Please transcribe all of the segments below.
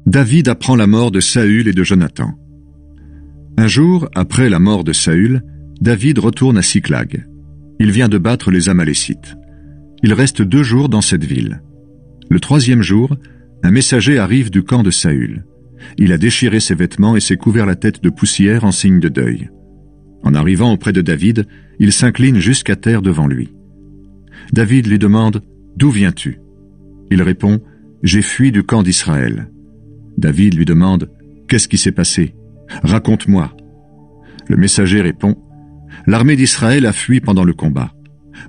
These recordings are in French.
David apprend la mort de Saül et de Jonathan. Un jour, après la mort de Saül, David retourne à Siklag. Il vient de battre les Amalécites. Il reste 2 jours dans cette ville. Le 3e jour, un messager arrive du camp de Saül. Il a déchiré ses vêtements et s'est couvert la tête de poussière en signe de deuil. En arrivant auprès de David, il s'incline jusqu'à terre devant lui. David lui demande « D'où viens-tu » Il répond « J'ai fui du camp d'Israël ». David lui demande « Qu'est-ce qui s'est passé ? Raconte-moi ». Le messager répond « L'armée d'Israël a fui pendant le combat.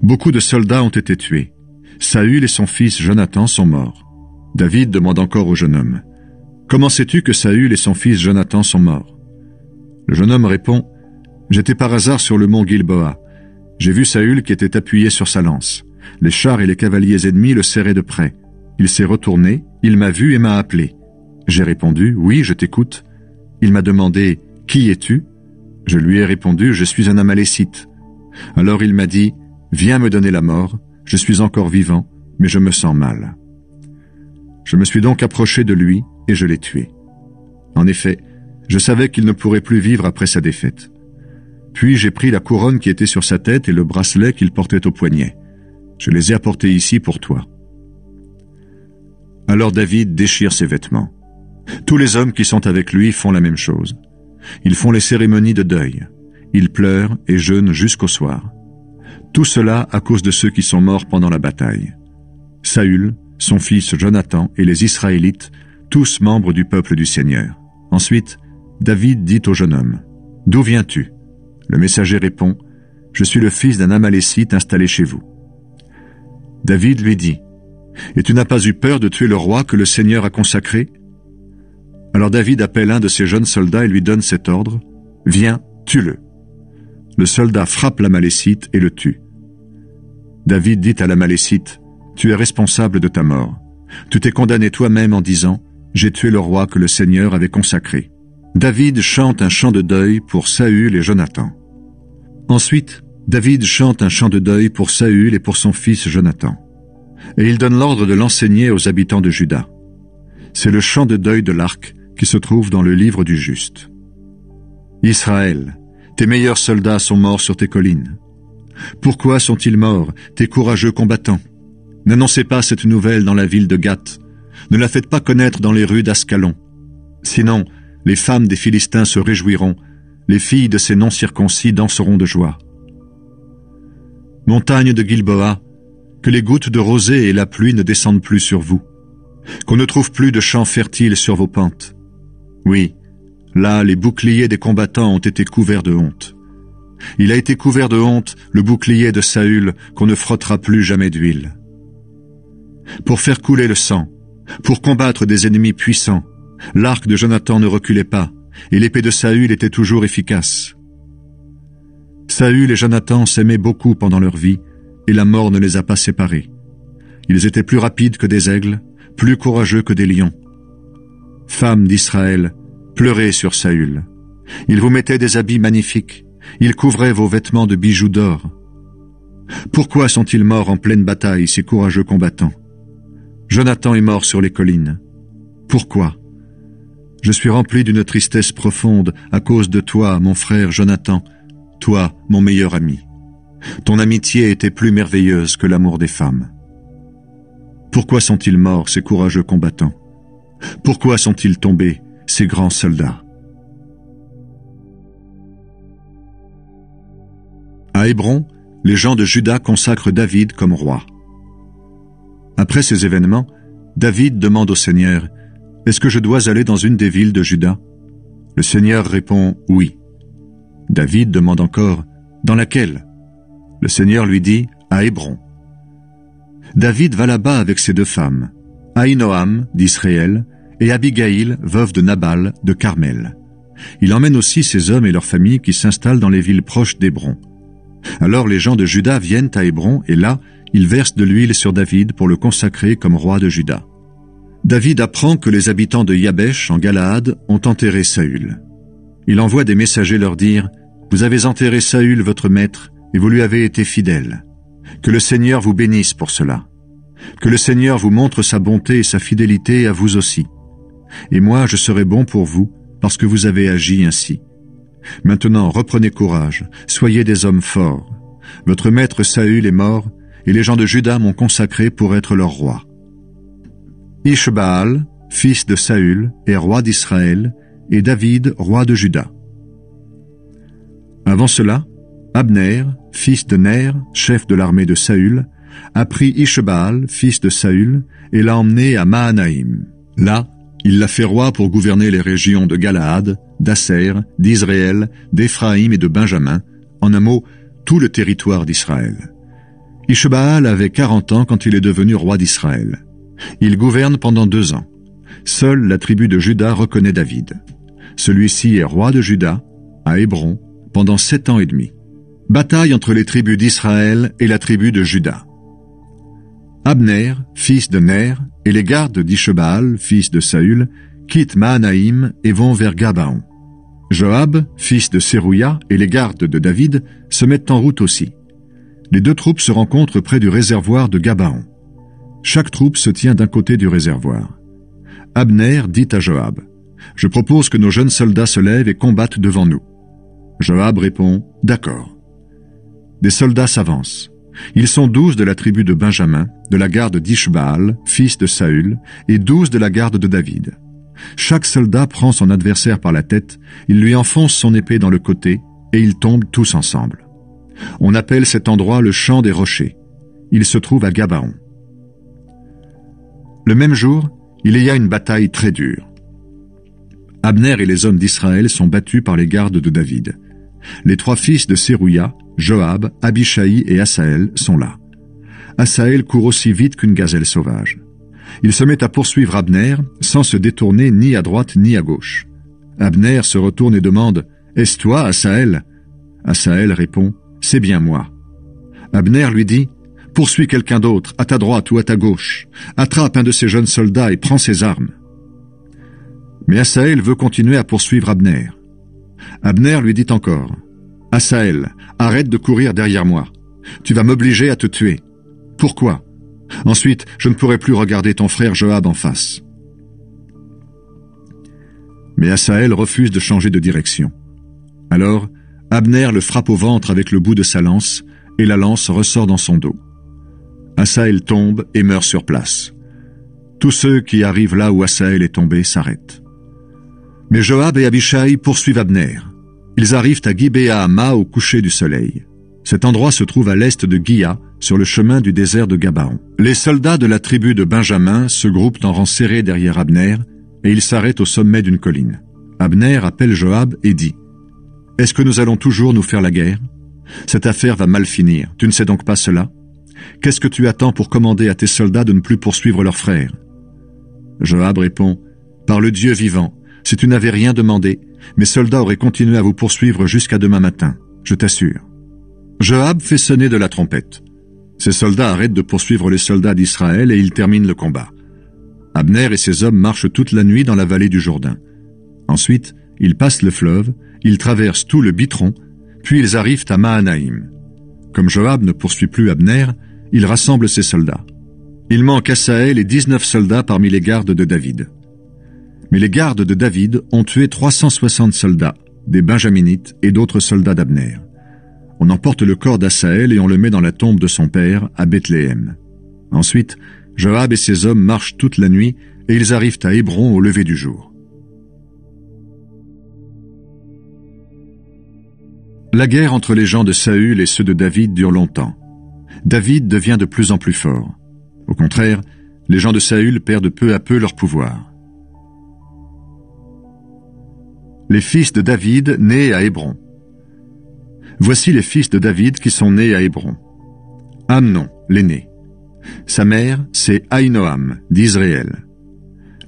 Beaucoup de soldats ont été tués. Saül et son fils Jonathan sont morts. » David demande encore au jeune homme « Comment sais-tu que Saül et son fils Jonathan sont morts ?» Le jeune homme répond « J'étais par hasard sur le mont Gilboa. J'ai vu Saül qui était appuyé sur sa lance. Les chars et les cavaliers ennemis le serraient de près. Il s'est retourné, il m'a vu et m'a appelé. J'ai répondu « Oui, je t'écoute ». Il m'a demandé « Qui es-tu » Je lui ai répondu « Je suis un Amalécite ». Alors il m'a dit « Viens me donner la mort, je suis encore vivant, mais je me sens mal. » Je me suis donc approché de lui et je l'ai tué. En effet, je savais qu'il ne pourrait plus vivre après sa défaite. Puis j'ai pris la couronne qui était sur sa tête et le bracelet qu'il portait au poignet. Je les ai apportés ici pour toi. Alors David déchire ses vêtements. Tous les hommes qui sont avec lui font la même chose. Ils font les cérémonies de deuil. Ils pleurent et jeûnent jusqu'au soir. Tout cela à cause de ceux qui sont morts pendant la bataille. Saül, son fils Jonathan et les Israélites, tous membres du peuple du Seigneur. Ensuite, David dit au jeune homme, « D'où viens-tu » Le messager répond, « Je suis le fils d'un Amalécite installé chez vous. » David lui dit, « Et tu n'as pas eu peur de tuer le roi que le Seigneur a consacré ?» Alors David appelle un de ses jeunes soldats et lui donne cet ordre, « Viens, tue-le. » Le soldat frappe l'Amalécite et le tue. David dit à l'Amalécite, « Tu es responsable de ta mort. Tu t'es condamné toi-même en disant, « J'ai tué le roi que le Seigneur avait consacré. » David chante un chant de deuil pour Saül et Jonathan. Ensuite, David chante un chant de deuil pour Saül et pour son fils Jonathan. Et il donne l'ordre de l'enseigner aux habitants de Juda. C'est le chant de deuil de l'arc qui se trouve dans le livre du Juste. Israël, tes meilleurs soldats sont morts sur tes collines. Pourquoi sont-ils morts, tes courageux combattants? N'annoncez pas cette nouvelle dans la ville de Gath. Ne la faites pas connaître dans les rues d'Ascalon. Sinon, les femmes des Philistins se réjouiront, les filles de ces non-circoncis danseront de joie. Montagne de Gilboa, que les gouttes de rosée et la pluie ne descendent plus sur vous, qu'on ne trouve plus de champs fertiles sur vos pentes. Oui, là, les boucliers des combattants ont été couverts de honte. Il a été couvert de honte le bouclier de Saül qu'on ne frottera plus jamais d'huile. Pour faire couler le sang, pour combattre des ennemis puissants, l'arc de Jonathan ne reculait pas, et l'épée de Saül était toujours efficace. Saül et Jonathan s'aimaient beaucoup pendant leur vie, et la mort ne les a pas séparés. Ils étaient plus rapides que des aigles, plus courageux que des lions. Femmes d'Israël, pleurez sur Saül. Il vous mettait des habits magnifiques, il couvrait vos vêtements de bijoux d'or. Pourquoi sont-ils morts en pleine bataille, ces courageux combattants? Jonathan est mort sur les collines. Pourquoi? Je suis rempli d'une tristesse profonde à cause de toi, mon frère Jonathan, toi, mon meilleur ami. Ton amitié était plus merveilleuse que l'amour des femmes. Pourquoi sont-ils morts, ces courageux combattants? Pourquoi sont-ils tombés, ces grands soldats? À Hébron, les gens de Juda consacrent David comme roi. Après ces événements, David demande au Seigneur, « Est-ce que je dois aller dans une des villes de Juda ?» Le Seigneur répond « Oui ». David demande encore, « Dans laquelle ?» Le Seigneur lui dit, « À Hébron ». David va là-bas avec ses 2 femmes, Ahinoam d'Israël et Abigaïl, veuve de Nabal de Carmel. Il emmène aussi ses hommes et leurs familles qui s'installent dans les villes proches d'Hébron. Alors les gens de Juda viennent à Hébron et là, ils versent de l'huile sur David pour le consacrer comme roi de Juda. David apprend que les habitants de Yabesh en Galaad ont enterré Saül. Il envoie des messagers leur dire « Vous avez enterré Saül votre maître et vous lui avez été fidèles. Que le Seigneur vous bénisse pour cela. Que le Seigneur vous montre sa bonté et sa fidélité à vous aussi. et moi je serai bon pour vous, parce que vous avez agi ainsi. Maintenant reprenez courage, soyez des hommes forts. Votre maître Saül est mort, et les gens de Juda m'ont consacré pour être leur roi. Ishbaal, fils de Saül, est roi d'Israël, et David, roi de Juda. Avant cela, Abner, fils de Ner, chef de l'armée de Saül, a pris Ishbaal, fils de Saül, et l'a emmené à Mahanaïm. Là, il l'a fait roi pour gouverner les régions de Galaad, d'Asser, d'Israël, d'Éphraïm et de Benjamin, en un mot, tout le territoire d'Israël. Ishbaal avait 40 ans quand il est devenu roi d'Israël. Il gouverne pendant 2 ans. Seule la tribu de Juda reconnaît David. Celui-ci est roi de Juda, à Hébron, pendant 7 ans et demi. Bataille entre les tribus d'Israël et la tribu de Juda. Abner, fils de Ner, et les gardes d'Ishbaal, fils de Saül, quittent Mahanaïm et vont vers Gabaon. Joab, fils de Sérouia, et les gardes de David se mettent en route aussi. Les 2 troupes se rencontrent près du réservoir de Gabaon. Chaque troupe se tient d'un côté du réservoir. Abner dit à Joab, « Je propose que nos jeunes soldats se lèvent et combattent devant nous. » Joab répond, « D'accord. » Des soldats s'avancent. Ils sont 12 de la tribu de Benjamin, de la garde d'Ishbaal, fils de Saül, et 12 de la garde de David. Chaque soldat prend son adversaire par la tête, il lui enfonce son épée dans le côté, et ils tombent tous ensemble. On appelle cet endroit le champ des rochers. Il se trouve à Gabaon. Le même jour, il y a une bataille très dure. Abner et les hommes d'Israël sont battus par les gardes de David. Les 3 fils de Sérouia, Joab, Abishai et Asaël sont là. Asaël court aussi vite qu'une gazelle sauvage. Il se met à poursuivre Abner sans se détourner ni à droite ni à gauche. Abner se retourne et demande « Est-ce toi, Asaël ?» Asaël répond « C'est bien moi. » Abner lui dit « Poursuis quelqu'un d'autre, à ta droite ou à ta gauche. Attrape un de ces jeunes soldats et prends ses armes. » Mais Asaël veut continuer à poursuivre Abner. Abner lui dit encore « Asaël, arrête de courir derrière moi. Tu vas m'obliger à te tuer. Pourquoi ? Ensuite, je ne pourrai plus regarder ton frère Joab en face. » Mais Asaël refuse de changer de direction. Alors, Abner le frappe au ventre avec le bout de sa lance, et la lance ressort dans son dos. Asaël tombe et meurt sur place. Tous ceux qui arrivent là où Asaël est tombé s'arrêtent. Mais Joab et Abishai poursuivent Abner. Ils arrivent à Gibéa Amma au coucher du soleil. Cet endroit se trouve à l'est de Gia, sur le chemin du désert de Gabaon. Les soldats de la tribu de Benjamin se groupent en rang serré derrière Abner, et ils s'arrêtent au sommet d'une colline. Abner appelle Joab et dit « Est-ce que nous allons toujours nous faire la guerre ? Cette affaire va mal finir, tu ne sais donc pas cela ? Qu'est-ce que tu attends pour commander à tes soldats de ne plus poursuivre leurs frères ?» Joab répond « Par le Dieu vivant, si tu n'avais rien demandé, mes soldats auraient continué à vous poursuivre jusqu'à demain matin, je t'assure. » Joab fait sonner de la trompette. Ses soldats arrêtent de poursuivre les soldats d'Israël et ils terminent le combat. Abner et ses hommes marchent toute la nuit dans la vallée du Jourdain. Ensuite, ils passent le fleuve, ils traversent tout le Bitron, puis ils arrivent à Mahanaïm. Comme Joab ne poursuit plus Abner, il rassemble ses soldats. Il manque Asaël et 19 soldats parmi les gardes de David. Mais les gardes de David ont tué 360 soldats, des Benjaminites et d'autres soldats d'Abner. On emporte le corps d'Asaël et on le met dans la tombe de son père, à Bethléem. Ensuite, Joab et ses hommes marchent toute la nuit et ils arrivent à Hébron au lever du jour. La guerre entre les gens de Saül et ceux de David dure longtemps. David devient de plus en plus fort. Au contraire, les gens de Saül perdent peu à peu leur pouvoir. Les fils de David nés à Hébron. Voici les fils de David qui sont nés à Hébron. Amnon, l'aîné. Sa mère, c'est Ahinoam, d'Israël.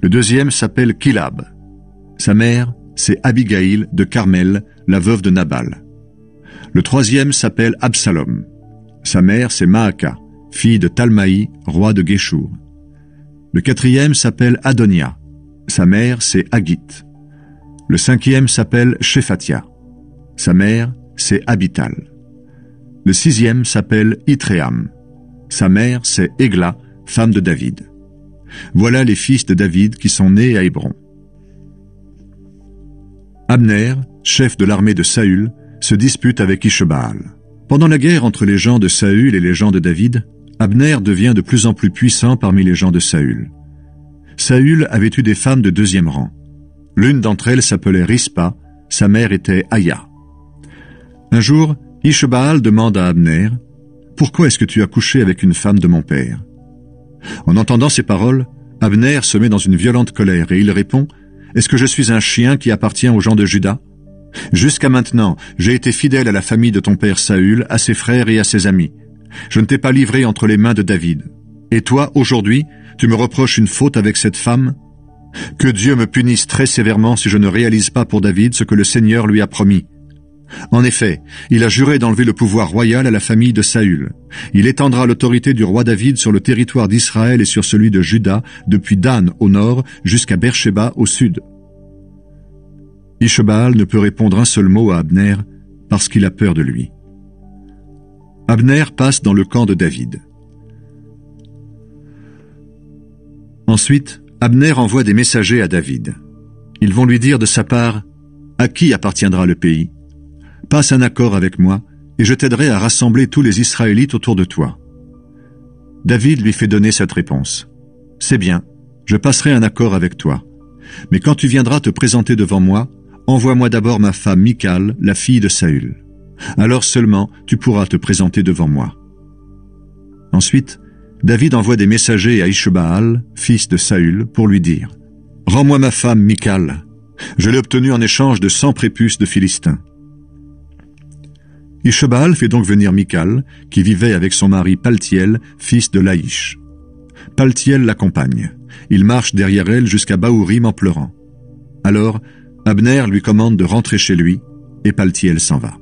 Le deuxième s'appelle Kilab. Sa mère, c'est Abigaïl de Carmel, la veuve de Nabal. Le troisième s'appelle Absalom. Sa mère, c'est Maaka, fille de Talmaï, roi de Géchour. Le quatrième s'appelle Adonia. Sa mère, c'est Haggith. Le cinquième s'appelle Shephatia. Sa mère, c'est Abital. Le sixième s'appelle Itréam. Sa mère, c'est Égla, femme de David. Voilà les fils de David qui sont nés à Hébron. Abner, chef de l'armée de Saül, se dispute avec Ishbaal. Pendant la guerre entre les gens de Saül et les gens de David, Abner devient de plus en plus puissant parmi les gens de Saül. Saül avait eu des femmes de deuxième rang. L'une d'entre elles s'appelait Rispa, sa mère était Aya. Un jour, Ishbaal demande à Abner « Pourquoi est-ce que tu as couché avec une femme de mon père ?» En entendant ces paroles, Abner se met dans une violente colère et il répond « Est-ce que je suis un chien qui appartient aux gens de Juda ? Jusqu'à maintenant, j'ai été fidèle à la famille de ton père Saül, à ses frères et à ses amis. Je ne t'ai pas livré entre les mains de David. Et toi, aujourd'hui, tu me reproches une faute avec cette femme ? Que Dieu me punisse très sévèrement si je ne réalise pas pour David ce que le Seigneur lui a promis. En effet, il a juré d'enlever le pouvoir royal à la famille de Saül. Il étendra l'autorité du roi David sur le territoire d'Israël et sur celui de Juda, depuis Dan au nord jusqu'à Beersheba au sud. Ishbaal ne peut répondre un seul mot à Abner parce qu'il a peur de lui. Abner passe dans le camp de David. Ensuite, Abner envoie des messagers à David. Ils vont lui dire de sa part « À qui appartiendra le pays ? Passe un accord avec moi, et je t'aiderai à rassembler tous les Israélites autour de toi. » David lui fait donner cette réponse. « C'est bien, je passerai un accord avec toi. Mais quand tu viendras te présenter devant moi, envoie-moi d'abord ma femme Michal, la fille de Saül. Alors seulement tu pourras te présenter devant moi. » Ensuite, David envoie des messagers à Ishbaal, fils de Saül, pour lui dire « Rends-moi ma femme Michal. Je l'ai obtenue en échange de 100 prépuces de Philistins. » Ishbaal fait donc venir Michal, qui vivait avec son mari Paltiel, fils de Laïch. Paltiel l'accompagne. Il marche derrière elle jusqu'à Bahurim en pleurant. Alors, Abner lui commande de rentrer chez lui, et Paltiel s'en va.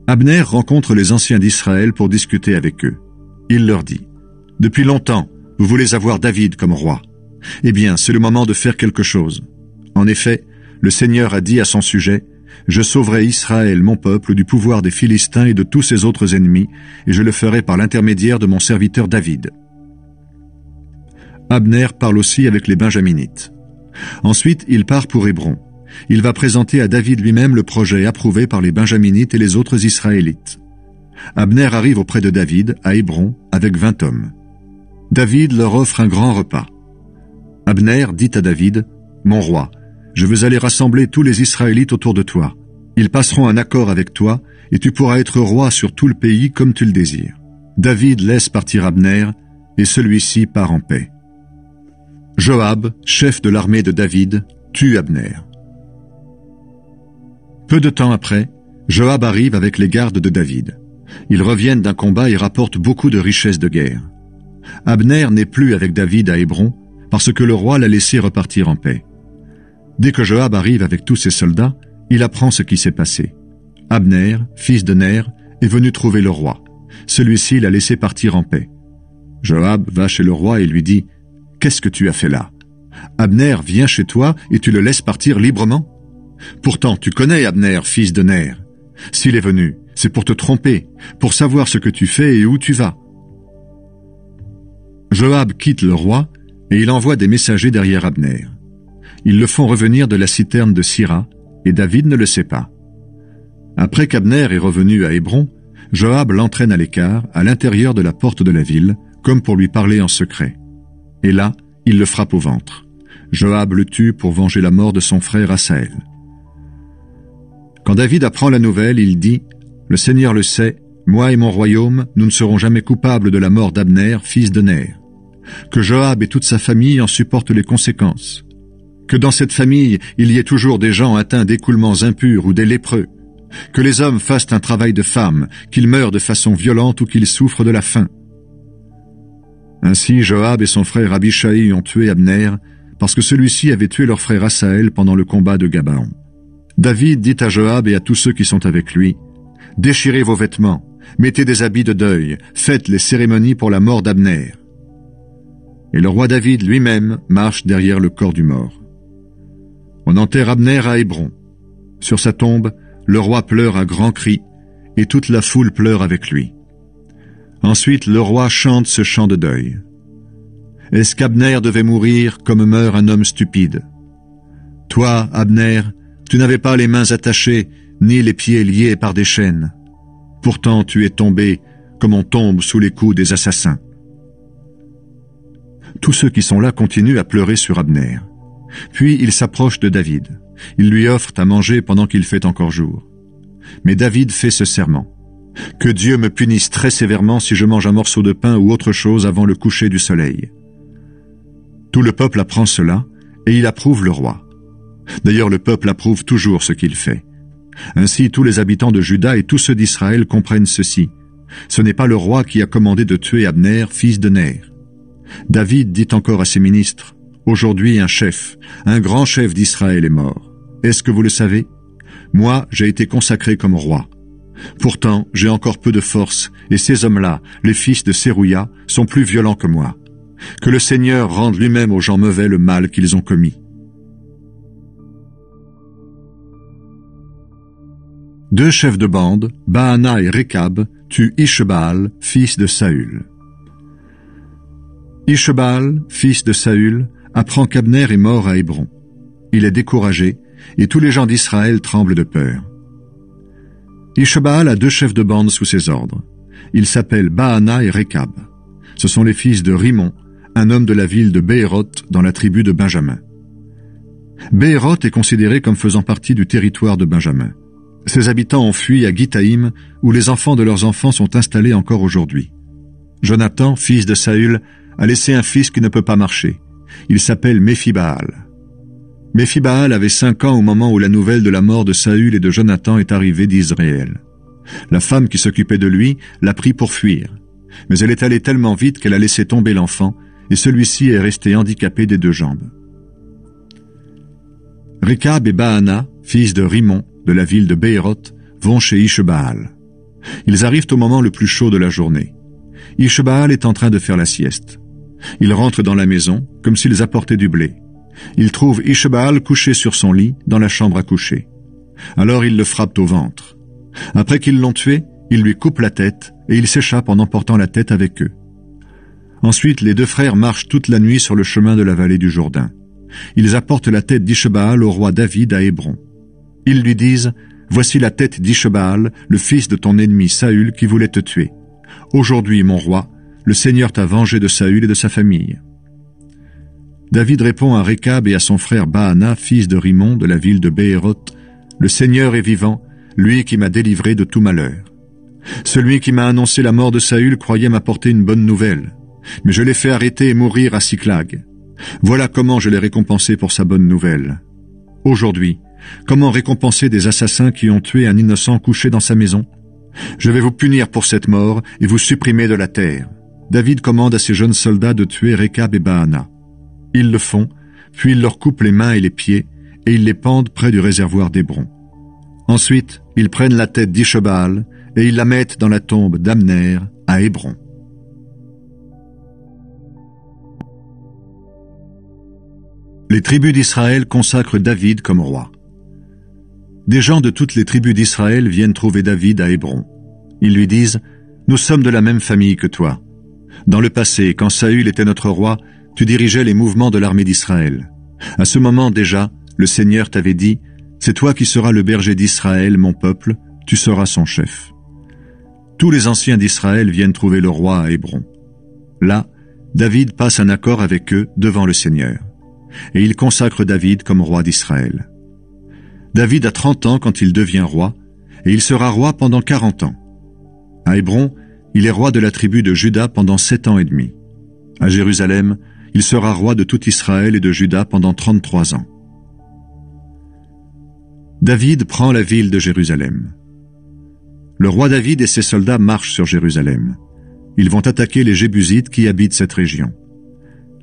Abner rencontre les anciens d'Israël pour discuter avec eux. Il leur dit « Depuis longtemps, vous voulez avoir David comme roi. Eh bien, c'est le moment de faire quelque chose. En effet, le Seigneur a dit à son sujet « Je sauverai Israël, mon peuple, du pouvoir des Philistins et de tous ses autres ennemis, et je le ferai par l'intermédiaire de mon serviteur David. » Abner parle aussi avec les Benjaminites. Ensuite, il part pour Hébron. Il va présenter à David lui-même le projet approuvé par les Benjaminites et les autres Israélites. Abner arrive auprès de David, à Hébron, avec 20 hommes. David leur offre un grand repas. Abner dit à David, « Mon roi, je veux aller rassembler tous les Israélites autour de toi. Ils passeront un accord avec toi, et tu pourras être roi sur tout le pays comme tu le désires. » David laisse partir Abner, et celui-ci part en paix. Joab, chef de l'armée de David, tue Abner. Peu de temps après, Joab arrive avec les gardes de David. Ils reviennent d'un combat et rapportent beaucoup de richesses de guerre. Abner n'est plus avec David à Hébron parce que le roi l'a laissé repartir en paix. Dès que Joab arrive avec tous ses soldats, il apprend ce qui s'est passé. Abner, fils de Ner, est venu trouver le roi. Celui-ci l'a laissé partir en paix. Joab va chez le roi et lui dit « Qu'est-ce que tu as fait là ? Abner vient chez toi et tu le laisses partir librement ? Pourtant, tu connais Abner, fils de Ner. S'il est venu, c'est pour te tromper, pour savoir ce que tu fais et où tu vas. » Joab quitte le roi et il envoie des messagers derrière Abner. Ils le font revenir de la citerne de Sira et David ne le sait pas. Après qu'Abner est revenu à Hébron, Joab l'entraîne à l'écart, à l'intérieur de la porte de la ville, comme pour lui parler en secret. Et là, il le frappe au ventre. Joab le tue pour venger la mort de son frère Asaël. Quand David apprend la nouvelle, il dit « Le Seigneur le sait, moi et mon royaume, nous ne serons jamais coupables de la mort d'Abner, fils de Ner. Que Joab et toute sa famille en supportent les conséquences. Que dans cette famille, il y ait toujours des gens atteints d'écoulements impurs ou des lépreux. Que les hommes fassent un travail de femme, qu'ils meurent de façon violente ou qu'ils souffrent de la faim. » Ainsi, Joab et son frère Abishai ont tué Abner, parce que celui-ci avait tué leur frère Asaël pendant le combat de Gabaon. David dit à Joab et à tous ceux qui sont avec lui, « Déchirez vos vêtements, mettez des habits de deuil, faites les cérémonies pour la mort d'Abner. » Et le roi David lui-même marche derrière le corps du mort. On enterre Abner à Hébron. Sur sa tombe, le roi pleure à grands cris, et toute la foule pleure avec lui. Ensuite, le roi chante ce chant de deuil. Est-ce qu'Abner devait mourir comme meurt un homme stupide ? Toi, Abner, tu n'avais pas les mains attachées, ni les pieds liés par des chaînes. Pourtant tu es tombé comme on tombe sous les coups des assassins. » Tous ceux qui sont là continuent à pleurer sur Abner. Puis ils s'approchent de David. Ils lui offrent à manger pendant qu'il fait encore jour. Mais David fait ce serment. « Que Dieu me punisse très sévèrement si je mange un morceau de pain ou autre chose avant le coucher du soleil. » Tout le peuple apprend cela, et il approuve le roi. D'ailleurs, le peuple approuve toujours ce qu'il fait. Ainsi, tous les habitants de Juda et tous ceux d'Israël comprennent ceci. Ce n'est pas le roi qui a commandé de tuer Abner, fils de Ner. David dit encore à ses ministres, « Aujourd'hui, un grand chef d'Israël est mort. Est-ce que vous le savez? Moi, j'ai été consacré comme roi. Pourtant, j'ai encore peu de force, et ces hommes-là, les fils de Sérouya, sont plus violents que moi. Que le Seigneur rende lui-même aux gens mauvais le mal qu'ils ont commis. » Deux chefs de bande, Baana et Rékab, tuent Ishbaal, fils de Saül. Ishbaal, fils de Saül, apprend qu'Abner est mort à Hébron. Il est découragé, et tous les gens d'Israël tremblent de peur. Ishbaal a deux chefs de bande sous ses ordres. Ils s'appellent Baana et Rékab. Ce sont les fils de Rimon, un homme de la ville de Béhéroth dans la tribu de Benjamin. Béhéroth est considéré comme faisant partie du territoire de Benjamin. Ses habitants ont fui à Gitaïm, où les enfants de leurs enfants sont installés encore aujourd'hui. Jonathan, fils de Saül, a laissé un fils qui ne peut pas marcher. Il s'appelle Méphibaal. Méphibaal avait 5 ans au moment où la nouvelle de la mort de Saül et de Jonathan est arrivée d'Israël. La femme qui s'occupait de lui l'a pris pour fuir. Mais elle est allée tellement vite qu'elle a laissé tomber l'enfant, et celui-ci est resté handicapé des 2 jambes. Rékab et Baana, fils de Rimon, de la ville de Béhéroth, vont chez Ishbaal. Ils arrivent au moment le plus chaud de la journée. Ishbaal est en train de faire la sieste. Ils rentrent dans la maison, comme s'ils apportaient du blé. Ils trouvent Ishbaal couché sur son lit, dans la chambre à coucher. Alors ils le frappent au ventre. Après qu'ils l'ont tué, ils lui coupent la tête, et ils s'échappent en emportant la tête avec eux. Ensuite, les 2 frères marchent toute la nuit sur le chemin de la vallée du Jourdain. Ils apportent la tête d'Ishbaal au roi David à Hébron. Ils lui disent, « Voici la tête d'Ishbaal, le fils de ton ennemi Saül qui voulait te tuer. Aujourd'hui, mon roi, le Seigneur t'a vengé de Saül et de sa famille. » David répond à Rékab et à son frère Baana, fils de Rimon, de la ville de Béhéroth, « Le Seigneur est vivant, lui qui m'a délivré de tout malheur. Celui qui m'a annoncé la mort de Saül croyait m'apporter une bonne nouvelle, mais je l'ai fait arrêter et mourir à Siklag. Voilà comment je l'ai récompensé pour sa bonne nouvelle. Aujourd'hui, comment récompenser des assassins qui ont tué un innocent couché dans sa maison? Je vais vous punir pour cette mort et vous supprimer de la terre. » David commande à ses jeunes soldats de tuer Rékab et Baana. Ils le font, puis ils leur coupent les mains et les pieds, et ils les pendent près du réservoir d'Hébron. Ensuite, ils prennent la tête d'Ishbaal et ils la mettent dans la tombe d'Abner à Hébron. Les tribus d'Israël consacrent David comme roi. Des gens de toutes les tribus d'Israël viennent trouver David à Hébron. Ils lui disent « Nous sommes de la même famille que toi. Dans le passé, quand Saül était notre roi, tu dirigeais les mouvements de l'armée d'Israël. À ce moment déjà, le Seigneur t'avait dit « C'est toi qui seras le berger d'Israël, mon peuple, tu seras son chef. » Tous les anciens d'Israël viennent trouver le roi à Hébron. Là, David passe un accord avec eux devant le Seigneur. Et il consacre David comme roi d'Israël. David a 30 ans quand il devient roi, et il sera roi pendant 40 ans. À Hébron, il est roi de la tribu de Juda pendant 7 ans et demi. À Jérusalem, il sera roi de tout Israël et de Juda pendant 33 ans. David prend la ville de Jérusalem. Le roi David et ses soldats marchent sur Jérusalem. Ils vont attaquer les Jébusites qui habitent cette région.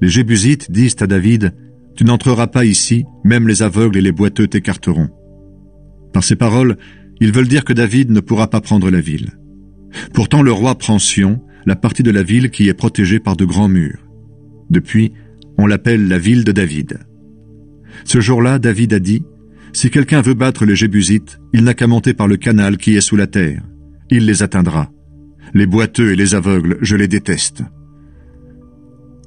Les Jébusites disent à David « Tu n'entreras pas ici, même les aveugles et les boiteux t'écarteront. » Par ces paroles, ils veulent dire que David ne pourra pas prendre la ville. Pourtant le roi prend Sion, la partie de la ville qui est protégée par de grands murs. Depuis, on l'appelle la ville de David. Ce jour-là, David a dit « Si quelqu'un veut battre les Jébusites, il n'a qu'à monter par le canal qui est sous la terre. Il les atteindra. Les boiteux et les aveugles, je les déteste. »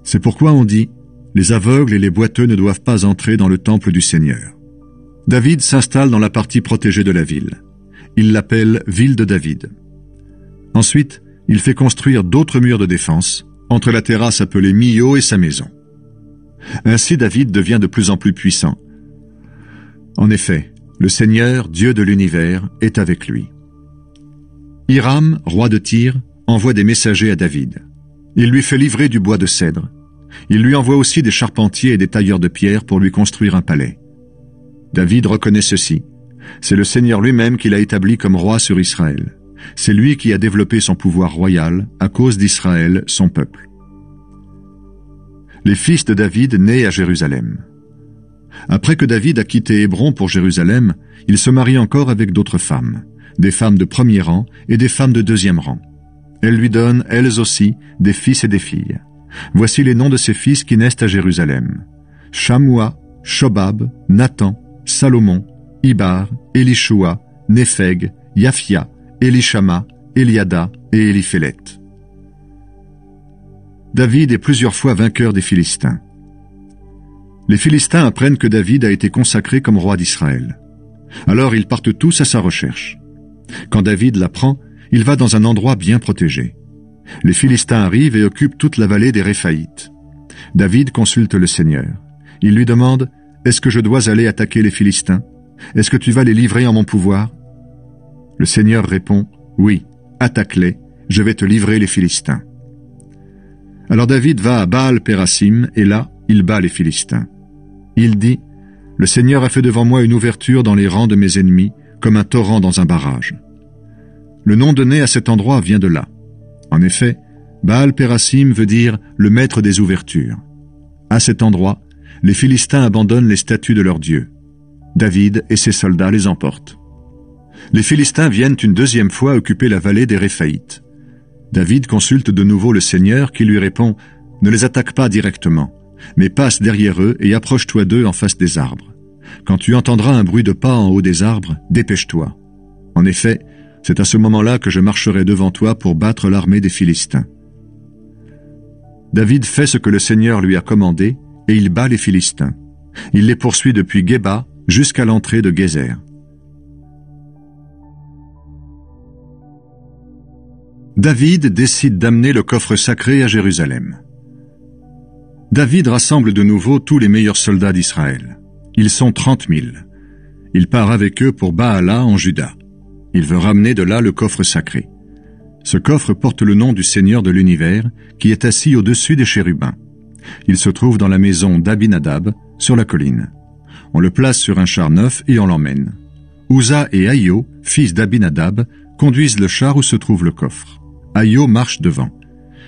C'est pourquoi on dit « Les aveugles et les boiteux ne doivent pas entrer dans le temple du Seigneur. » David s'installe dans la partie protégée de la ville. Il l'appelle Ville de David. Ensuite, il fait construire d'autres murs de défense entre la terrasse appelée Mio et sa maison. Ainsi David devient de plus en plus puissant. En effet, le Seigneur, Dieu de l'univers, est avec lui. Hiram, roi de Tyr, envoie des messagers à David. Il lui fait livrer du bois de cèdre. Il lui envoie aussi des charpentiers et des tailleurs de pierre pour lui construire un palais. David reconnaît ceci. C'est le Seigneur lui-même qui l'a établi comme roi sur Israël. C'est lui qui a développé son pouvoir royal à cause d'Israël, son peuple. Les fils de David nés à Jérusalem. Après que David a quitté Hébron pour Jérusalem, il se marie encore avec d'autres femmes, des femmes de premier rang et des femmes de deuxième rang. Elles lui donnent, elles aussi, des fils et des filles. Voici les noms de ses fils qui naissent à Jérusalem. Shammua, Shobab, Nathan, Salomon, Ibar, Elishua, Népheg, Yaphia, Elishama, Eliada et Eliphélet. David est plusieurs fois vainqueur des Philistins. Les Philistins apprennent que David a été consacré comme roi d'Israël. Alors ils partent tous à sa recherche. Quand David l'apprend, il va dans un endroit bien protégé. Les Philistins arrivent et occupent toute la vallée des Réphaïtes. David consulte le Seigneur. Il lui demande « Est-ce que je dois aller attaquer les Philistins? Est-ce que tu vas les livrer en mon pouvoir ?» Le Seigneur répond « Oui, attaque-les, je vais te livrer les Philistins. » Alors David va à Baal-Pérasim et là, il bat les Philistins. Il dit « Le Seigneur a fait devant moi une ouverture dans les rangs de mes ennemis, comme un torrent dans un barrage. » Le nom donné à cet endroit vient de là. En effet, Baal-Pérasim veut dire « le maître des ouvertures ». À cet endroit, les Philistins abandonnent les statues de leurs dieux. David et ses soldats les emportent. Les Philistins viennent une deuxième fois occuper la vallée des Réphaïtes. David consulte de nouveau le Seigneur qui lui répond « Ne les attaque pas directement, mais passe derrière eux et approche-toi d'eux en face des arbres. Quand tu entendras un bruit de pas en haut des arbres, dépêche-toi. En effet, c'est à ce moment-là que je marcherai devant toi pour battre l'armée des Philistins. » David fait ce que le Seigneur lui a commandé et il bat les Philistins. Il les poursuit depuis Géba jusqu'à l'entrée de Gézer. David décide d'amener le coffre sacré à Jérusalem. David rassemble de nouveau tous les meilleurs soldats d'Israël. Ils sont 30 000. Il part avec eux pour Baala en Juda. Il veut ramener de là le coffre sacré. Ce coffre porte le nom du Seigneur de l'univers qui est assis au-dessus des chérubins. Il se trouve dans la maison d'Abinadab, sur la colline. On le place sur un char neuf et on l'emmène. Uza et Aïo, fils d'Abinadab, conduisent le char où se trouve le coffre. Aïo marche devant.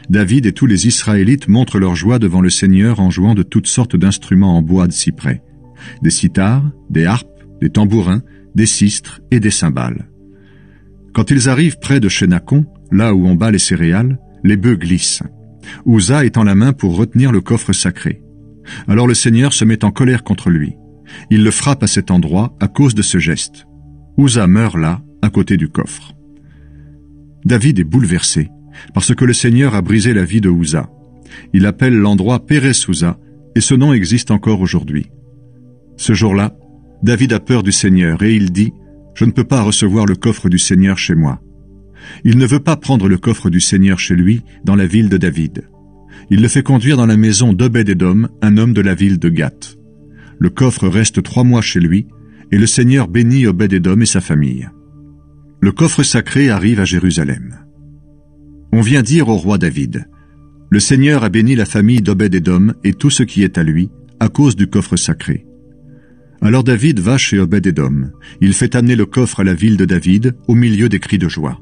David et tous les Israélites montrent leur joie devant le Seigneur en jouant de toutes sortes d'instruments en bois de cyprès. Des cithars, des harpes, des tambourins, des sistres et des cymbales. Quand ils arrivent près de Chénacon, là où on bat les céréales, les bœufs glissent. Uza étend la main pour retenir le coffre sacré. Alors le Seigneur se met en colère contre lui. Il le frappe à cet endroit à cause de ce geste. Uza meurt là, à côté du coffre. David est bouleversé, parce que le Seigneur a brisé la vie de Uza. Il appelle l'endroit Pérez-Uza, et ce nom existe encore aujourd'hui. Ce jour-là, David a peur du Seigneur, et il dit « Je ne peux pas recevoir le coffre du Seigneur chez moi. » Il ne veut pas prendre le coffre du Seigneur chez lui, dans la ville de David. Il le fait conduire dans la maison d'Obed-Édom, un homme de la ville de Gath. Le coffre reste 3 mois chez lui, et le Seigneur bénit Obed-Édom et sa famille. Le coffre sacré arrive à Jérusalem. On vient dire au roi David, « Le Seigneur a béni la famille d'Obed-Édom et tout ce qui est à lui, à cause du coffre sacré. » Alors David va chez Obed-Édom. Il fait amener le coffre à la ville de David, au milieu des cris de joie.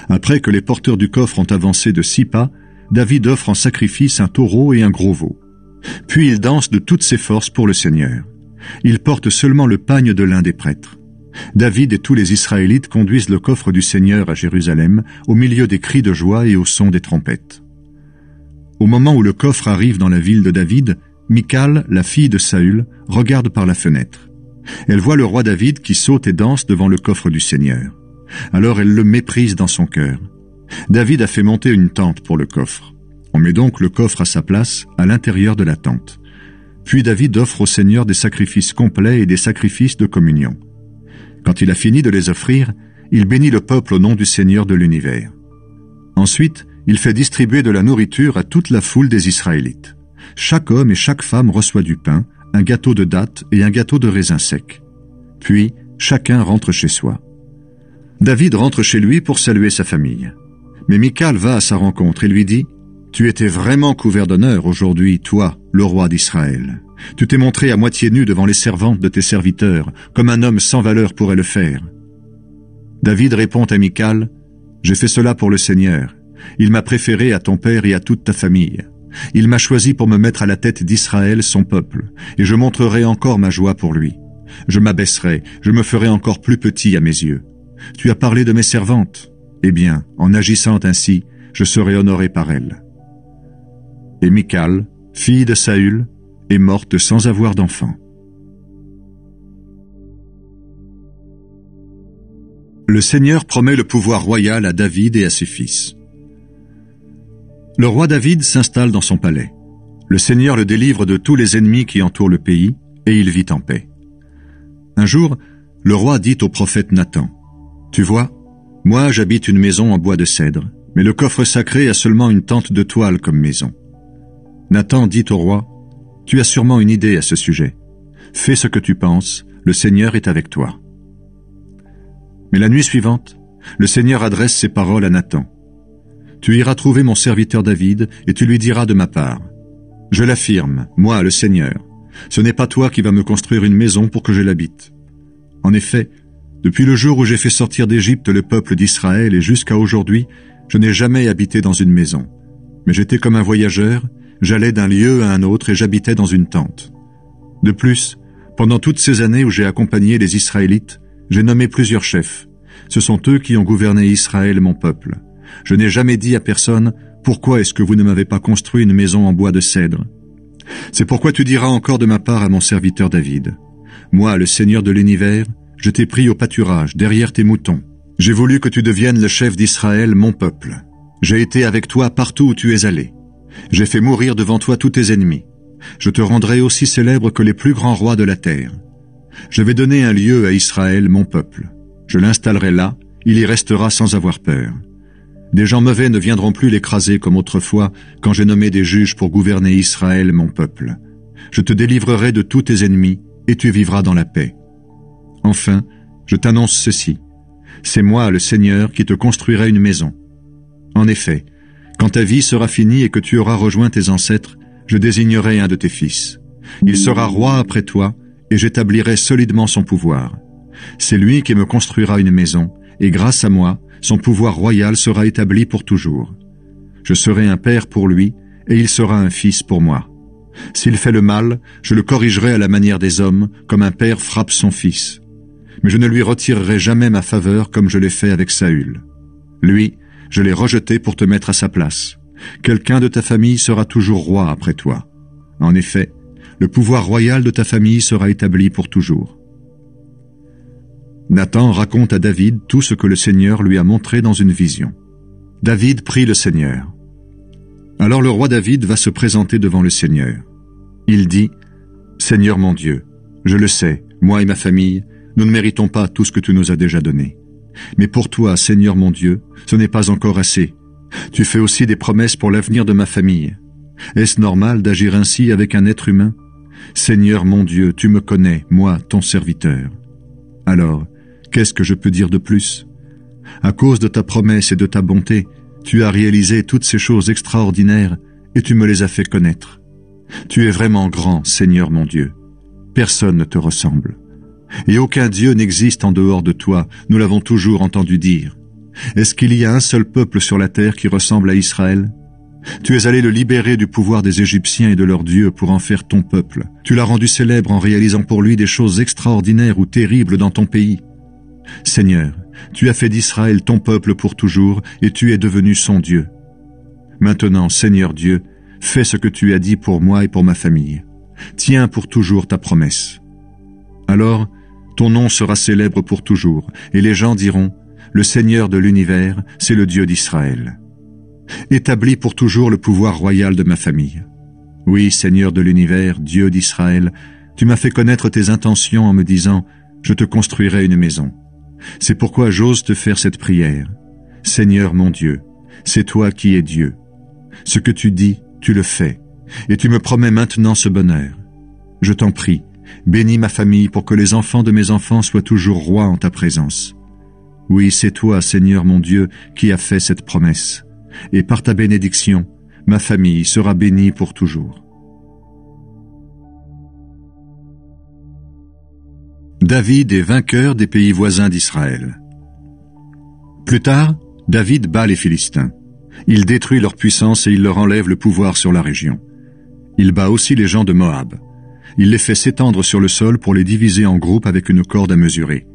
Après que les porteurs du coffre ont avancé de 6 pas, David offre en sacrifice un taureau et un gros veau. Puis il danse de toutes ses forces pour le Seigneur. Il porte seulement le pagne de l'un des prêtres. David et tous les Israélites conduisent le coffre du Seigneur à Jérusalem, au milieu des cris de joie et au son des trompettes. Au moment où le coffre arrive dans la ville de David, Michal, la fille de Saül, regarde par la fenêtre. Elle voit le roi David qui saute et danse devant le coffre du Seigneur. Alors elle le méprise dans son cœur. David a fait monter une tente pour le coffre. On met donc le coffre à sa place, à l'intérieur de la tente. Puis David offre au Seigneur des sacrifices complets et des sacrifices de communion. Quand il a fini de les offrir, il bénit le peuple au nom du Seigneur de l'univers. Ensuite, il fait distribuer de la nourriture à toute la foule des Israélites. Chaque homme et chaque femme reçoit du pain, un gâteau de dattes et un gâteau de raisin sec. Puis, chacun rentre chez soi. David rentre chez lui pour saluer sa famille. Mais Michal va à sa rencontre et lui dit « Tu étais vraiment couvert d'honneur aujourd'hui, toi, le roi d'Israël. Tu t'es montré à moitié nu devant les servantes de tes serviteurs, comme un homme sans valeur pourrait le faire. » David répond à Michal « J'ai fait cela pour le Seigneur. Il m'a préféré à ton père et à toute ta famille. Il m'a choisi pour me mettre à la tête d'Israël, son peuple, et je montrerai encore ma joie pour lui. Je m'abaisserai, je me ferai encore plus petit à mes yeux. Tu as parlé de mes servantes. Eh bien, en agissant ainsi, je serai honoré par elles. » Et Michal, fille de Saül, est morte sans avoir d'enfant. Le Seigneur promet le pouvoir royal à David et à ses fils. Le roi David s'installe dans son palais. Le Seigneur le délivre de tous les ennemis qui entourent le pays, et il vit en paix. Un jour, le roi dit au prophète Nathan, « Tu vois, moi j'habite une maison en bois de cèdre, mais le coffre sacré a seulement une tente de toile comme maison. » Nathan dit au roi, « Tu as sûrement une idée à ce sujet. Fais ce que tu penses, le Seigneur est avec toi. » Mais la nuit suivante, le Seigneur adresse ces paroles à Nathan. « Tu iras trouver mon serviteur David et tu lui diras de ma part. Je l'affirme, moi le Seigneur, ce n'est pas toi qui vas me construire une maison pour que je l'habite. En effet, depuis le jour où j'ai fait sortir d'Égypte le peuple d'Israël et jusqu'à aujourd'hui, je n'ai jamais habité dans une maison. Mais j'étais comme un voyageur, j'allais d'un lieu à un autre et j'habitais dans une tente. De plus, pendant toutes ces années où j'ai accompagné les Israélites, j'ai nommé plusieurs chefs. Ce sont eux qui ont gouverné Israël, mon peuple. Je n'ai jamais dit à personne, « Pourquoi est-ce que vous ne m'avez pas construit une maison en bois de cèdre ?» C'est pourquoi tu diras encore de ma part à mon serviteur David. Moi, le Seigneur de l'univers, je t'ai pris au pâturage, derrière tes moutons. J'ai voulu que tu deviennes le chef d'Israël, mon peuple. J'ai été avec toi partout où tu es allé. J'ai fait mourir devant toi tous tes ennemis. Je te rendrai aussi célèbre que les plus grands rois de la terre. Je vais donner un lieu à Israël, mon peuple. Je l'installerai là, il y restera sans avoir peur. Des gens mauvais ne viendront plus l'écraser comme autrefois, quand j'ai nommé des juges pour gouverner Israël, mon peuple. Je te délivrerai de tous tes ennemis, et tu vivras dans la paix. Enfin, je t'annonce ceci. C'est moi, le Seigneur, qui te construirai une maison. En effet, quand ta vie sera finie et que tu auras rejoint tes ancêtres, je désignerai un de tes fils. Il sera roi après toi, et j'établirai solidement son pouvoir. C'est lui qui me construira une maison, et grâce à moi, son pouvoir royal sera établi pour toujours. Je serai un père pour lui, et il sera un fils pour moi. S'il fait le mal, je le corrigerai à la manière des hommes, comme un père frappe son fils. Mais je ne lui retirerai jamais ma faveur comme je l'ai fait avec Saül. Lui, je l'ai rejeté pour te mettre à sa place. Quelqu'un de ta famille sera toujours roi après toi. En effet, le pouvoir royal de ta famille sera établi pour toujours. » Nathan raconte à David tout ce que le Seigneur lui a montré dans une vision. David prie le Seigneur. Alors le roi David va se présenter devant le Seigneur. Il dit, « Seigneur mon Dieu, je le sais, moi et ma famille, nous ne méritons pas tout ce que tu nous as déjà donné. Mais pour toi, Seigneur mon Dieu, ce n'est pas encore assez. Tu fais aussi des promesses pour l'avenir de ma famille. Est-ce normal d'agir ainsi avec un être humain? Seigneur mon Dieu, tu me connais, moi, ton serviteur. Alors, qu'est-ce que je peux dire de plus? À cause de ta promesse et de ta bonté, tu as réalisé toutes ces choses extraordinaires et tu me les as fait connaître. Tu es vraiment grand, Seigneur mon Dieu. Personne ne te ressemble. Et aucun Dieu n'existe en dehors de toi, nous l'avons toujours entendu dire. Est-ce qu'il y a un seul peuple sur la terre qui ressemble à Israël? Tu es allé le libérer du pouvoir des Égyptiens et de leurs dieux pour en faire ton peuple. Tu l'as rendu célèbre en réalisant pour lui des choses extraordinaires ou terribles dans ton pays. Seigneur, tu as fait d'Israël ton peuple pour toujours et tu es devenu son Dieu. Maintenant, Seigneur Dieu, fais ce que tu as dit pour moi et pour ma famille. Tiens pour toujours ta promesse. Alors, ton nom sera célèbre pour toujours et les gens diront, le Seigneur de l'univers, c'est le Dieu d'Israël. Établis pour toujours le pouvoir royal de ma famille. Oui, Seigneur de l'univers, Dieu d'Israël, tu m'as fait connaître tes intentions en me disant « Je te construirai une maison ». C'est pourquoi j'ose te faire cette prière. Seigneur mon Dieu, c'est toi qui es Dieu. Ce que tu dis, tu le fais, et tu me promets maintenant ce bonheur. Je t'en prie, bénis ma famille pour que les enfants de mes enfants soient toujours rois en ta présence. Oui, c'est toi, Seigneur mon Dieu, qui as fait cette promesse. Et par ta bénédiction, ma famille sera bénie pour toujours. David est vainqueur des pays voisins d'Israël. Plus tard, David bat les Philistins. Il détruit leur puissance et il leur enlève le pouvoir sur la région. Il bat aussi les gens de Moab. Il les fait s'étendre sur le sol pour les diviser en groupes avec une corde à mesurer.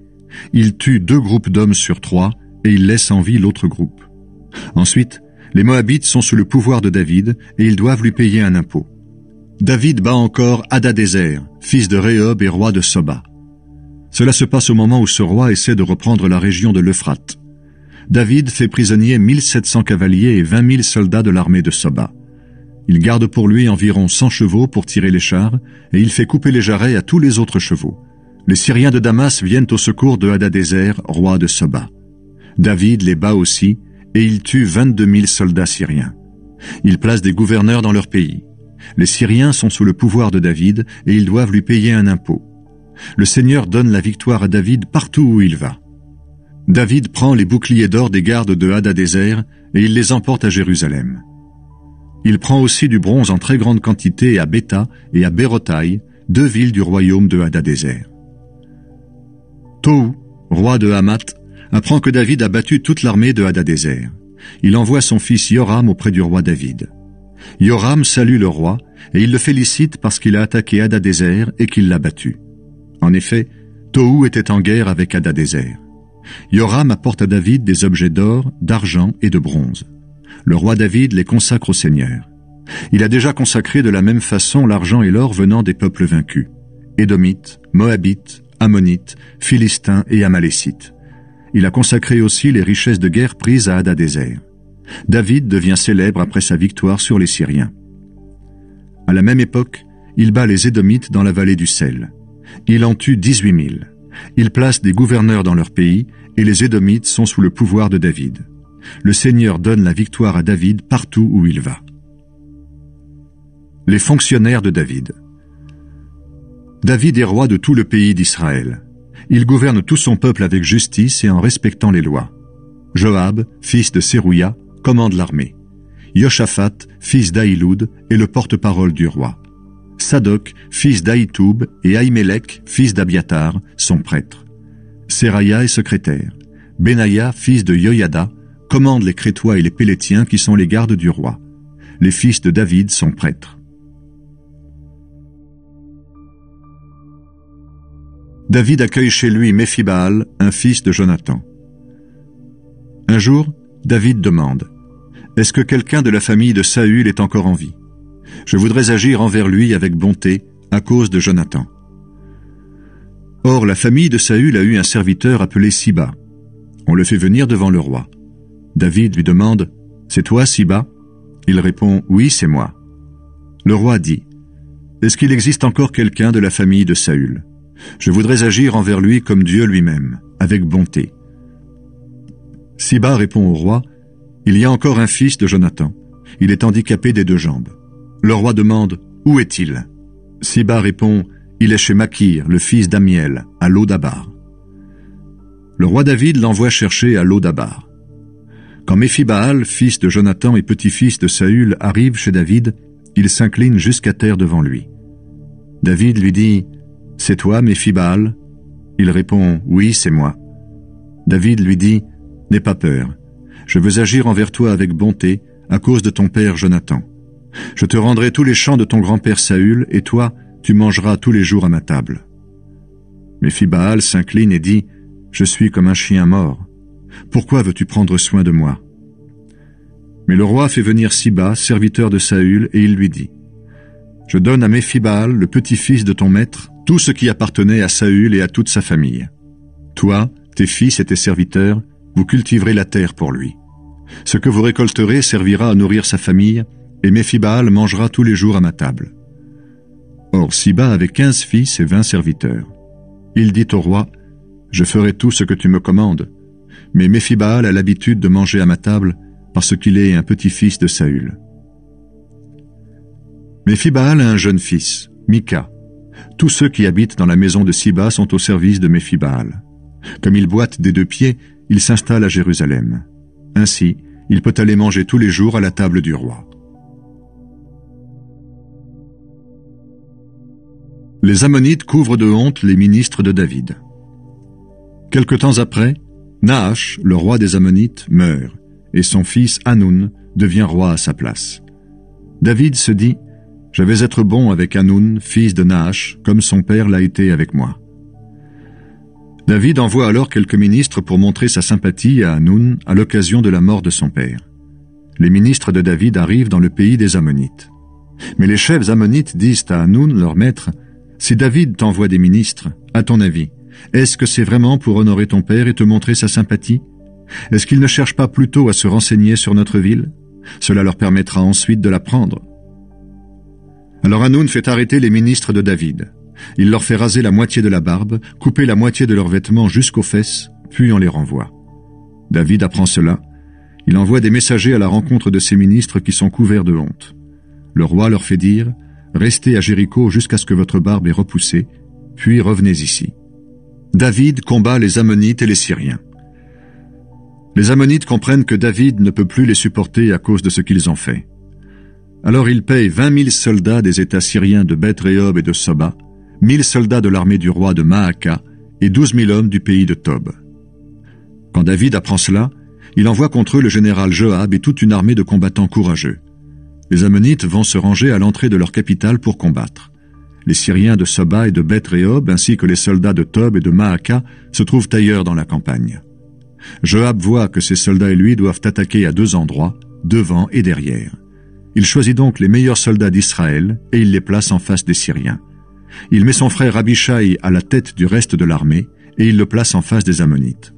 Il tue 2 groupes d'hommes sur 3 et il laisse en vie l'autre groupe. Ensuite, les Moabites sont sous le pouvoir de David et ils doivent lui payer un impôt. David bat encore Hadadézer, fils de Rehob et roi de Soba. Cela se passe au moment où ce roi essaie de reprendre la région de l'Euphrate. David fait prisonnier 1700 cavaliers et 20 000 soldats de l'armée de Soba. Il garde pour lui environ 100 chevaux pour tirer les chars et il fait couper les jarrets à tous les autres chevaux. Les Syriens de Damas viennent au secours de Hadadézer, roi de Soba. David les bat aussi et il tue 22 000 soldats syriens. Il place des gouverneurs dans leur pays. Les Syriens sont sous le pouvoir de David et ils doivent lui payer un impôt. Le Seigneur donne la victoire à David partout où il va. David prend les boucliers d'or des gardes de Hadadézer et il les emporte à Jérusalem. Il prend aussi du bronze en très grande quantité à Bétha et à Bérotaï, 2 villes du royaume de Hadadézer. Tohu, roi de Hamath, apprend que David a battu toute l'armée de Hadadézer. Il envoie son fils Yoram auprès du roi David. Yoram salue le roi et il le félicite parce qu'il a attaqué Hadadézer et qu'il l'a battu. En effet, Tohu était en guerre avec Hadadézer. Yoram apporte à David des objets d'or, d'argent et de bronze. Le roi David les consacre au Seigneur. Il a déjà consacré de la même façon l'argent et l'or venant des peuples vaincus, Édomites, Moabites, Ammonites, Philistins et Amalécites. Il a consacré aussi les richesses de guerre prises à Hadadézer. David devient célèbre après sa victoire sur les Syriens. À la même époque, il bat les Édomites dans la vallée du Sel. Il en tue 18 000. Il place des gouverneurs dans leur pays et les Édomites sont sous le pouvoir de David. Le Seigneur donne la victoire à David partout où il va. Les fonctionnaires de David. David est roi de tout le pays d'Israël. Il gouverne tout son peuple avec justice et en respectant les lois. Joab, fils de Sérouia, commande l'armée. Yoshaphat, fils d'Ahiloud, est le porte-parole du roi. Sadok, fils d'Ahitoub, et Ahimelech, fils d'Abiatar, sont prêtres. Seraya est secrétaire. Benaïa, fils de Yoyada, commande les Crétois et les Pélétiens qui sont les gardes du roi. Les fils de David sont prêtres. David accueille chez lui Méphibaal, un fils de Jonathan. Un jour, David demande « Est-ce que quelqu'un de la famille de Saül est encore en vie ? Je voudrais agir envers lui avec bonté à cause de Jonathan. » Or, la famille de Saül a eu un serviteur appelé Siba. On le fait venir devant le roi. David lui demande « C'est toi, Siba ?» Il répond « Oui, c'est moi. » Le roi dit « Est-ce qu'il existe encore quelqu'un de la famille de Saül ? Je voudrais agir envers lui comme Dieu lui-même, avec bonté. » Siba répond au roi « Il y a encore un fils de Jonathan. Il est handicapé des 2 jambes. » Le roi demande « Où est-il » Siba répond « Il est chez Makir, le fils d'Amiel, à Lo-Dabar. » Le roi David l'envoie chercher à Lo-Dabar. Quand Méphibaal, fils de Jonathan et petit-fils de Saül, arrive chez David, il s'incline jusqu'à terre devant lui. David lui dit « C'est toi, Méphibaal » Il répond « Oui, c'est moi. » David lui dit « N'aie pas peur. Je veux agir envers toi avec bonté à cause de ton père Jonathan. Je te rendrai tous les champs de ton grand-père Saül, et toi, tu mangeras tous les jours à ma table. » Méphibaal s'incline et dit « Je suis comme un chien mort. Pourquoi veux-tu prendre soin de moi ?» Mais le roi fait venir Siba, serviteur de Saül, et il lui dit « Je donne à Méphibaal, le petit-fils de ton maître, tout ce qui appartenait à Saül et à toute sa famille. Toi, tes fils et tes serviteurs, vous cultiverez la terre pour lui. Ce que vous récolterez servira à nourrir sa famille, et Méphibaal mangera tous les jours à ma table. » Or Siba avait 15 fils et 20 serviteurs. Il dit au roi, « Je ferai tout ce que tu me commandes, mais Méphibaal a l'habitude de manger à ma table parce qu'il est un petit-fils de Saül. » Méphibaal a un jeune fils, Mika. Tous ceux qui habitent dans la maison de Siba sont au service de Méphibaal. Comme il boite des 2 pieds, il s'installe à Jérusalem. Ainsi, il peut aller manger tous les jours à la table du roi. Les Ammonites couvrent de honte les ministres de David. Quelque temps après, Nahash, le roi des Ammonites, meurt, et son fils Hanoun devient roi à sa place. David se dit, « Je vais être bon avec Hanoun, fils de Nahash, comme son père l'a été avec moi. » David envoie alors quelques ministres pour montrer sa sympathie à Hanoun à l'occasion de la mort de son père. Les ministres de David arrivent dans le pays des Ammonites. Mais les chefs ammonites disent à Hanoun, leur maître, « Si David t'envoie des ministres, à ton avis, est-ce que c'est vraiment pour honorer ton père et te montrer sa sympathie? Est-ce qu'il ne cherche pas plutôt à se renseigner sur notre ville? Cela leur permettra ensuite de la prendre. » Alors Hanoun fait arrêter les ministres de David. Il leur fait raser la moitié de la barbe, couper la moitié de leurs vêtements jusqu'aux fesses, puis on les renvoie. David apprend cela. Il envoie des messagers à la rencontre de ses ministres qui sont couverts de honte. Le roi leur fait dire « Restez à Jéricho jusqu'à ce que votre barbe ait repoussé, puis revenez ici. » David combat les Ammonites et les Syriens. Les Ammonites comprennent que David ne peut plus les supporter à cause de ce qu'ils ont fait. Alors il paye 20 000 soldats des États syriens de Beth-Rehob et de Soba, 1000 soldats de l'armée du roi de Maaka et 12 000 hommes du pays de Tob. Quand David apprend cela, il envoie contre eux le général Joab et toute une armée de combattants courageux. Les Ammonites vont se ranger à l'entrée de leur capitale pour combattre. Les Syriens de Soba et de Beth-Rehob, ainsi que les soldats de Tob et de Maaka, se trouvent ailleurs dans la campagne. Joab voit que ses soldats et lui doivent attaquer à 2 endroits, devant et derrière. Il choisit donc les meilleurs soldats d'Israël et il les place en face des Syriens. Il met son frère Abishai à la tête du reste de l'armée et il le place en face des Ammonites.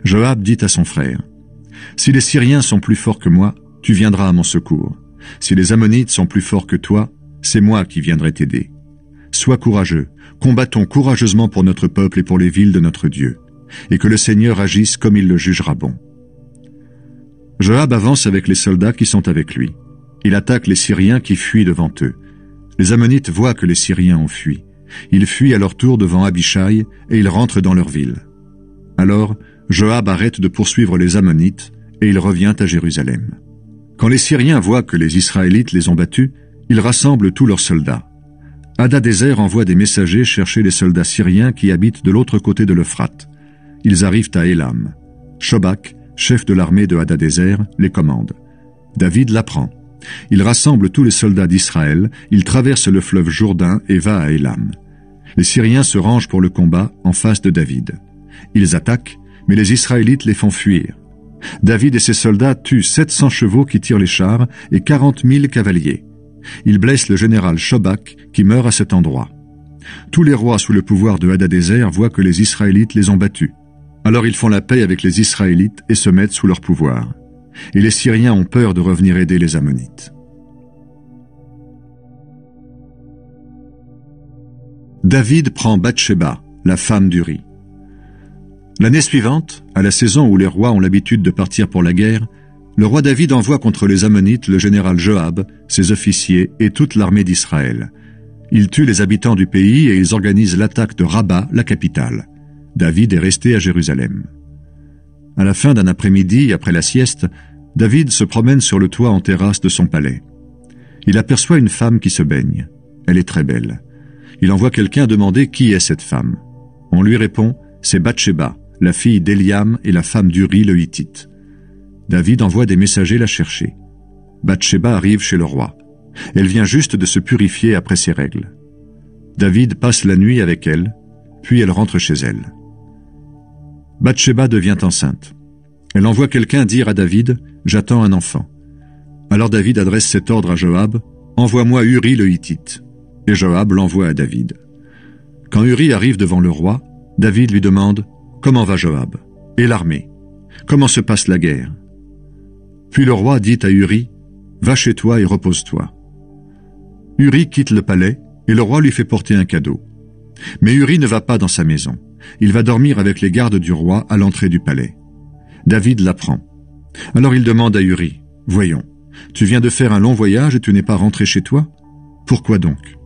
Joab dit à son frère, « Si les Syriens sont plus forts que moi, tu viendras à mon secours. Si les Ammonites sont plus forts que toi, c'est moi qui viendrai t'aider. Sois courageux, combattons courageusement pour notre peuple et pour les villes de notre Dieu, et que le Seigneur agisse comme il le jugera bon. » Joab avance avec les soldats qui sont avec lui. Il attaque les Syriens qui fuient devant eux. Les Ammonites voient que les Syriens ont fui. Ils fuient à leur tour devant Abishai et ils rentrent dans leur ville. Alors, Joab arrête de poursuivre les Ammonites et il revient à Jérusalem. Quand les Syriens voient que les Israélites les ont battus, ils rassemblent tous leurs soldats. Hadadézer envoie des messagers chercher les soldats syriens qui habitent de l'autre côté de l'Euphrate. Ils arrivent à Élam. Shobak, chef de l'armée de Hadadézer, les commande. David l'apprend. Il rassemble tous les soldats d'Israël, il traverse le fleuve Jourdain et va à Élam. Les Syriens se rangent pour le combat en face de David. Ils attaquent, mais les Israélites les font fuir. David et ses soldats tuent 700 chevaux qui tirent les chars et 40 000 cavaliers. Ils blessent le général Shobak qui meurt à cet endroit. Tous les rois sous le pouvoir de Hadadézer voient que les Israélites les ont battus. Alors ils font la paix avec les Israélites et se mettent sous leur pouvoir. Et les Syriens ont peur de revenir aider les Ammonites. David prend Bathsheba, la femme d'Uri. L'année suivante, à la saison où les rois ont l'habitude de partir pour la guerre, le roi David envoie contre les Ammonites le général Joab, ses officiers et toute l'armée d'Israël. Ils tuent les habitants du pays et ils organisent l'attaque de Rabat, la capitale. David est resté à Jérusalem. À la fin d'un après-midi, après la sieste, David se promène sur le toit en terrasse de son palais. Il aperçoit une femme qui se baigne. Elle est très belle. Il envoie quelqu'un demander qui est cette femme. On lui répond, c'est Bathsheba, la fille d'Eliam et la femme d'Uri le Hittite. David envoie des messagers la chercher. Bathsheba arrive chez le roi. Elle vient juste de se purifier après ses règles. David passe la nuit avec elle, puis elle rentre chez elle. Bathsheba devient enceinte. Elle envoie quelqu'un dire à David « J'attends un enfant ». Alors David adresse cet ordre à Joab « Envoie-moi Uri le Hittite ». Et Joab l'envoie à David. Quand Uri arrive devant le roi, David lui demande « Comment va Joab? Et l'armée? Comment se passe la guerre ?» Puis le roi dit à Uri « Va chez toi et repose-toi. » Uri quitte le palais et le roi lui fait porter un cadeau. Mais Uri ne va pas dans sa maison. Il va dormir avec les gardes du roi à l'entrée du palais. David l'apprend. Alors il demande à Uri, « Voyons, tu viens de faire un long voyage et tu n'es pas rentré chez toi? Pourquoi donc ?»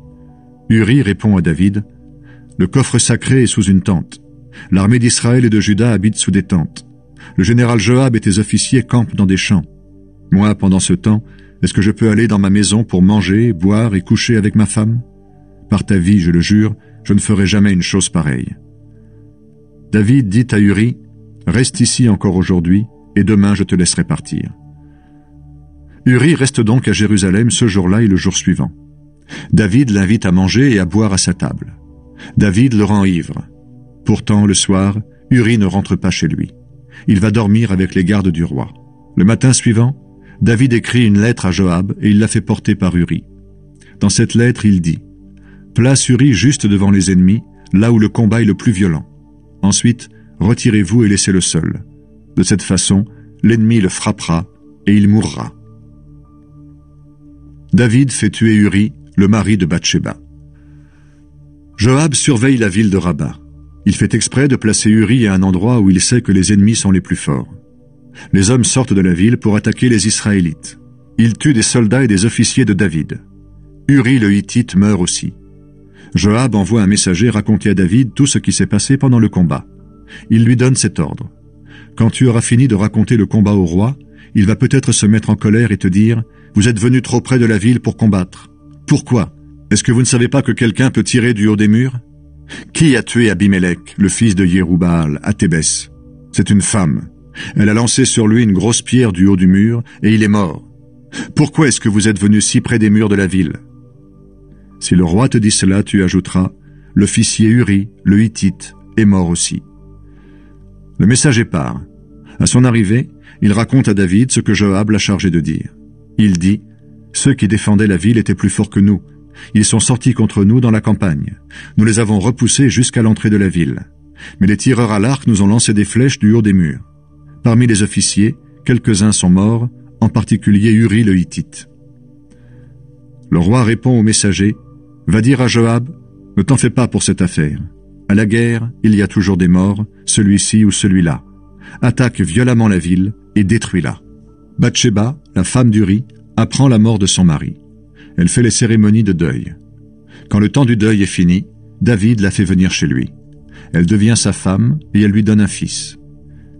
Uri répond à David, « Le coffre sacré est sous une tente. L'armée d'Israël et de Juda habite sous des tentes. Le général Joab et tes officiers campent dans des champs. Moi, pendant ce temps, est-ce que je peux aller dans ma maison pour manger, boire et coucher avec ma femme? Par ta vie, je le jure, je ne ferai jamais une chose pareille. » David dit à Uri, « Reste ici encore aujourd'hui, et demain je te laisserai partir. » Uri reste donc à Jérusalem ce jour-là et le jour suivant. David l'invite à manger et à boire à sa table. David le rend ivre. Pourtant, le soir, Uri ne rentre pas chez lui. Il va dormir avec les gardes du roi. Le matin suivant, David écrit une lettre à Joab et il la fait porter par Uri. Dans cette lettre, il dit « Place Uri juste devant les ennemis, là où le combat est le plus violent. Ensuite, retirez-vous et laissez-le seul. De cette façon, l'ennemi le frappera et il mourra. » David fait tuer Uri, le mari de Bathsheba. Joab surveille la ville de Rabat. Il fait exprès de placer Uri à un endroit où il sait que les ennemis sont les plus forts. Les hommes sortent de la ville pour attaquer les Israélites. Ils tuent des soldats et des officiers de David. Uri le Hittite meurt aussi. Joab envoie un messager raconter à David tout ce qui s'est passé pendant le combat. Il lui donne cet ordre. Quand tu auras fini de raconter le combat au roi, il va peut-être se mettre en colère et te dire « Vous êtes venu trop près de la ville pour combattre. Pourquoi? Est-ce que vous ne savez pas que quelqu'un peut tirer du haut des murs? Qui a tué Abimélec, le fils de Yérubbaal, à Thébès? C'est une femme. Elle a lancé sur lui une grosse pierre du haut du mur, et il est mort. Pourquoi est-ce que vous êtes venu si près des murs de la ville? Si le roi te dit cela, tu ajouteras, l'officier Uri, le Hittite, est mort aussi. » Le messager part. À son arrivée, il raconte à David ce que Joab l'a chargé de dire. Il dit, « Ceux qui défendaient la ville étaient plus forts que nous. Ils sont sortis contre nous dans la campagne. Nous les avons repoussés jusqu'à l'entrée de la ville. Mais les tireurs à l'arc nous ont lancé des flèches du haut des murs. Parmi les officiers, quelques-uns sont morts, en particulier Uri le Hittite. » Le roi répond au messager, « Va dire à Joab, ne t'en fais pas pour cette affaire. À la guerre, il y a toujours des morts, celui-ci ou celui-là. Attaque violemment la ville et détruis-la. » Bathsheba, la femme d'Uri, apprend la mort de son mari. Elle fait les cérémonies de deuil. Quand le temps du deuil est fini, David la fait venir chez lui. Elle devient sa femme et elle lui donne un fils.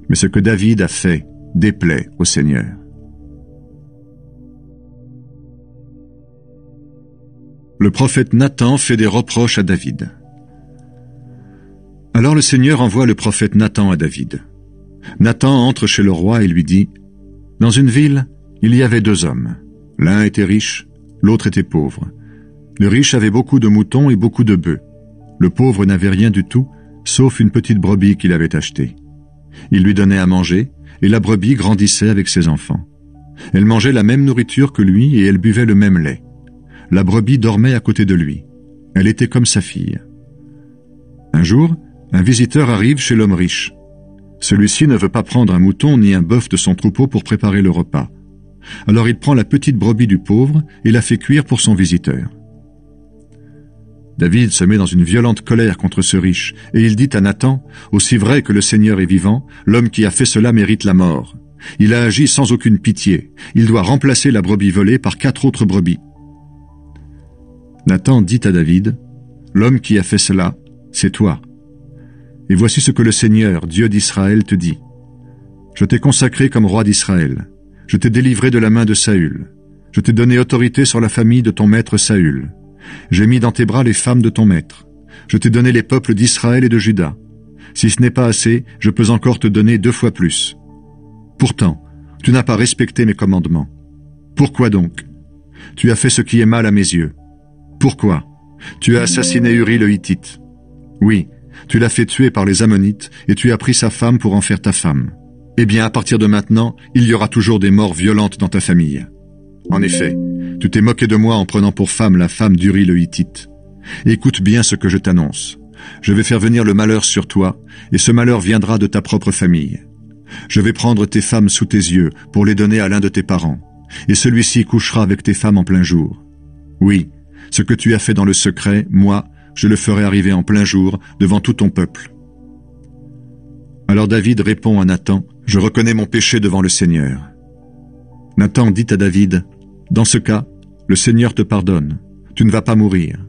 Mais ce que David a fait déplaît au Seigneur. Le prophète Nathan fait des reproches à David. Alors le Seigneur envoie le prophète Nathan à David. Nathan entre chez le roi et lui dit, « Dans une ville, il y avait 2 hommes. L'un était riche, l'autre était pauvre. Le riche avait beaucoup de moutons et beaucoup de bœufs. Le pauvre n'avait rien du tout, sauf une petite brebis qu'il avait achetée. Il lui donnait à manger, et la brebis grandissait avec ses enfants. Elle mangeait la même nourriture que lui et elle buvait le même lait. La brebis dormait à côté de lui. Elle était comme sa fille. Un jour, un visiteur arrive chez l'homme riche. Celui-ci ne veut pas prendre un mouton ni un bœuf de son troupeau pour préparer le repas. Alors il prend la petite brebis du pauvre et la fait cuire pour son visiteur. David se met dans une violente colère contre ce riche, et il dit à Nathan, « Aussi vrai que le Seigneur est vivant, l'homme qui a fait cela mérite la mort. Il a agi sans aucune pitié. Il doit remplacer la brebis volée par 4 autres brebis. » Nathan dit à David, « L'homme qui a fait cela, c'est toi. Et voici ce que le Seigneur, Dieu d'Israël, te dit. Je t'ai consacré comme roi d'Israël. Je t'ai délivré de la main de Saül. Je t'ai donné autorité sur la famille de ton maître Saül. J'ai mis dans tes bras les femmes de ton maître. Je t'ai donné les peuples d'Israël et de Juda. Si ce n'est pas assez, je peux encore te donner 2 fois plus. Pourtant, tu n'as pas respecté mes commandements. Pourquoi donc? Tu as fait ce qui est mal à mes yeux. Pourquoi? Tu as assassiné Uri le Hittite. Oui, tu l'as fait tuer par les Ammonites et tu as pris sa femme pour en faire ta femme. Eh bien, à partir de maintenant, il y aura toujours des morts violentes dans ta famille. En effet, tu t'es moqué de moi en prenant pour femme la femme d'Uri le Hittite. Écoute bien ce que je t'annonce. Je vais faire venir le malheur sur toi, et ce malheur viendra de ta propre famille. Je vais prendre tes femmes sous tes yeux pour les donner à l'un de tes parents. et celui-ci couchera avec tes femmes en plein jour. Oui, ce que tu as fait dans le secret, moi, je le ferai arriver en plein jour devant tout ton peuple. » Alors David répond à Nathan, « Je reconnais mon péché devant le Seigneur. » Nathan dit à David, « Dans ce cas, le Seigneur te pardonne, tu ne vas pas mourir.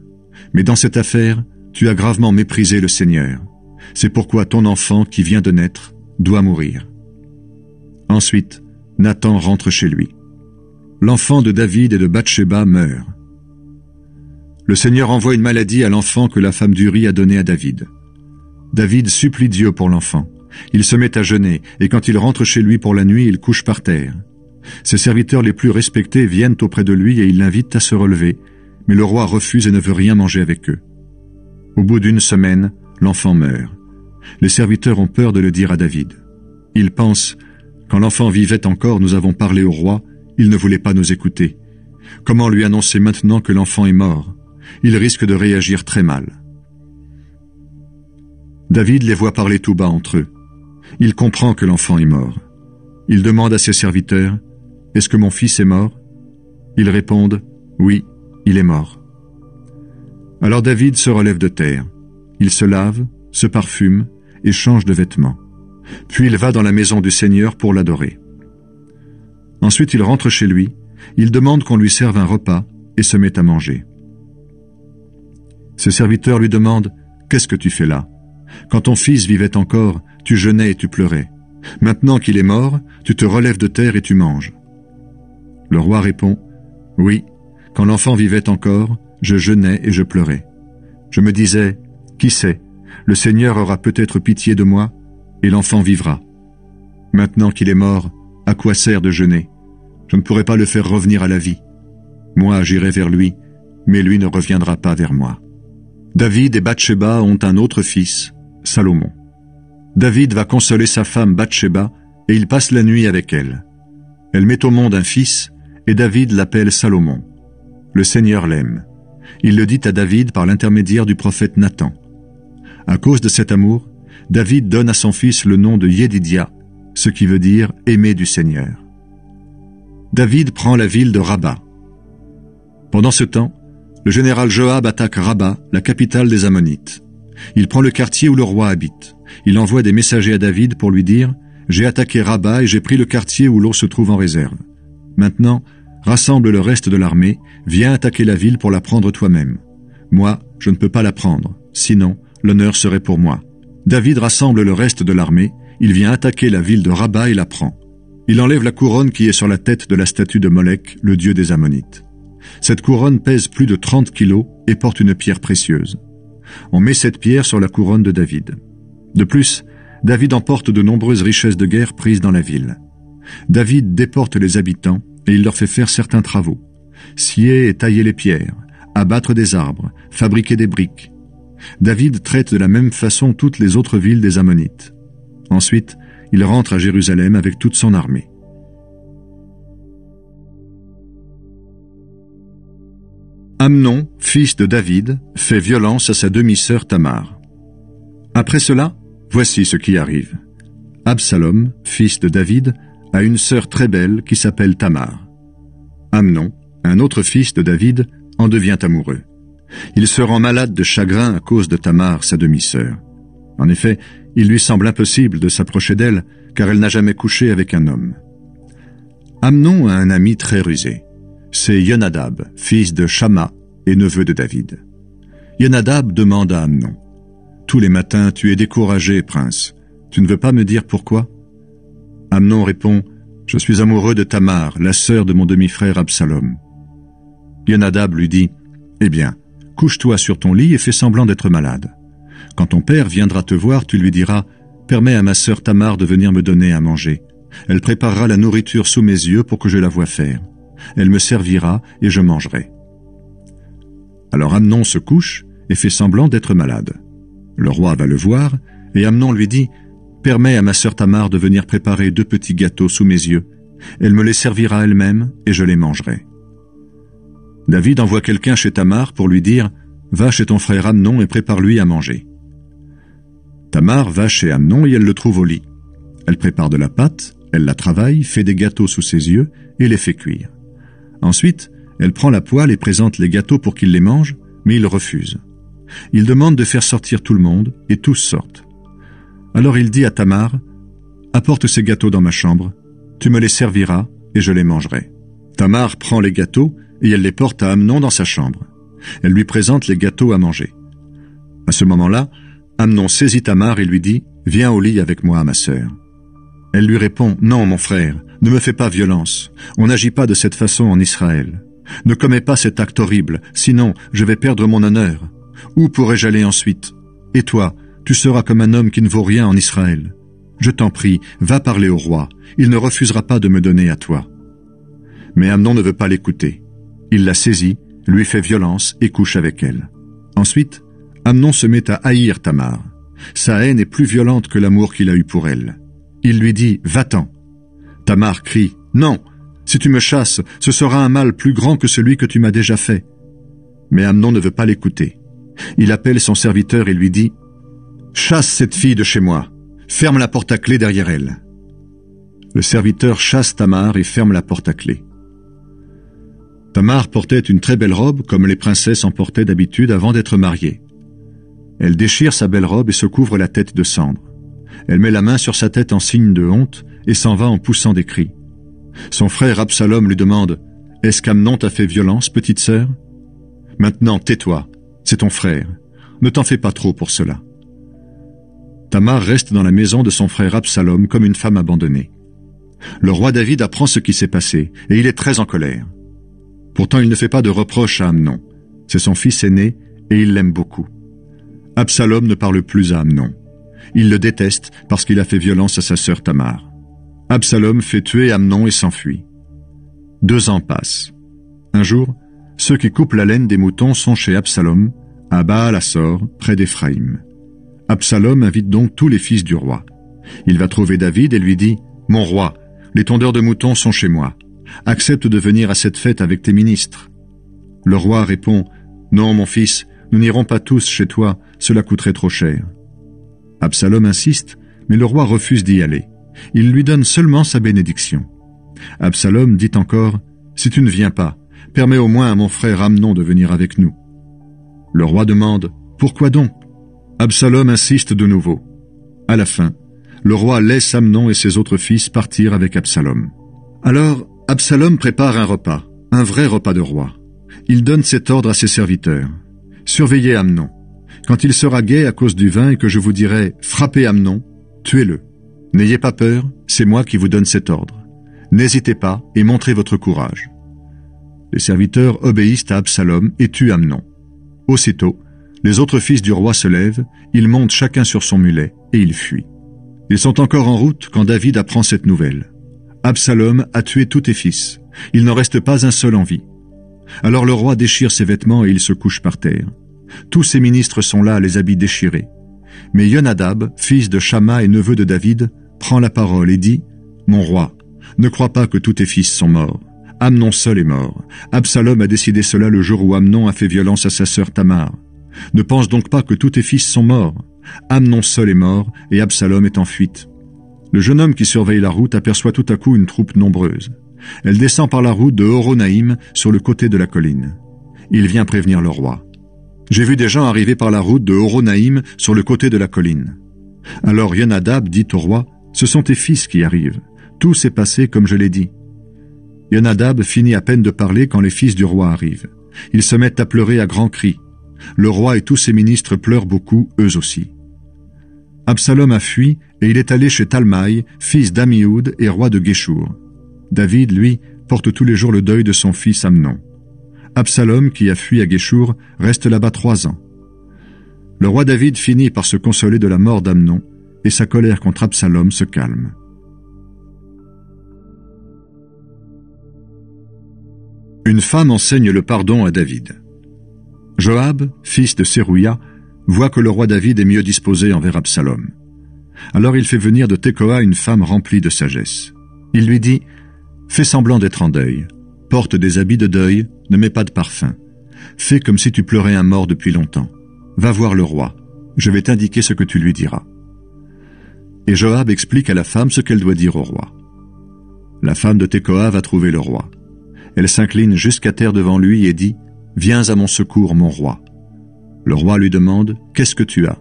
Mais dans cette affaire, tu as gravement méprisé le Seigneur. C'est pourquoi ton enfant qui vient de naître doit mourir. » Ensuite, Nathan rentre chez lui. L'enfant de David et de Bathsheba meurt. Le Seigneur envoie une maladie à l'enfant que la femme d'Uri a donné à David. David supplie Dieu pour l'enfant. Il se met à jeûner, et quand il rentre chez lui pour la nuit, il couche par terre. Ses serviteurs les plus respectés viennent auprès de lui et ils l'invitent à se relever, mais le roi refuse et ne veut rien manger avec eux. Au bout d'une semaine, l'enfant meurt. Les serviteurs ont peur de le dire à David. Ils pensent, « Quand l'enfant vivait encore, nous avons parlé au roi, il ne voulait pas nous écouter. Comment lui annoncer maintenant que l'enfant est mort? Il risque de réagir très mal. » David les voit parler tout bas entre eux. Il comprend que l'enfant est mort. Il demande à ses serviteurs, « Est-ce que mon fils est mort ?» Ils répondent, « Oui, il est mort. » Alors David se relève de terre. Il se lave, se parfume et change de vêtements. Puis il va dans la maison du Seigneur pour l'adorer. Ensuite il rentre chez lui, il demande qu'on lui serve un repas et se met à manger. Ses serviteurs lui demandent, « Qu'est-ce que tu fais là? Quand ton fils vivait encore, tu jeûnais et tu pleurais. Maintenant qu'il est mort, tu te relèves de terre et tu manges. » Le roi répond, « Oui, quand l'enfant vivait encore, je jeûnais et je pleurais. Je me disais, qui sait, le Seigneur aura peut-être pitié de moi, et l'enfant vivra. Maintenant qu'il est mort, à quoi sert de jeûner? Je ne pourrai pas le faire revenir à la vie. Moi, j'irai vers lui, mais lui ne reviendra pas vers moi. » David et Bathsheba ont un autre fils, Salomon. David va consoler sa femme Bathsheba et il passe la nuit avec elle. Elle met au monde un fils et David l'appelle Salomon. Le Seigneur l'aime. Il le dit à David par l'intermédiaire du prophète Nathan. À cause de cet amour, David donne à son fils le nom de Yédidia, ce qui veut dire « aimé du Seigneur ». David prend la ville de Rabba. Pendant ce temps, le général Joab attaque Rabba, la capitale des Ammonites. Il prend le quartier où le roi habite. Il envoie des messagers à David pour lui dire « J'ai attaqué Rabba et j'ai pris le quartier où l'eau se trouve en réserve. Maintenant, rassemble le reste de l'armée, viens attaquer la ville pour la prendre toi-même. Moi, je ne peux pas la prendre, sinon l'honneur serait pour moi. » David rassemble le reste de l'armée, il vient attaquer la ville de Rabba et la prend. Il enlève la couronne qui est sur la tête de la statue de Molech, le dieu des Ammonites. Cette couronne pèse plus de 30 kilos et porte une pierre précieuse. On met cette pierre sur la couronne de David. De plus, David emporte de nombreuses richesses de guerre prises dans la ville. David déporte les habitants et il leur fait faire certains travaux. Scier et tailler les pierres, abattre des arbres, fabriquer des briques. David traite de la même façon toutes les autres villes des Ammonites. Ensuite, il rentre à Jérusalem avec toute son armée. Amnon, fils de David, fait violence à sa demi-sœur Tamar. Après cela, voici ce qui arrive. Absalom, fils de David, a une sœur très belle qui s'appelle Tamar. Amnon, un autre fils de David, en devient amoureux. Il se rend malade de chagrin à cause de Tamar, sa demi-sœur. En effet, il lui semble impossible de s'approcher d'elle, car elle n'a jamais couché avec un homme. Amnon a un ami très rusé. C'est Yonadab, fils de Shamma et neveu de David. Yonadab demande à Amnon, « Tous les matins, tu es découragé, prince. Tu ne veux pas me dire pourquoi ?» Amnon répond, « Je suis amoureux de Tamar, la sœur de mon demi-frère Absalom. » Yonadab lui dit, « Eh bien, couche-toi sur ton lit et fais semblant d'être malade. Quand ton père viendra te voir, tu lui diras, « Permets à ma sœur Tamar de venir me donner à manger. Elle préparera la nourriture sous mes yeux pour que je la voie faire. Elle me servira et je mangerai. » Alors Amnon se couche et fait semblant d'être malade. Le roi va le voir et Amnon lui dit, « Permets à ma sœur Tamar de venir préparer 2 petits gâteaux sous mes yeux. Elle me les servira elle-même et je les mangerai. » David envoie quelqu'un chez Tamar pour lui dire, « Va chez ton frère Amnon et prépare-lui à manger. » Tamar va chez Amnon et elle le trouve au lit. Elle prépare de la pâte, Elle la travaille, fait des gâteaux sous ses yeux et les fait cuire. Ensuite, elle prend la poêle et présente les gâteaux pour qu'il les mange, mais il refuse. Il demande de faire sortir tout le monde, et tous sortent. Alors il dit à Tamar, « Apporte ces gâteaux dans ma chambre, tu me les serviras, et je les mangerai. » Tamar prend les gâteaux, et elle les porte à Amnon dans sa chambre. Elle lui présente les gâteaux à manger. À ce moment-là, Amnon saisit Tamar et lui dit, « Viens au lit avec moi, ma sœur. » Elle lui répond, « Non, mon frère, ne me fais pas violence. On n'agit pas de cette façon en Israël. Ne commets pas cet acte horrible, sinon je vais perdre mon honneur. Où pourrais-je aller ensuite? Et toi, tu seras comme un homme qui ne vaut rien en Israël. Je t'en prie, va parler au roi. Il ne refusera pas de me donner à toi. » Mais Amnon ne veut pas l'écouter. Il la saisit, lui fait violence et couche avec elle. Ensuite, Amnon se met à haïr Tamar. Sa haine est plus violente que l'amour qu'il a eu pour elle. Il lui dit « Va-t'en ». Tamar crie « Non, si tu me chasses, ce sera un mal plus grand que celui que tu m'as déjà fait. » Mais Amnon ne veut pas l'écouter. Il appelle son serviteur et lui dit « Chasse cette fille de chez moi, ferme la porte à clé derrière elle. » Le serviteur chasse Tamar et ferme la porte à clé. Tamar portait une très belle robe comme les princesses en portaient d'habitude avant d'être mariées. Elle déchire sa belle robe et se couvre la tête de cendre. Elle met la main sur sa tête en signe de honte et s'en va en poussant des cris. Son frère Absalom lui demande « Est-ce qu'Amnon t'a fait violence, petite sœur ? Maintenant, tais-toi, c'est ton frère. Ne t'en fais pas trop pour cela. » Tamar reste dans la maison de son frère Absalom comme une femme abandonnée. Le roi David apprend ce qui s'est passé et il est très en colère. Pourtant, il ne fait pas de reproche à Amnon. C'est son fils aîné et il l'aime beaucoup. Absalom ne parle plus à Amnon. Il le déteste parce qu'il a fait violence à sa sœur Tamar. Absalom fait tuer Amnon et s'enfuit. 2 ans passent. Un jour, ceux qui coupent la laine des moutons sont chez Absalom, à Baal-Hassor, près d'Éphraïm. Absalom invite donc tous les fils du roi. Il va trouver David et lui dit « Mon roi, les tondeurs de moutons sont chez moi. Accepte de venir à cette fête avec tes ministres. » Le roi répond « Non, mon fils, nous n'irons pas tous chez toi, cela coûterait trop cher. » Absalom insiste, mais le roi refuse d'y aller. Il lui donne seulement sa bénédiction. Absalom dit encore « Si tu ne viens pas, permets au moins à mon frère Amnon de venir avec nous. » Le roi demande « Pourquoi donc ?» Absalom insiste de nouveau. À la fin, le roi laisse Amnon et ses autres fils partir avec Absalom. Alors, Absalom prépare un repas, un vrai repas de roi. Il donne cet ordre à ses serviteurs. « Surveillez Amnon. Quand il sera gai à cause du vin et que je vous dirai « Frappez Amnon », tuez-le. N'ayez pas peur, c'est moi qui vous donne cet ordre. N'hésitez pas et montrez votre courage. » Les serviteurs obéissent à Absalom et tuent Amnon. Aussitôt, les autres fils du roi se lèvent, ils montent chacun sur son mulet et ils fuient. Ils sont encore en route quand David apprend cette nouvelle. Absalom a tué tous tes fils. Il n'en reste pas un seul en vie. Alors le roi déchire ses vêtements et il se couche par terre. Tous ses ministres sont là, les habits déchirés. Mais Yonadab, fils de Shama et neveu de David, prend la parole et dit « Mon roi, ne crois pas que tous tes fils sont morts. Amnon seul est mort. Absalom a décidé cela le jour où Amnon a fait violence à sa sœur Tamar. Ne pense donc pas que tous tes fils sont morts. Amnon seul est mort et Absalom est en fuite. » Le jeune homme qui surveille la route aperçoit tout à coup une troupe nombreuse. Elle descend par la route de Horonaïm sur le côté de la colline. Il vient prévenir le roi. « J'ai vu des gens arriver par la route de Horonaïm sur le côté de la colline. » Alors Yonadab dit au roi, « Ce sont tes fils qui arrivent. Tout s'est passé comme je l'ai dit. » Yonadab finit à peine de parler quand les fils du roi arrivent. Ils se mettent à pleurer à grands cris. Le roi et tous ses ministres pleurent beaucoup, eux aussi. Absalom a fui et il est allé chez Talmaï, fils d'Amihud et roi de Guéchour. David, lui, porte tous les jours le deuil de son fils Amnon. Absalom, qui a fui à Guéchour, reste là-bas 3 ans. Le roi David finit par se consoler de la mort d'Amnon et sa colère contre Absalom se calme. Une femme enseigne le pardon à David. Joab, fils de Sérouia, voit que le roi David est mieux disposé envers Absalom. Alors il fait venir de Tekoa une femme remplie de sagesse. Il lui dit « Fais semblant d'être en deuil, porte des habits de deuil, ne mets pas de parfum. Fais comme si tu pleurais un mort depuis longtemps. Va voir le roi, je vais t'indiquer ce que tu lui diras. » Et Joab explique à la femme ce qu'elle doit dire au roi. La femme de Tekoa va trouver le roi. Elle s'incline jusqu'à terre devant lui et dit « Viens à mon secours, mon roi ». Le roi lui demande « Qu'est-ce que tu as ?»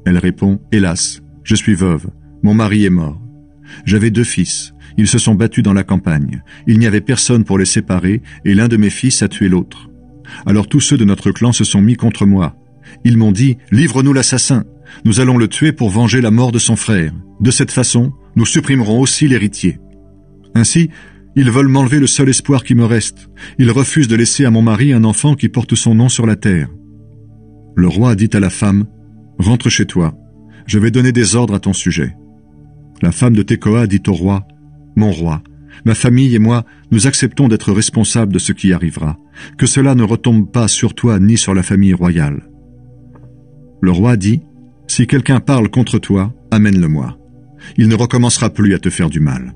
Elle répond « Hélas, je suis veuve, mon mari est mort. J'avais 2 fils, ils se sont battus dans la campagne. Il n'y avait personne pour les séparer et l'un de mes fils a tué l'autre. Alors tous ceux de notre clan se sont mis contre moi. Ils m'ont dit « Livre-nous l'assassin, nous allons le tuer pour venger la mort de son frère. De cette façon, nous supprimerons aussi l'héritier. » Ainsi, ils veulent m'enlever le seul espoir qui me reste. Ils refusent de laisser à mon mari un enfant qui porte son nom sur la terre. Le roi dit à la femme « Rentre chez toi, je vais donner des ordres à ton sujet. » La femme de Tekoa dit au roi « Mon roi, ma famille et moi, nous acceptons d'être responsables de ce qui arrivera. Que cela ne retombe pas sur toi ni sur la famille royale. » Le roi dit « Si quelqu'un parle contre toi, amène-le-moi. Il ne recommencera plus à te faire du mal. »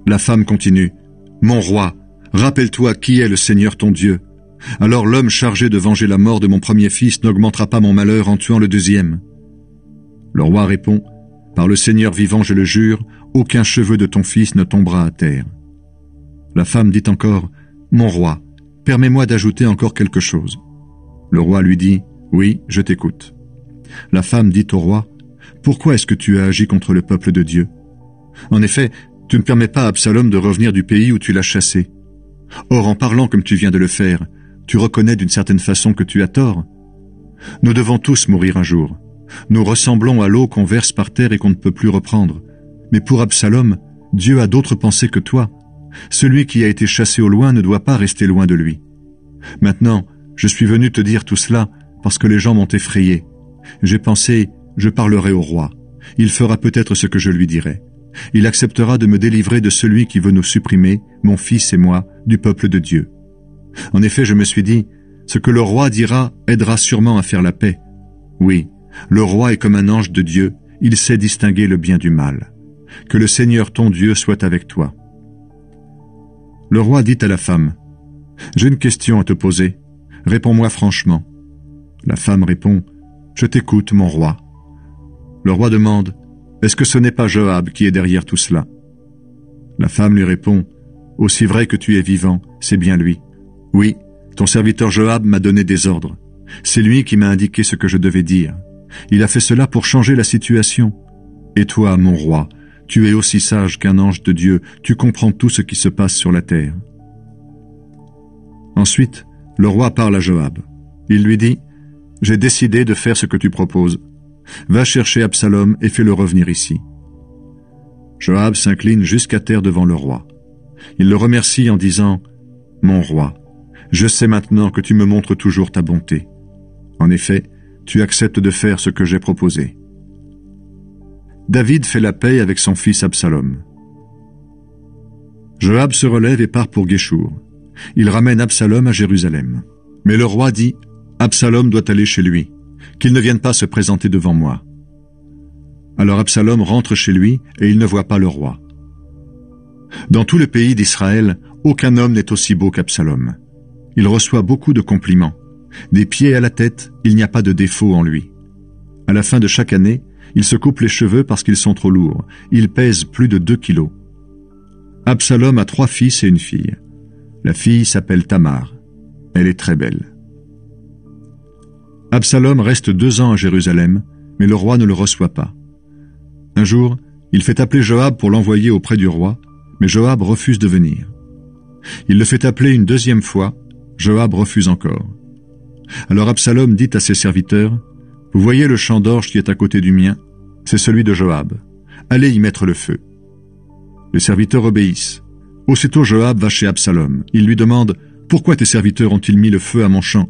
La femme continue « Mon roi, rappelle-toi qui est le Seigneur ton Dieu. Alors l'homme chargé de venger la mort de mon premier fils n'augmentera pas mon malheur en tuant le deuxième. » Le roi répond « Par le Seigneur vivant, je le jure, aucun cheveu de ton fils ne tombera à terre. » La femme dit encore « Mon roi, permets-moi d'ajouter encore quelque chose. » Le roi lui dit « Oui, je t'écoute. » La femme dit au roi « Pourquoi est-ce que tu as agi contre le peuple de Dieu? En effet, tu ne permets pas à Absalom de revenir du pays où tu l'as chassé. Or, en parlant comme tu viens de le faire, tu reconnais d'une certaine façon que tu as tort. Nous devons tous mourir un jour. Nous ressemblons à l'eau qu'on verse par terre et qu'on ne peut plus reprendre. Mais pour Absalom, Dieu a d'autres pensées que toi. Celui qui a été chassé au loin ne doit pas rester loin de lui. Maintenant, je suis venu te dire tout cela parce que les gens m'ont effrayé. J'ai pensé, je parlerai au roi. Il fera peut-être ce que je lui dirai. Il acceptera de me délivrer de celui qui veut nous supprimer, mon fils et moi, du peuple de Dieu. En effet, je me suis dit, ce que le roi dira aidera sûrement à faire la paix. Oui, le roi est comme un ange de Dieu, il sait distinguer le bien du mal. Que le Seigneur ton Dieu soit avec toi. Le roi dit à la femme, « J'ai une question à te poser. Réponds-moi franchement. » La femme répond, « Je t'écoute, mon roi. » Le roi demande, « Est-ce que ce n'est pas Joab qui est derrière tout cela ?» La femme lui répond, « Aussi vrai que tu es vivant, c'est bien lui. Oui, ton serviteur Joab m'a donné des ordres. C'est lui qui m'a indiqué ce que je devais dire. Il a fait cela pour changer la situation. Et toi, mon roi, tu es aussi sage qu'un ange de Dieu, tu comprends tout ce qui se passe sur la terre. » Ensuite, le roi parle à Joab. Il lui dit, « J'ai décidé de faire ce que tu proposes. Va chercher Absalom et fais-le revenir ici. » Joab s'incline jusqu'à terre devant le roi. Il le remercie en disant, « Mon roi, je sais maintenant que tu me montres toujours ta bonté. En effet, tu acceptes de faire ce que j'ai proposé. » David fait la paix avec son fils Absalom. Joab se relève et part pour Guéchour. Il ramène Absalom à Jérusalem. Mais le roi dit, « Absalom doit aller chez lui, qu'il ne vienne pas se présenter devant moi. » Alors Absalom rentre chez lui et il ne voit pas le roi. Dans tout le pays d'Israël, aucun homme n'est aussi beau qu'Absalom. Il reçoit beaucoup de compliments. Des pieds à la tête, il n'y a pas de défaut en lui. À la fin de chaque année, il se coupe les cheveux parce qu'ils sont trop lourds. Il pèse plus de 2 kilos. Absalom a 3 fils et une fille. La fille s'appelle Tamar. Elle est très belle. Absalom reste 2 ans à Jérusalem, mais le roi ne le reçoit pas. Un jour, il fait appeler Joab pour l'envoyer auprès du roi, mais Joab refuse de venir. Il le fait appeler une 2e fois, Joab refuse encore. Alors Absalom dit à ses serviteurs, « Vous voyez le champ d'orge qui est à côté du mien? C'est celui de Joab. Allez y mettre le feu. » Les serviteurs obéissent. Aussitôt Joab va chez Absalom. Il lui demande, « Pourquoi tes serviteurs ont-ils mis le feu à mon champ ?»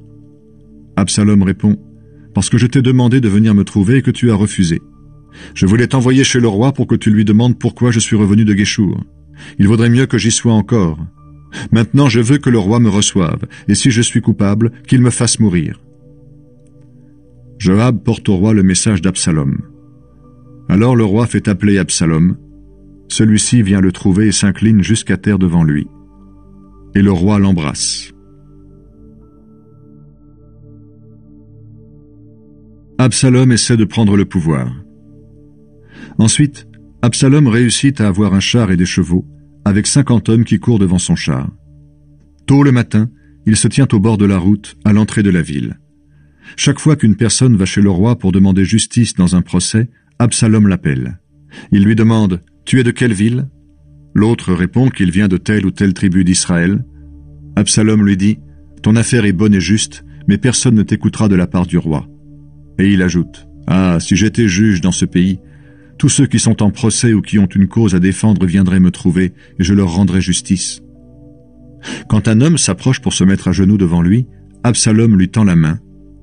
Absalom répond, « Parce que je t'ai demandé de venir me trouver et que tu as refusé. Je voulais t'envoyer chez le roi pour que tu lui demandes pourquoi je suis revenu de Guéchour. Il vaudrait mieux que j'y sois encore. Maintenant je veux que le roi me reçoive, et si je suis coupable, qu'il me fasse mourir. » Joab porte au roi le message d'Absalom. Alors le roi fait appeler Absalom. Celui-ci vient le trouver et s'incline jusqu'à terre devant lui. Et le roi l'embrasse. Absalom essaie de prendre le pouvoir. Ensuite, Absalom réussit à avoir un char et des chevaux, avec 50 hommes qui courent devant son char. Tôt le matin, il se tient au bord de la route, à l'entrée de la ville. Chaque fois qu'une personne va chez le roi pour demander justice dans un procès, Absalom l'appelle. Il lui demande « Tu es de quelle ville ?» L'autre répond qu'il vient de telle ou telle tribu d'Israël. Absalom lui dit « Ton affaire est bonne et juste, mais personne ne t'écoutera de la part du roi. » Et il ajoute « Ah, si j'étais juge dans ce pays, tous ceux qui sont en procès ou qui ont une cause à défendre viendraient me trouver et je leur rendrais justice. » Quand un homme s'approche pour se mettre à genoux devant lui, Absalom lui tend la main,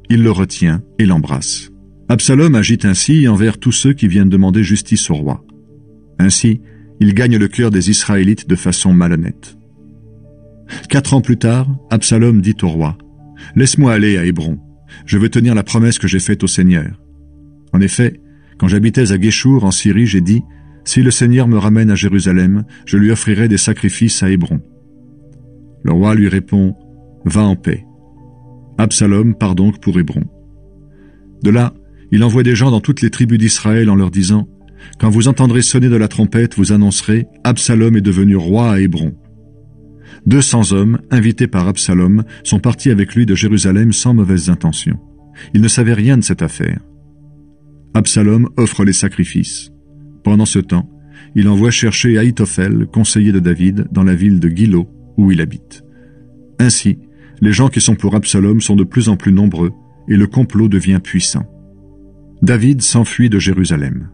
il le retient et l'embrasse. Absalom agit ainsi envers tous ceux qui viennent demander justice au roi. Ainsi, il gagne le cœur des Israélites de façon malhonnête. 4 ans plus tard, Absalom dit au roi « Laisse-moi aller à Hébron, je veux tenir la promesse que j'ai faite au Seigneur. » En effet, quand j'habitais à Guéchour en Syrie, j'ai dit « Si le Seigneur me ramène à Jérusalem, je lui offrirai des sacrifices à Hébron. » Le roi lui répond « Va en paix. » Absalom part donc pour Hébron. De là, il envoie des gens dans toutes les tribus d'Israël en leur disant « Quand vous entendrez sonner de la trompette, vous annoncerez « Absalom est devenu roi à Hébron. » 200 hommes, invités par Absalom, sont partis avec lui de Jérusalem sans mauvaises intentions. Ils ne savaient rien de cette affaire. Absalom offre les sacrifices. Pendant ce temps, il envoie chercher Ahitophel, conseiller de David, dans la ville de Gilo, où il habite. Ainsi, les gens qui sont pour Absalom sont de plus en plus nombreux, et le complot devient puissant. David s'enfuit de Jérusalem.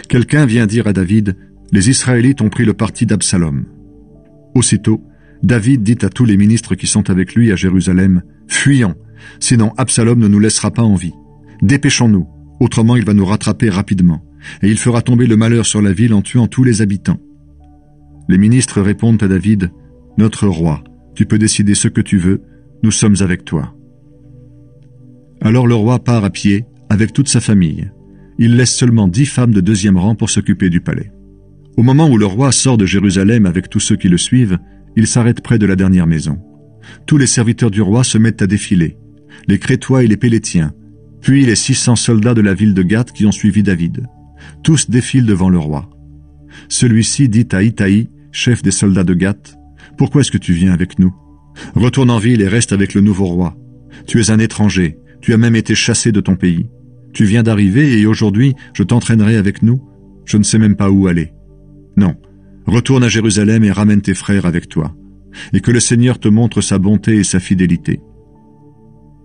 Quelqu'un vient dire à David « Les Israélites ont pris le parti d'Absalom. » Aussitôt, David dit à tous les ministres qui sont avec lui à Jérusalem « Fuyons, sinon Absalom ne nous laissera pas en vie. Dépêchons-nous, autrement il va nous rattraper rapidement, et il fera tomber le malheur sur la ville en tuant tous les habitants. » Les ministres répondent à David « Notre roi, tu peux décider ce que tu veux, nous sommes avec toi. » Alors le roi part à pied, avec toute sa famille. Il laisse seulement 10 femmes de 2e rang pour s'occuper du palais. Au moment où le roi sort de Jérusalem avec tous ceux qui le suivent, il s'arrête près de la dernière maison. Tous les serviteurs du roi se mettent à défiler, les Crétois et les Pélétiens, puis les 600 soldats de la ville de Gath qui ont suivi David. Tous défilent devant le roi. Celui-ci dit à Itaï, chef des soldats de Gath, « Pourquoi est-ce que tu viens avec nous? Retourne en ville et reste avec le nouveau roi. Tu es un étranger, tu as même été chassé de ton pays. Tu viens d'arriver et aujourd'hui, je t'entraînerai avec nous. Je ne sais même pas où aller. Non, retourne à Jérusalem et ramène tes frères avec toi. Et que le Seigneur te montre sa bonté et sa fidélité. »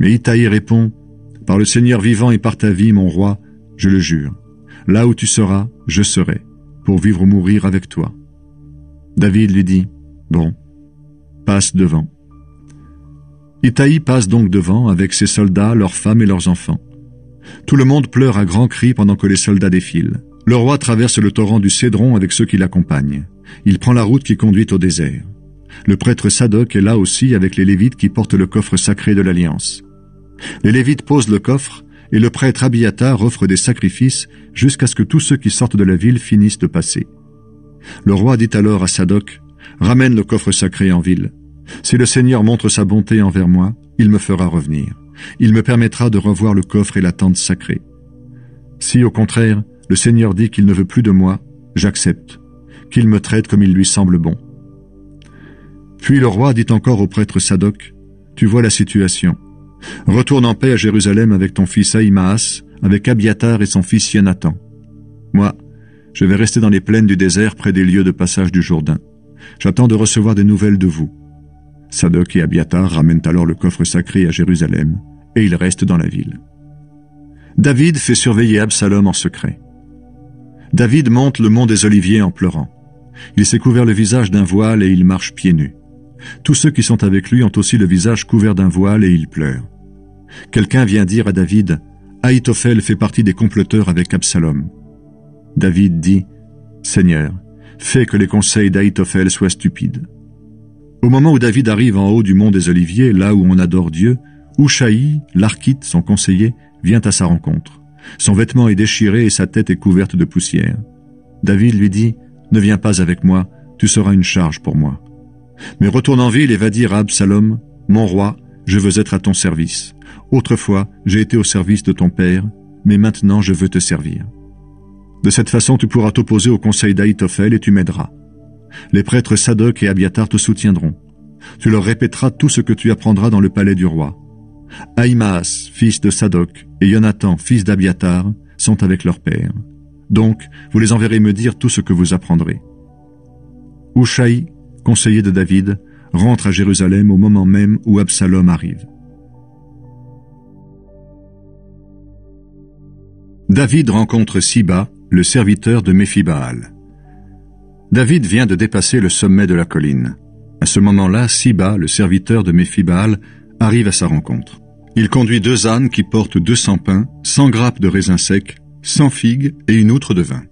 Mais Itaï répond, « Par le Seigneur vivant et par ta vie, mon roi, je le jure. Là où tu seras, je serai, pour vivre ou mourir avec toi. » David lui dit, « Bon, passe devant. » Itaï passe donc devant avec ses soldats, leurs femmes et leurs enfants. Tout le monde pleure à grands cris pendant que les soldats défilent. Le roi traverse le torrent du Cédron avec ceux qui l'accompagnent. Il prend la route qui conduit au désert. Le prêtre Sadoc est là aussi avec les Lévites qui portent le coffre sacré de l'Alliance. Les Lévites posent le coffre et le prêtre Abiatar offre des sacrifices jusqu'à ce que tous ceux qui sortent de la ville finissent de passer. Le roi dit alors à Sadoc, « Ramène le coffre sacré en ville. Si le Seigneur montre sa bonté envers moi, il me fera revenir. Il me permettra de revoir le coffre et la tente sacrée. Si, au contraire, le Seigneur dit qu'il ne veut plus de moi, j'accepte, qu'il me traite comme il lui semble bon. » Puis le roi dit encore au prêtre Sadoc, « Tu vois la situation. Retourne en paix à Jérusalem avec ton fils Ahimaas, avec Abiatar et son fils Yonatan. Moi, je vais rester dans les plaines du désert près des lieux de passage du Jourdain. J'attends de recevoir des nouvelles de vous. » Sadoc et Abiatar ramènent alors le coffre sacré à Jérusalem, et ils restent dans la ville. David fait surveiller Absalom en secret. David monte le mont des Oliviers en pleurant. Il s'est couvert le visage d'un voile et il marche pieds nus. Tous ceux qui sont avec lui ont aussi le visage couvert d'un voile et ils pleurent. Quelqu'un vient dire à David, « Ahitophel fait partie des comploteurs avec Absalom. » David dit, « Seigneur, fais que les conseils d'Ahitophel soient stupides. » Au moment où David arrive en haut du mont des Oliviers, là où on adore Dieu, Hushaï, l'Archite, son conseiller, vient à sa rencontre. Son vêtement est déchiré et sa tête est couverte de poussière. David lui dit, « Ne viens pas avec moi, tu seras une charge pour moi. Mais retourne en ville et va dire à Absalom, « Mon roi, je veux être à ton service. Autrefois, j'ai été au service de ton père, mais maintenant je veux te servir. » De cette façon, tu pourras t'opposer au conseil d'Ahitophel et tu m'aideras. Les prêtres Sadoc et Abiatar te soutiendront. Tu leur répéteras tout ce que tu apprendras dans le palais du roi. Ahimaas, fils de Sadoc, et Jonathan, fils d'Abiatar, sont avec leur père. Donc, vous les enverrez me dire tout ce que vous apprendrez. Hushaï, conseiller de David, rentre à Jérusalem au moment même où Absalom arrive. David rencontre Siba, le serviteur de Méphibaal. David vient de dépasser le sommet de la colline. À ce moment-là, Siba, le serviteur de Méphibaal, arrive à sa rencontre. Il conduit 2 ânes qui portent 200 pains, 100 grappes de raisins secs, 100 figues et une outre de vin.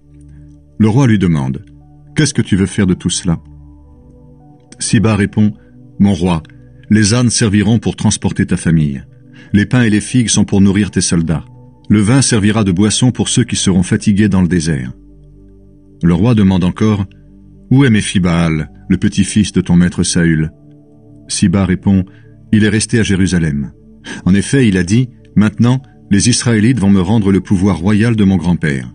Le roi lui demande « Qu'est-ce que tu veux faire de tout cela ?» Siba répond « Mon roi, les ânes serviront pour transporter ta famille. Les pains et les figues sont pour nourrir tes soldats. Le vin servira de boisson pour ceux qui seront fatigués dans le désert. » Le roi demande encore « Où est Méphibaal, le petit-fils de ton maître Saül ?» Siba répond « Il est resté à Jérusalem. En effet, il a dit « Maintenant, les Israélites vont me rendre le pouvoir royal de mon grand-père. »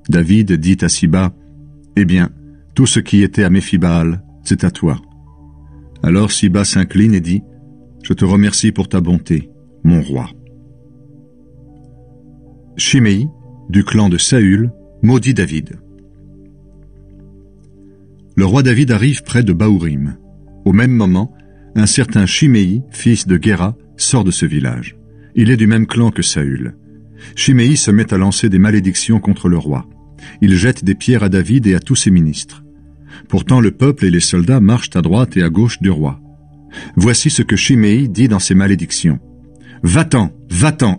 David dit à Siba « Eh bien, tout ce qui était à Méphibaal, c'est à toi. » Alors Siba s'incline et dit « Je te remercie pour ta bonté, mon roi. » Shimei, du clan de Saül, maudit David. Le roi David arrive près de Bahurim. Au même moment, un certain Shimei, fils de Guéra, sort de ce village. Il est du même clan que Saül. Shimei se met à lancer des malédictions contre le roi. Il jette des pierres à David et à tous ses ministres. Pourtant le peuple et les soldats marchent à droite et à gauche du roi. Voici ce que Shimei dit dans ses malédictions. « Va-t'en,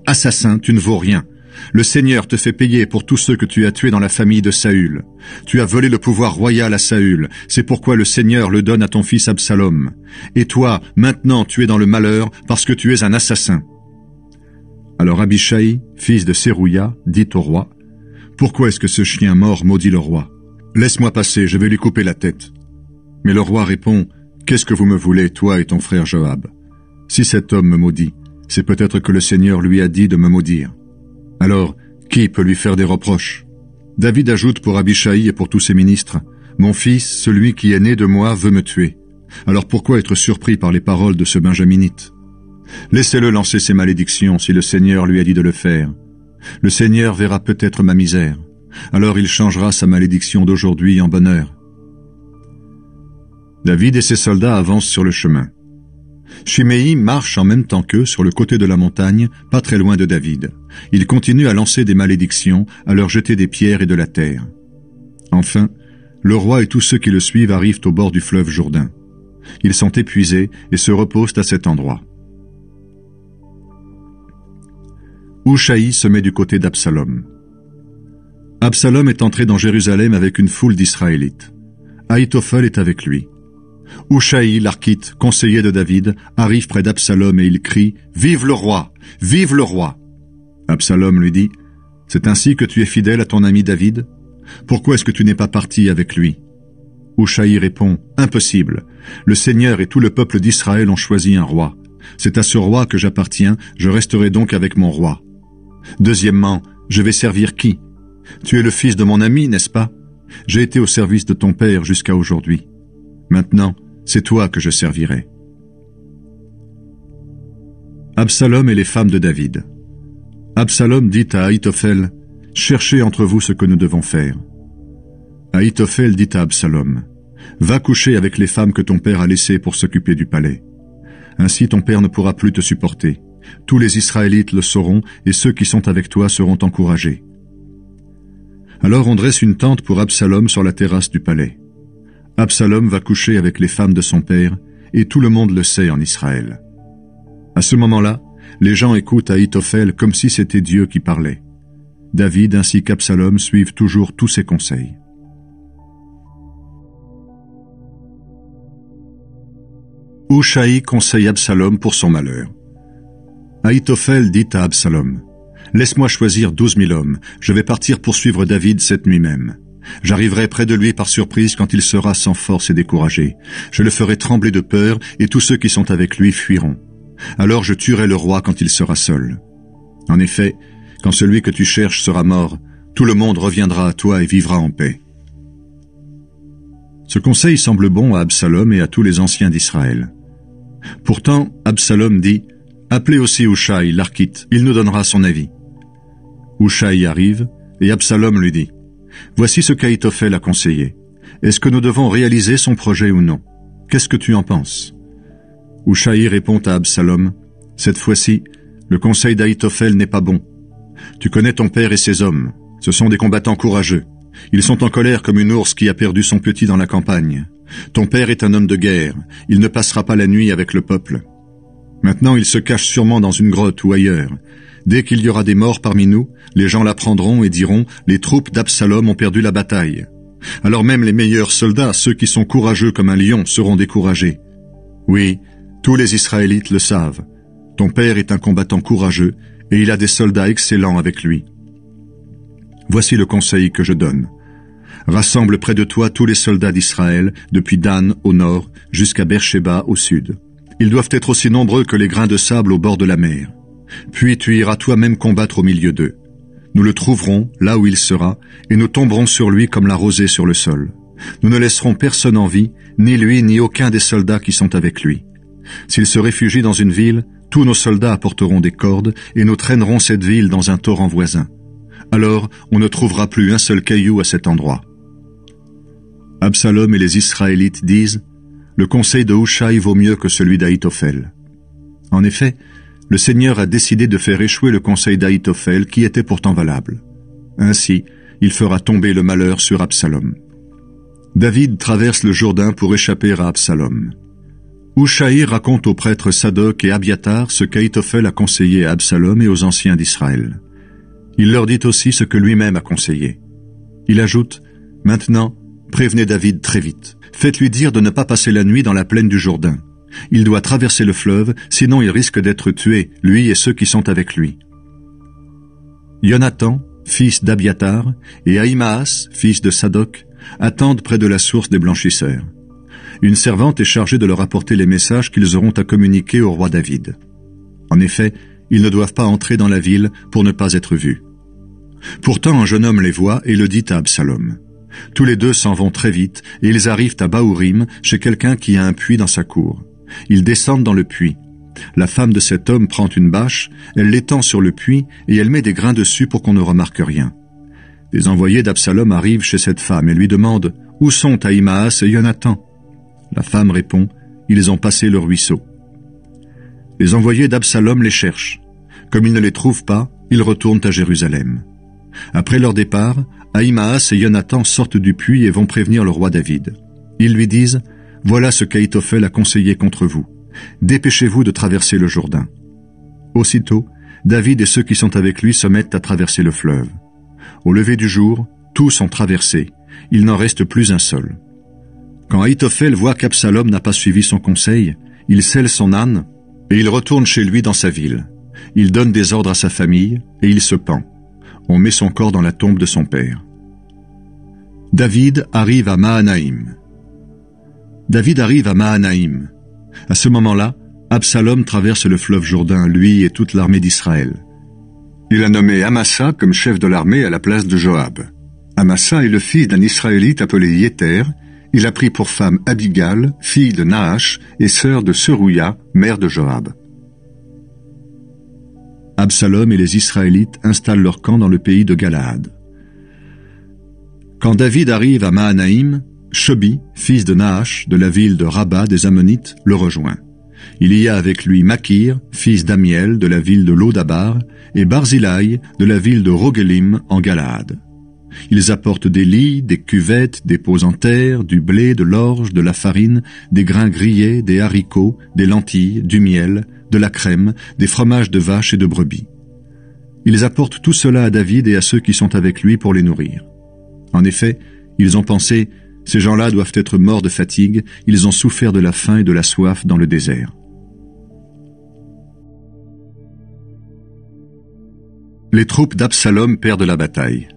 assassin, tu ne vaux rien. Le Seigneur te fait payer pour tous ceux que tu as tués dans la famille de Saül. Tu as volé le pouvoir royal à Saül, c'est pourquoi le Seigneur le donne à ton fils Absalom. Et toi, maintenant tu es dans le malheur parce que tu es un assassin. » Alors Abishai, fils de Sérouya, dit au roi, « Pourquoi est-ce que ce chien mort maudit le roi? Laisse-moi passer, je vais lui couper la tête. » Mais le roi répond, « Qu'est-ce que vous me voulez, toi et ton frère Joab? Si cet homme me maudit, c'est peut-être que le Seigneur lui a dit de me maudire. Alors, qui peut lui faire des reproches? » David ajoute pour Abishai et pour tous ses ministres, « Mon fils, celui qui est né de moi, veut me tuer. Alors pourquoi être surpris par les paroles de ce Benjaminite? Laissez-le lancer ses malédictions si le Seigneur lui a dit de le faire. Le Seigneur verra peut-être ma misère. Alors il changera sa malédiction d'aujourd'hui en bonheur. » David et ses soldats avancent sur le chemin. Shimei marche en même temps qu'eux sur le côté de la montagne, pas très loin de David. Il continue à lancer des malédictions, à leur jeter des pierres et de la terre. Enfin, le roi et tous ceux qui le suivent arrivent au bord du fleuve Jourdain. Ils sont épuisés et se reposent à cet endroit. Hushaï se met du côté d'Absalom. Absalom est entré dans Jérusalem avec une foule d'Israélites. Ahitophel est avec lui. Hushaï, l'Archite, conseiller de David, arrive près d'Absalom et il crie « Vive le roi! Vive le roi !» Absalom lui dit « C'est ainsi que tu es fidèle à ton ami David? Pourquoi est-ce que tu n'es pas parti avec lui ?» Hushaï répond « Impossible. Le Seigneur et tout le peuple d'Israël ont choisi un roi. C'est à ce roi que j'appartiens, je resterai donc avec mon roi. Deuxièmement, je vais servir qui? Tu es le fils de mon ami, n'est-ce pas? J'ai été au service de ton père jusqu'à aujourd'hui. Maintenant, c'est toi que je servirai. » Absalom et les femmes de David. Absalom dit à Ahitophel, « Cherchez entre vous ce que nous devons faire. » Ahitophel dit à Absalom, « Va coucher avec les femmes que ton père a laissées pour s'occuper du palais. Ainsi ton père ne pourra plus te supporter. Tous les Israélites le sauront et ceux qui sont avec toi seront encouragés. » Alors on dresse une tente pour Absalom sur la terrasse du palais. Absalom va coucher avec les femmes de son père, et tout le monde le sait en Israël. À ce moment-là, les gens écoutent Ahitophel comme si c'était Dieu qui parlait. David ainsi qu'Absalom suivent toujours tous ses conseils. Hushaï conseille Absalom pour son malheur. Ahitophel dit à Absalom, « Laisse-moi choisir 12 000 hommes, je vais partir poursuivre David cette nuit même. J'arriverai près de lui par surprise quand il sera sans force et découragé. Je le ferai trembler de peur et tous ceux qui sont avec lui fuiront. Alors je tuerai le roi quand il sera seul. En effet, quand celui que tu cherches sera mort, Tout le monde reviendra à toi et vivra en paix. » Ce conseil semble bon à Absalom et à tous les anciens d'Israël. Pourtant, Absalom dit « Appelez aussi Hushaï, l'Archite, il nous donnera son avis. » Hushaï arrive, et Absalom lui dit « Voici ce qu'Ahitophel a conseillé. Est-ce que nous devons réaliser son projet ou non? Qu'est-ce que tu en penses ?» Hushaï répond à Absalom « Cette fois-ci, le conseil d'Ahitophel n'est pas bon. Tu connais ton père et ses hommes. Ce sont des combattants courageux. Ils sont en colère comme une ours qui a perdu son petit dans la campagne. Ton père est un homme de guerre. Il ne passera pas la nuit avec le peuple. Maintenant, il se cache sûrement dans une grotte ou ailleurs. Dès qu'il y aura des morts parmi nous, les gens l'apprendront et diront « Les troupes d'Absalom ont perdu la bataille. » Alors même les meilleurs soldats, ceux qui sont courageux comme un lion, seront découragés. Oui, tous les Israélites le savent. Ton père est un combattant courageux et il a des soldats excellents avec lui. Voici le conseil que je donne. Rassemble près de toi tous les soldats d'Israël, depuis Dan au nord jusqu'à Beersheba au sud. Ils doivent être aussi nombreux que les grains de sable au bord de la mer. Puis tu iras toi-même combattre au milieu d'eux. Nous le trouverons là où il sera, et nous tomberons sur lui comme la rosée sur le sol. Nous ne laisserons personne en vie, ni lui ni aucun des soldats qui sont avec lui. S'il se réfugie dans une ville, tous nos soldats apporteront des cordes, et nous traînerons cette ville dans un torrent voisin. Alors on ne trouvera plus un seul caillou à cet endroit. » Absalom et les Israélites disent « Le conseil de Hushaï vaut mieux que celui d'Ahitophel. » En effet, le Seigneur a décidé de faire échouer le conseil d'Ahitophel qui était pourtant valable. Ainsi, il fera tomber le malheur sur Absalom. David traverse le Jourdain pour échapper à Absalom. Hushaï raconte aux prêtres Sadok et Abiatar ce qu'Ahitophel a conseillé à Absalom et aux anciens d'Israël. Il leur dit aussi ce que lui-même a conseillé. Il ajoute « Maintenant, prévenez David très vite. Faites-lui dire de ne pas passer la nuit dans la plaine du Jourdain. Il doit traverser le fleuve, sinon il risque d'être tué, lui et ceux qui sont avec lui. » Jonathan, fils d'Abiatar, et Ahimaas, fils de Sadok, attendent près de la source des blanchisseurs. Une servante est chargée de leur apporter les messages qu'ils auront à communiquer au roi David. En effet, ils ne doivent pas entrer dans la ville pour ne pas être vus. Pourtant, un jeune homme les voit et le dit à Absalom. Tous les deux s'en vont très vite et ils arrivent à Bahurim, chez quelqu'un qui a un puits dans sa cour. Ils descendent dans le puits. La femme de cet homme prend une bâche, elle l'étend sur le puits et elle met des grains dessus pour qu'on ne remarque rien. Des envoyés d'Absalom arrivent chez cette femme et lui demandent « Où sont Ahimaas et Jonathan ?» La femme répond « Ils ont passé le ruisseau. » Les envoyés d'Absalom les cherchent. Comme ils ne les trouvent pas, ils retournent à Jérusalem. Après leur départ, Ahimaas et Jonathan sortent du puits et vont prévenir le roi David. Ils lui disent « Voilà ce qu'Ahitophel a conseillé contre vous. Dépêchez-vous de traverser le Jourdain. » Aussitôt, David et ceux qui sont avec lui se mettent à traverser le fleuve. Au lever du jour, tous ont traversé. Il n'en reste plus un seul. Quand Ahitophel voit qu'Absalom n'a pas suivi son conseil, il selle son âne et il retourne chez lui dans sa ville. Il donne des ordres à sa famille et il se pend. On met son corps dans la tombe de son père. David arrive à Mahanaïm. À ce moment-là, Absalom traverse le fleuve Jourdain, lui et toute l'armée d'Israël. Il a nommé Amasa comme chef de l'armée à la place de Joab. Amasa est le fils d'un Israélite appelé Yéter. Il a pris pour femme Abigal, fille de Nahash et sœur de Serouya, mère de Joab. Absalom et les Israélites installent leur camp dans le pays de Galaad. Quand David arrive à Mahanaïm, Shobi, fils de Nahash, de la ville de Rabba des Ammonites, le rejoint. Il y a avec lui Makir, fils d'Amiel, de la ville de Lodabar, et Barzilai, de la ville de Rogelim, en Galaad. Ils apportent des lits, des cuvettes, des pots en terre, du blé, de l'orge, de la farine, des grains grillés, des haricots, des lentilles, du miel, de la crème, des fromages de vache et de brebis. Ils apportent tout cela à David et à ceux qui sont avec lui pour les nourrir. En effet, ils ont pensé, ces gens-là doivent être morts de fatigue, ils ont souffert de la faim et de la soif dans le désert. Les troupes d'Absalom perdent la bataille.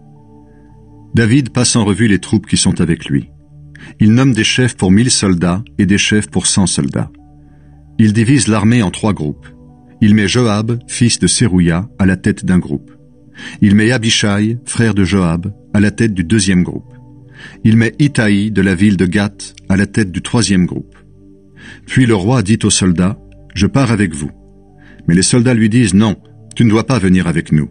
David passe en revue les troupes qui sont avec lui. Il nomme des chefs pour 1000 soldats et des chefs pour 100 soldats. Il divise l'armée en 3 groupes. Il met Joab, fils de Serouya, à la tête d'un groupe. Il met Abishai, frère de Joab, à la tête du 2e groupe. Il met Itaï de la ville de Gath à la tête du 3e groupe. Puis le roi dit aux soldats, « Je pars avec vous. » Mais les soldats lui disent, « Non, tu ne dois pas venir avec nous.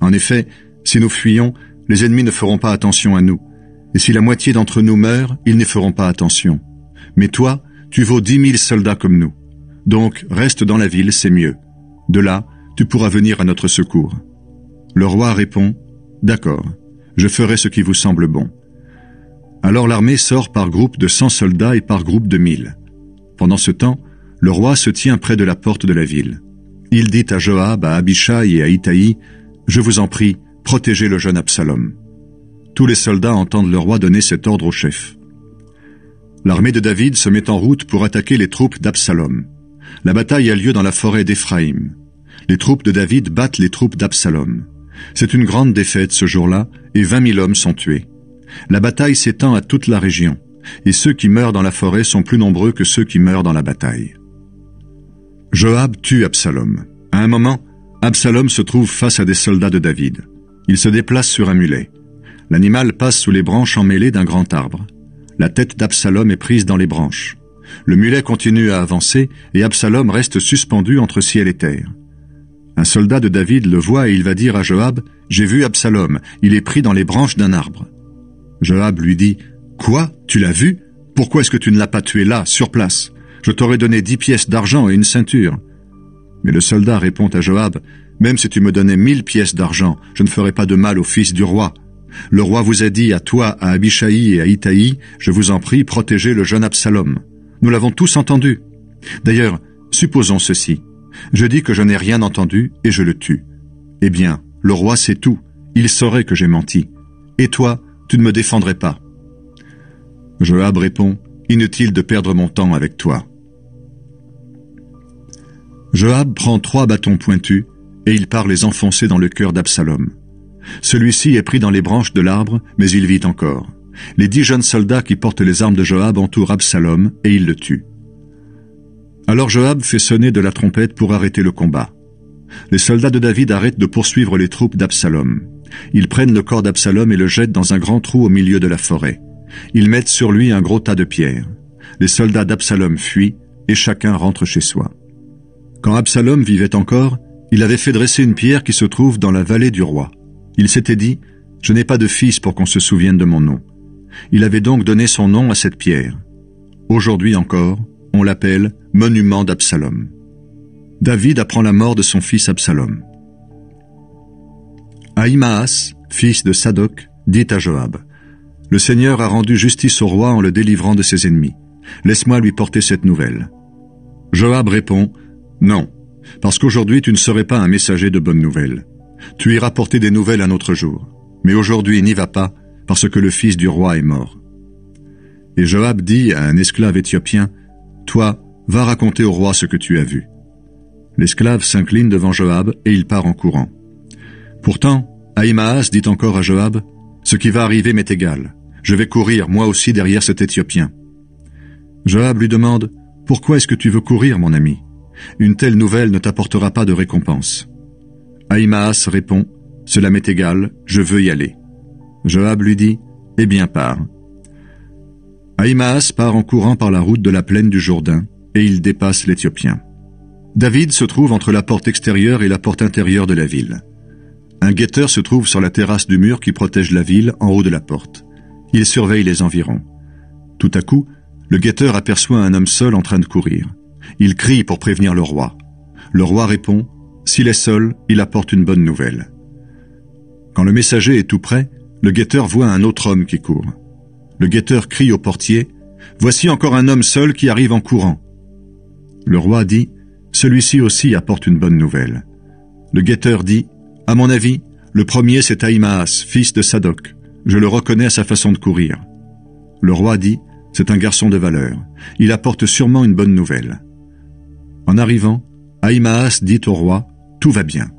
En effet, si nous fuyons, les ennemis ne feront pas attention à nous. Et si la moitié d'entre nous meurt, ils n'y feront pas attention. Mais toi, tu vaux 10 000 soldats comme nous. Donc, reste dans la ville, c'est mieux. De là, tu pourras venir à notre secours. » Le roi répond, « D'accord, je ferai ce qui vous semble bon. » Alors l'armée sort par groupe de 100 soldats et par groupe de 1000. Pendant ce temps, le roi se tient près de la porte de la ville. Il dit à Joab, à Abishai et à Itaï, « Je vous en prie, protégez le jeune Absalom. » Tous les soldats entendent le roi donner cet ordre au chef. L'armée de David se met en route pour attaquer les troupes d'Absalom. La bataille a lieu dans la forêt d'Éphraïm. Les troupes de David battent les troupes d'Absalom. C'est une grande défaite ce jour-là, et 20 000 hommes sont tués. La bataille s'étend à toute la région, et ceux qui meurent dans la forêt sont plus nombreux que ceux qui meurent dans la bataille. Joab tue Absalom. À un moment, Absalom se trouve face à des soldats de David. Il se déplace sur un mulet. L'animal passe sous les branches emmêlées d'un grand arbre. La tête d'Absalom est prise dans les branches. Le mulet continue à avancer, et Absalom reste suspendu entre ciel et terre. Un soldat de David le voit et il va dire à Joab, « J'ai vu Absalom, il est pris dans les branches d'un arbre. » Joab lui dit, « Quoi? Tu l'as vu? Pourquoi est-ce que tu ne l'as pas tué là, sur place? Je t'aurais donné 10 pièces d'argent et une ceinture. » Mais le soldat répond à Joab, « Même si tu me donnais 1000 pièces d'argent, je ne ferais pas de mal au fils du roi. Le roi vous a dit à toi, à Abishai et à Itaï, je vous en prie, protégez le jeune Absalom. Nous l'avons tous entendu. D'ailleurs, supposons ceci. Je dis que je n'ai rien entendu et je le tue. Eh bien, le roi sait tout. Il saurait que j'ai menti. Et toi, tu ne me défendrais pas. » Joab répond, « Inutile de perdre mon temps avec toi. » Joab prend 3 bâtons pointus et il part les enfoncer dans le cœur d'Absalom. Celui-ci est pris dans les branches de l'arbre, mais il vit encore. Les 10 jeunes soldats qui portent les armes de Joab entourent Absalom et ils le tuent. Alors Joab fait sonner de la trompette pour arrêter le combat. Les soldats de David arrêtent de poursuivre les troupes d'Absalom. Ils prennent le corps d'Absalom et le jettent dans un grand trou au milieu de la forêt. Ils mettent sur lui un gros tas de pierres. Les soldats d'Absalom fuient et chacun rentre chez soi. Quand Absalom vivait encore, il avait fait dresser une pierre qui se trouve dans la vallée du roi. Il s'était dit, « Je n'ai pas de fils pour qu'on se souvienne de mon nom. » Il avait donc donné son nom à cette pierre. Aujourd'hui encore, on l'appelle monument d'Absalom. David apprend la mort de son fils Absalom. Ahimaas, fils de Sadoc, dit à Joab, « Le Seigneur a rendu justice au roi en le délivrant de ses ennemis. Laisse-moi lui porter cette nouvelle. » Joab répond, « Non, parce qu'aujourd'hui tu ne serais pas un messager de bonnes nouvelles. Tu iras porter des nouvelles un autre jour. Mais aujourd'hui n'y va pas, parce que le fils du roi est mort. » Et Joab dit à un esclave éthiopien, « Toi, va raconter au roi ce que tu as vu. » L'esclave s'incline devant Joab et il part en courant. Pourtant, Ahimaas dit encore à Joab, « Ce qui va arriver m'est égal. Je vais courir moi aussi derrière cet Éthiopien. » Joab lui demande, « Pourquoi est-ce que tu veux courir, mon ami? Une telle nouvelle ne t'apportera pas de récompense. » Ahimaas répond, « Cela m'est égal, je veux y aller. » Joab lui dit, « Eh bien, pars. » Ahimaas part en courant par la route de la plaine du Jourdain, et il dépasse l'Éthiopien. David se trouve entre la porte extérieure et la porte intérieure de la ville. Un guetteur se trouve sur la terrasse du mur qui protège la ville en haut de la porte. Il surveille les environs. Tout à coup, le guetteur aperçoit un homme seul en train de courir. Il crie pour prévenir le roi. Le roi répond, « S'il est seul, il apporte une bonne nouvelle. » Quand le messager est tout près, le guetteur voit un autre homme qui court. Le guetteur crie au portier, « Voici encore un homme seul qui arrive en courant. » Le roi dit, « Celui-ci aussi apporte une bonne nouvelle. » Le guetteur dit, « À mon avis, le premier c'est Ahimaas, fils de Sadoc. Je le reconnais à sa façon de courir. » Le roi dit, « C'est un garçon de valeur. Il apporte sûrement une bonne nouvelle. » En arrivant, Ahimaas dit au roi, « Tout va bien. »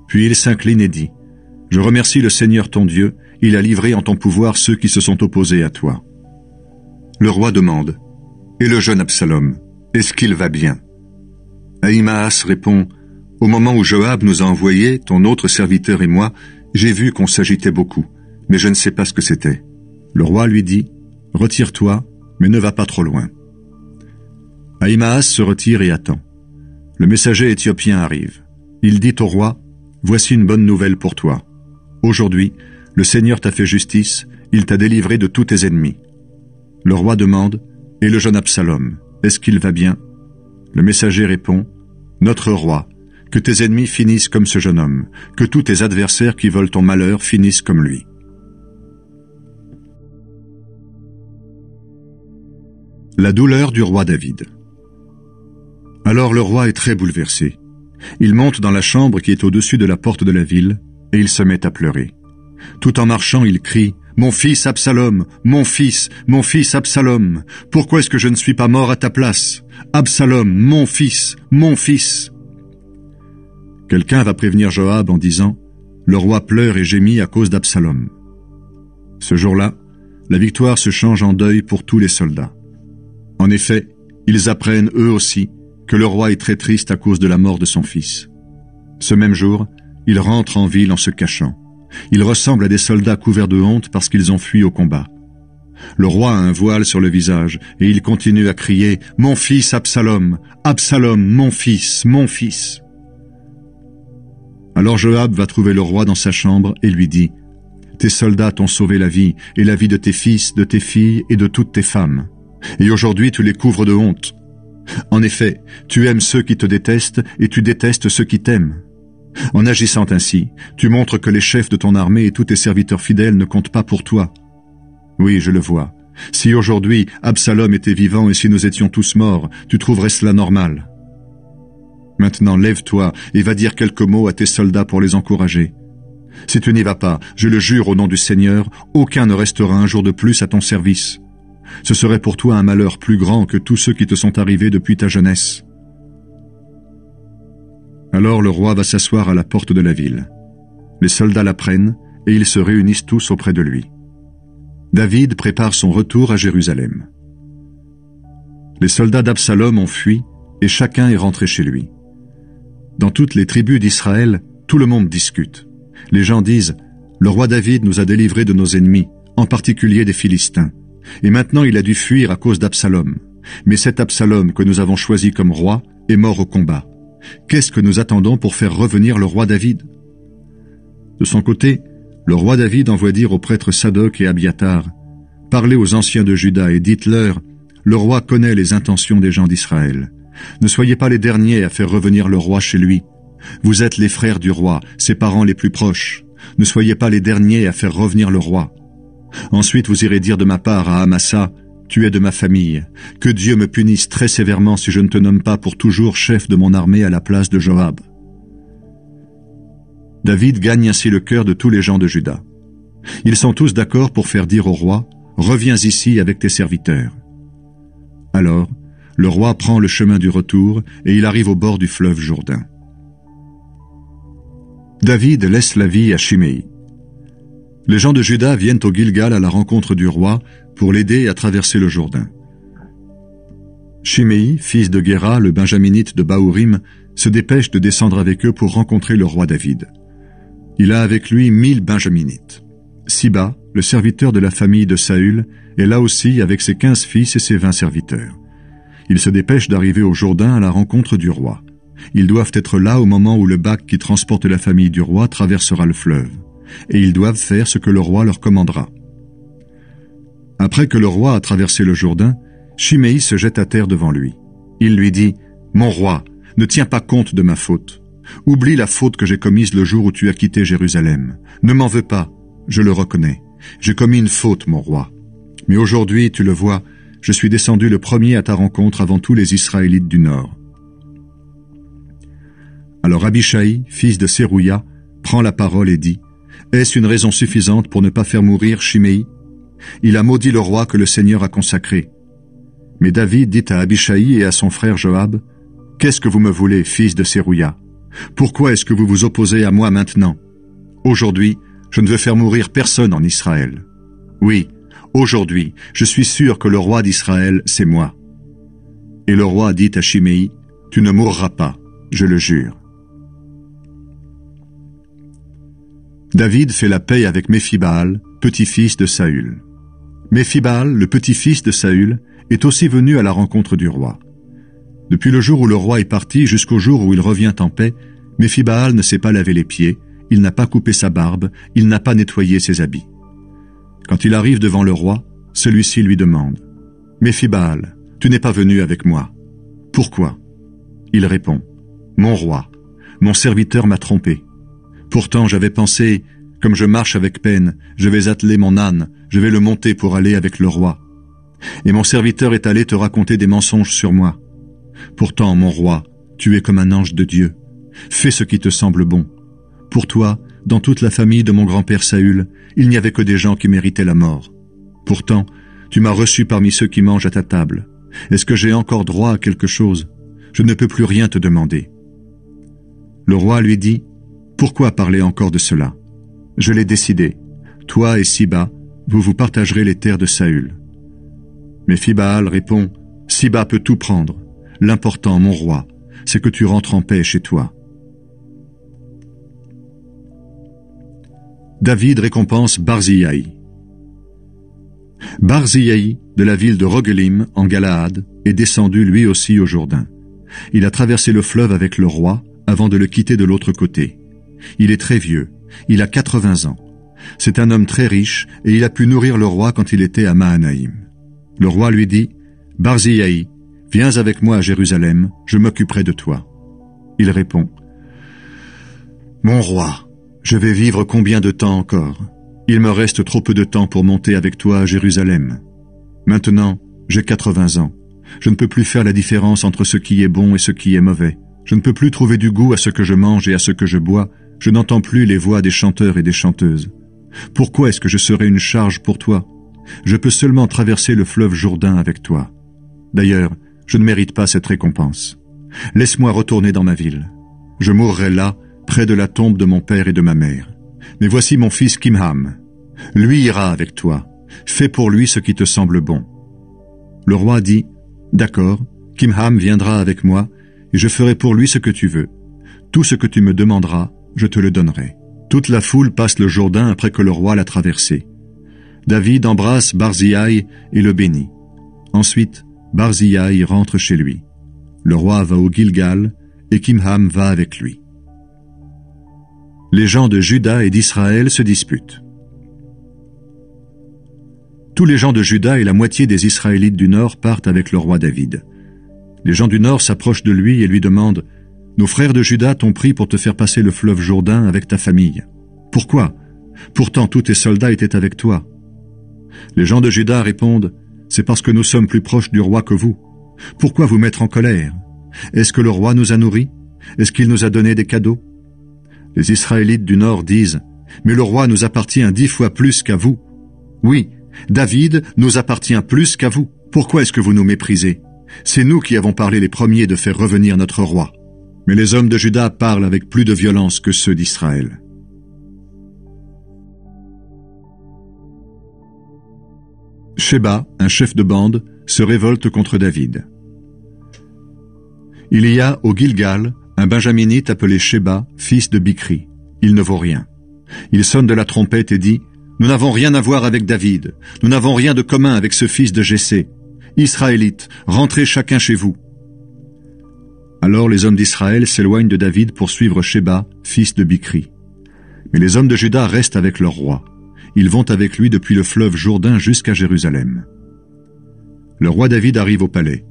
Puis il s'incline et dit, « Je remercie le Seigneur ton Dieu, il a livré en ton pouvoir ceux qui se sont opposés à toi. » Le roi demande, « Et le jeune Absalom, est-ce qu'il va bien ?» Ahimaas répond, « Au moment où Joab nous a envoyés, ton autre serviteur et moi, j'ai vu qu'on s'agitait beaucoup, mais je ne sais pas ce que c'était. Le roi lui dit, « Retire-toi, mais ne va pas trop loin. » Ahimaas se retire et attend. Le messager éthiopien arrive. Il dit au roi, « Voici une bonne nouvelle pour toi. Aujourd'hui, le Seigneur t'a fait justice, il t'a délivré de tous tes ennemis. » Le roi demande, « Et le jeune Absalom, est-ce qu'il va bien ?» Le messager répond, « Notre roi, que tes ennemis finissent comme ce jeune homme, que tous tes adversaires qui veulent ton malheur finissent comme lui. » La douleur du roi David. Alors le roi est très bouleversé. Il monte dans la chambre qui est au-dessus de la porte de la ville, et il se met à pleurer. Tout en marchant, il crie, « Mon fils Absalom, mon fils Absalom, pourquoi est-ce que je ne suis pas mort à ta place? Absalom, mon fils, mon fils !» Quelqu'un va prévenir Joab en disant, « Le roi pleure et gémit à cause d'Absalom. » Ce jour-là, la victoire se change en deuil pour tous les soldats. En effet, ils apprennent eux aussi que le roi est très triste à cause de la mort de son fils. Ce même jour, il rentre en ville en se cachant. Il ressemble à des soldats couverts de honte parce qu'ils ont fui au combat. Le roi a un voile sur le visage et il continue à crier « Mon fils Absalom, Absalom, mon fils, mon fils !» Alors Joab va trouver le roi dans sa chambre et lui dit « Tes soldats t'ont sauvé la vie et la vie de tes fils, de tes filles et de toutes tes femmes. Et aujourd'hui tu les couvres de honte. En effet, tu aimes ceux qui te détestent et tu détestes ceux qui t'aiment. En agissant ainsi, tu montres que les chefs de ton armée et tous tes serviteurs fidèles ne comptent pas pour toi. Oui, je le vois. Si aujourd'hui Absalom était vivant et si nous étions tous morts, tu trouverais cela normal. Maintenant lève-toi et va dire quelques mots à tes soldats pour les encourager. Si tu n'y vas pas, je le jure au nom du Seigneur, aucun ne restera un jour de plus à ton service. Ce serait pour toi un malheur plus grand que tous ceux qui te sont arrivés depuis ta jeunesse. » Alors le roi va s'asseoir à la porte de la ville. Les soldats l'apprennent et ils se réunissent tous auprès de lui. David prépare son retour à Jérusalem. Les soldats d'Absalom ont fui et chacun est rentré chez lui. Dans toutes les tribus d'Israël, tout le monde discute. Les gens disent « Le roi David nous a délivrés de nos ennemis, en particulier des Philistins. Et maintenant il a dû fuir à cause d'Absalom. Mais cet Absalom que nous avons choisi comme roi est mort au combat. Qu'est-ce que nous attendons pour faire revenir le roi David ?» De son côté, le roi David envoie dire aux prêtres Sadoc et Abiatar, « Parlez aux anciens de Juda et dites-leur, le roi connaît les intentions des gens d'Israël. Ne soyez pas les derniers à faire revenir le roi chez lui. Vous êtes les frères du roi, ses parents les plus proches. Ne soyez pas les derniers à faire revenir le roi. Ensuite vous irez dire de ma part à Amasa, tu es de ma famille. Que Dieu me punisse très sévèrement si je ne te nomme pas pour toujours chef de mon armée à la place de Joab. » David gagne ainsi le cœur de tous les gens de Juda. Ils sont tous d'accord pour faire dire au roi, « Reviens ici avec tes serviteurs. » Alors, le roi prend le chemin du retour et il arrive au bord du fleuve Jourdain. David laisse la vie à Shimei. Les gens de Juda viennent au Gilgal à la rencontre du roi pour l'aider à traverser le Jourdain. Shimei, fils de Guéra, le benjaminite de Bahurim, se dépêche de descendre avec eux pour rencontrer le roi David. Il a avec lui 1000 benjaminites. Siba, le serviteur de la famille de Saül, est là aussi avec ses 15 fils et ses 20 serviteurs. Ils se dépêchent d'arriver au Jourdain à la rencontre du roi. Ils doivent être là au moment où le bac qui transporte la famille du roi traversera le fleuve. Et ils doivent faire ce que le roi leur commandera. Après que le roi a traversé le Jourdain, Shimei se jette à terre devant lui. Il lui dit, « Mon roi, ne tiens pas compte de ma faute. Oublie la faute que j'ai commise le jour où tu as quitté Jérusalem. Ne m'en veux pas, je le reconnais. J'ai commis une faute, mon roi. Mais aujourd'hui, tu le vois, je suis descendu le premier à ta rencontre avant tous les Israélites du Nord. » Alors Abishai, fils de Sérouia, prend la parole et dit, « Est-ce une raison suffisante pour ne pas faire mourir Shimei? Il a maudit le roi que le Seigneur a consacré. » Mais David dit à Abishai et à son frère Joab, « Qu'est-ce que vous me voulez, fils de Sérouia? Pourquoi est-ce que vous vous opposez à moi maintenant? Aujourd'hui, je ne veux faire mourir personne en Israël. Oui, aujourd'hui, je suis sûr que le roi d'Israël, c'est moi. » Et le roi dit à Shimei, « Tu ne mourras pas, je le jure. » David fait la paix avec Méphibaal, petit-fils de Saül. Méphibaal, le petit-fils de Saül, est aussi venu à la rencontre du roi. Depuis le jour où le roi est parti jusqu'au jour où il revient en paix, Méphibaal ne s'est pas lavé les pieds, il n'a pas coupé sa barbe, il n'a pas nettoyé ses habits. Quand il arrive devant le roi, celui-ci lui demande « Méphibaal, tu n'es pas venu avec moi. Pourquoi ?» Il répond « Mon roi, mon serviteur m'a trompé. Pourtant j'avais pensé, comme je marche avec peine, je vais atteler mon âne, je vais le monter pour aller avec le roi. Et mon serviteur est allé te raconter des mensonges sur moi. Pourtant, mon roi, tu es comme un ange de Dieu. Fais ce qui te semble bon. Pour toi, dans toute la famille de mon grand-père Saül, il n'y avait que des gens qui méritaient la mort. Pourtant, tu m'as reçu parmi ceux qui mangent à ta table. Est-ce que j'ai encore droit à quelque chose? Je ne peux plus rien te demander. » Le roi lui dit « Pourquoi parler encore de cela? Je l'ai décidé. Toi et Siba, vous vous partagerez les terres de Saül. » Méphibaal répond « Siba peut tout prendre. L'important, mon roi, c'est que tu rentres en paix chez toi. » David récompense Barzillai. Barzillai, de la ville de Rogelim, en Galaad, est descendu lui aussi au Jourdain. Il a traversé le fleuve avec le roi avant de le quitter de l'autre côté. Il est très vieux, il a 80 ans. C'est un homme très riche et il a pu nourrir le roi quand il était à Mahanaïm. Le roi lui dit « Barzillai, viens avec moi à Jérusalem, je m'occuperai de toi. » Il répond « Mon roi, je vais vivre combien de temps encore? Il me reste trop peu de temps pour monter avec toi à Jérusalem. Maintenant, j'ai 80 ans. Je ne peux plus faire la différence entre ce qui est bon et ce qui est mauvais. Je ne peux plus trouver du goût à ce que je mange et à ce que je bois. Je n'entends plus les voix des chanteurs et des chanteuses. Pourquoi est-ce que je serai une charge pour toi? Je peux seulement traverser le fleuve Jourdain avec toi. D'ailleurs, je ne mérite pas cette récompense. Laisse-moi retourner dans ma ville. Je mourrai là, près de la tombe de mon père et de ma mère. Mais voici mon fils Kimham. Lui ira avec toi. Fais pour lui ce qui te semble bon. » Le roi dit « D'accord, Kimham viendra avec moi, et je ferai pour lui ce que tu veux. Tout ce que tu me demanderas, je te le donnerai. » Toute la foule passe le Jourdain après que le roi l'a traversé. David embrasse Barzillai et le bénit. Ensuite, Barzillai rentre chez lui. Le roi va au Gilgal, et Kimham va avec lui. Les gens de Juda et d'Israël se disputent. Tous les gens de Juda et la moitié des Israélites du Nord partent avec le roi David. Les gens du Nord s'approchent de lui et lui demandent « Nos frères de Juda t'ont pris pour te faire passer le fleuve Jourdain avec ta famille. Pourquoi? Pourtant tous tes soldats étaient avec toi. » Les gens de Juda répondent « C'est parce que nous sommes plus proches du roi que vous. Pourquoi vous mettre en colère? Est-ce que le roi nous a nourris? Est-ce qu'il nous a donné des cadeaux? » Les Israélites du Nord disent « Mais le roi nous appartient 10 fois plus qu'à vous. Oui, David nous appartient plus qu'à vous. Pourquoi est-ce que vous nous méprisez? C'est nous qui avons parlé les premiers de faire revenir notre roi. » Mais les hommes de Juda parlent avec plus de violence que ceux d'Israël. Sheba, un chef de bande, se révolte contre David. Il y a au Gilgal un benjaminite appelé Sheba, fils de Bichri. Il ne vaut rien. Il sonne de la trompette et dit « Nous n'avons rien à voir avec David. Nous n'avons rien de commun avec ce fils de Jessé. Israélites, rentrez chacun chez vous. » Alors les hommes d'Israël s'éloignent de David pour suivre Sheba, fils de Bichri. Mais les hommes de Juda restent avec leur roi. Ils vont avec lui depuis le fleuve Jourdain jusqu'à Jérusalem. Le roi David arrive au palais.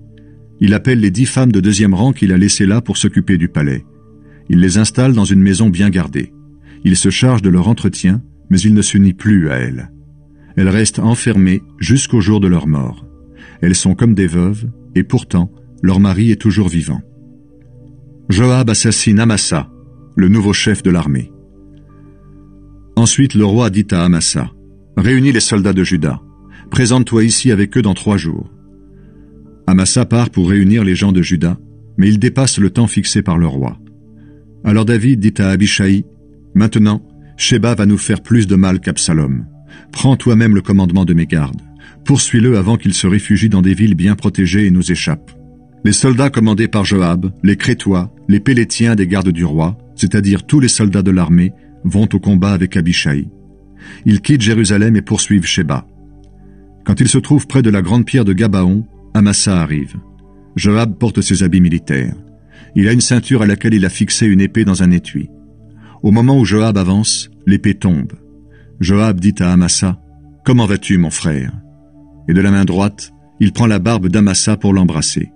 Il appelle les 10 femmes de 2e rang qu'il a laissées là pour s'occuper du palais. Il les installe dans une maison bien gardée. Il se charge de leur entretien, mais il ne s'unit plus à elles. Elles restent enfermées jusqu'au jour de leur mort. Elles sont comme des veuves, et pourtant, leur mari est toujours vivant. Joab assassine Amasa, le nouveau chef de l'armée. Ensuite le roi dit à Amasa, « Réunis les soldats de Juda. Présente-toi ici avec eux dans 3 jours. » Amasa part pour réunir les gens de Juda, mais il dépasse le temps fixé par le roi. Alors David dit à Abishai, « Maintenant, Sheba va nous faire plus de mal qu'Absalom. Prends toi-même le commandement de mes gardes. Poursuis-le avant qu'il se réfugie dans des villes bien protégées et nous échappe. » Les soldats commandés par Joab, les Crétois, les Pélétiens des gardes du roi, c'est-à-dire tous les soldats de l'armée, vont au combat avec Abishai. Ils quittent Jérusalem et poursuivent Sheba. Quand ils se trouvent près de la grande pierre de Gabaon, Amasa arrive. Joab porte ses habits militaires. Il a une ceinture à laquelle il a fixé une épée dans un étui. Au moment où Joab avance, l'épée tombe. Joab dit à Amasa, « Comment vas-tu, mon frère ?» Et de la main droite, il prend la barbe d'Amasa pour l'embrasser.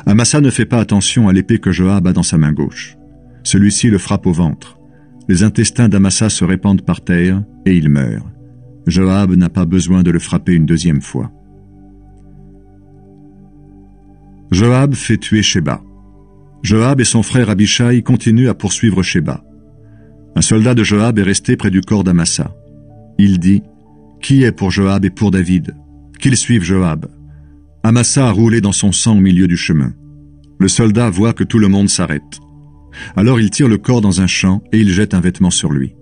Amasa ne fait pas attention à l'épée que Joab a dans sa main gauche. Celui-ci le frappe au ventre. Les intestins d'Amasa se répandent par terre et il meurt. Joab n'a pas besoin de le frapper une deuxième fois. Joab fait tuer Sheba. Joab et son frère Abishai continuent à poursuivre Sheba. Un soldat de Joab est resté près du corps d'Amasa. Il dit, « Qui est pour Joab et pour David? Qu'ils suivent Joab. » Amasa a roulé dans son sang au milieu du chemin. Le soldat voit que tout le monde s'arrête. Alors il tire le corps dans un champ et il jette un vêtement sur lui.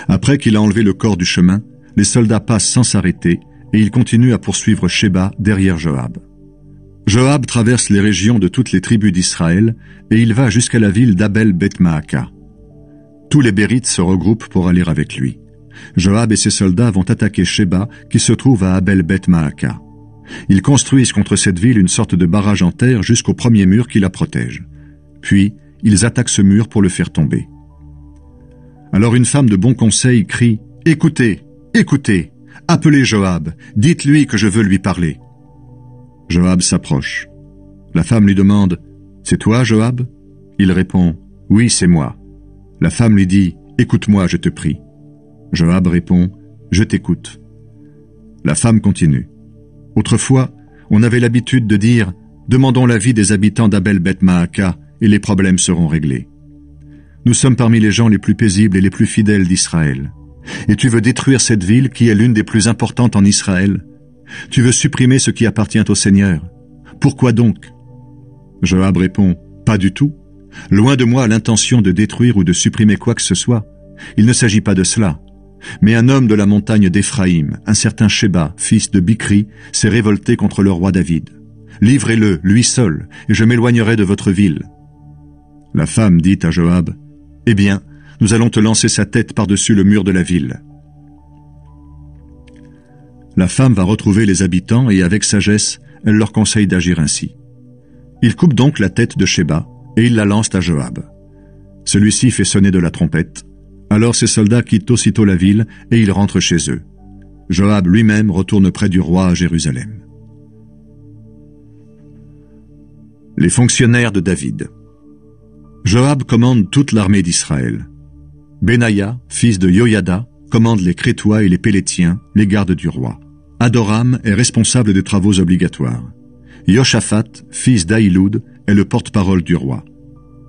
Après qu'il a enlevé le corps du chemin, les soldats passent sans s'arrêter et ils continuent à poursuivre Sheba derrière Joab. Joab traverse les régions de toutes les tribus d'Israël et il va jusqu'à la ville d'Abel-Beth-Maaka. Tous les Bérites se regroupent pour aller avec lui. Joab et ses soldats vont attaquer Sheba qui se trouve à Abel-Beth-Maaka. Ils construisent contre cette ville une sorte de barrage en terre jusqu'au premier mur qui la protège. Puis, ils attaquent ce mur pour le faire tomber. Alors une femme de bon conseil crie « Écoutez, écoutez, appelez Joab, dites-lui que je veux lui parler. » Joab s'approche. La femme lui demande « C'est toi, Joab ?» Il répond « Oui, c'est moi. » La femme lui dit « Écoute-moi, je te prie. » Joab répond « Je t'écoute. » La femme continue. Autrefois, on avait l'habitude de dire « Demandons l'avis des habitants d'Abel-Beth-Maaka et les problèmes seront réglés. » Nous sommes parmi les gens les plus paisibles et les plus fidèles d'Israël. Et tu veux détruire cette ville qui est l'une des plus importantes en Israël. Tu veux supprimer ce qui appartient au Seigneur. Pourquoi donc? Joab répond « Pas du tout. Loin de moi l'intention de détruire ou de supprimer quoi que ce soit. Il ne s'agit pas de cela. Mais un homme de la montagne d'Éphraïm, un certain Sheba, fils de Bichri, s'est révolté contre le roi David. Livrez-le, lui seul, et je m'éloignerai de votre ville. » La femme dit à Joab, « Eh bien, nous allons te lancer sa tête par-dessus le mur de la ville. » La femme va retrouver les habitants et avec sagesse, elle leur conseille d'agir ainsi. Ils coupent donc la tête de Sheba et ils la lancent à Joab. Celui-ci fait sonner de la trompette. Alors ses soldats quittent aussitôt la ville et ils rentrent chez eux. Joab lui-même retourne près du roi à Jérusalem. Les fonctionnaires de David. Joab commande toute l'armée d'Israël. Benaïa, fils de Yoyada, commande les Crétois et les Pélétiens, les gardes du roi. Adoram est responsable des travaux obligatoires. Yoshaphat, fils d'Aïloud, est le porte-parole du roi.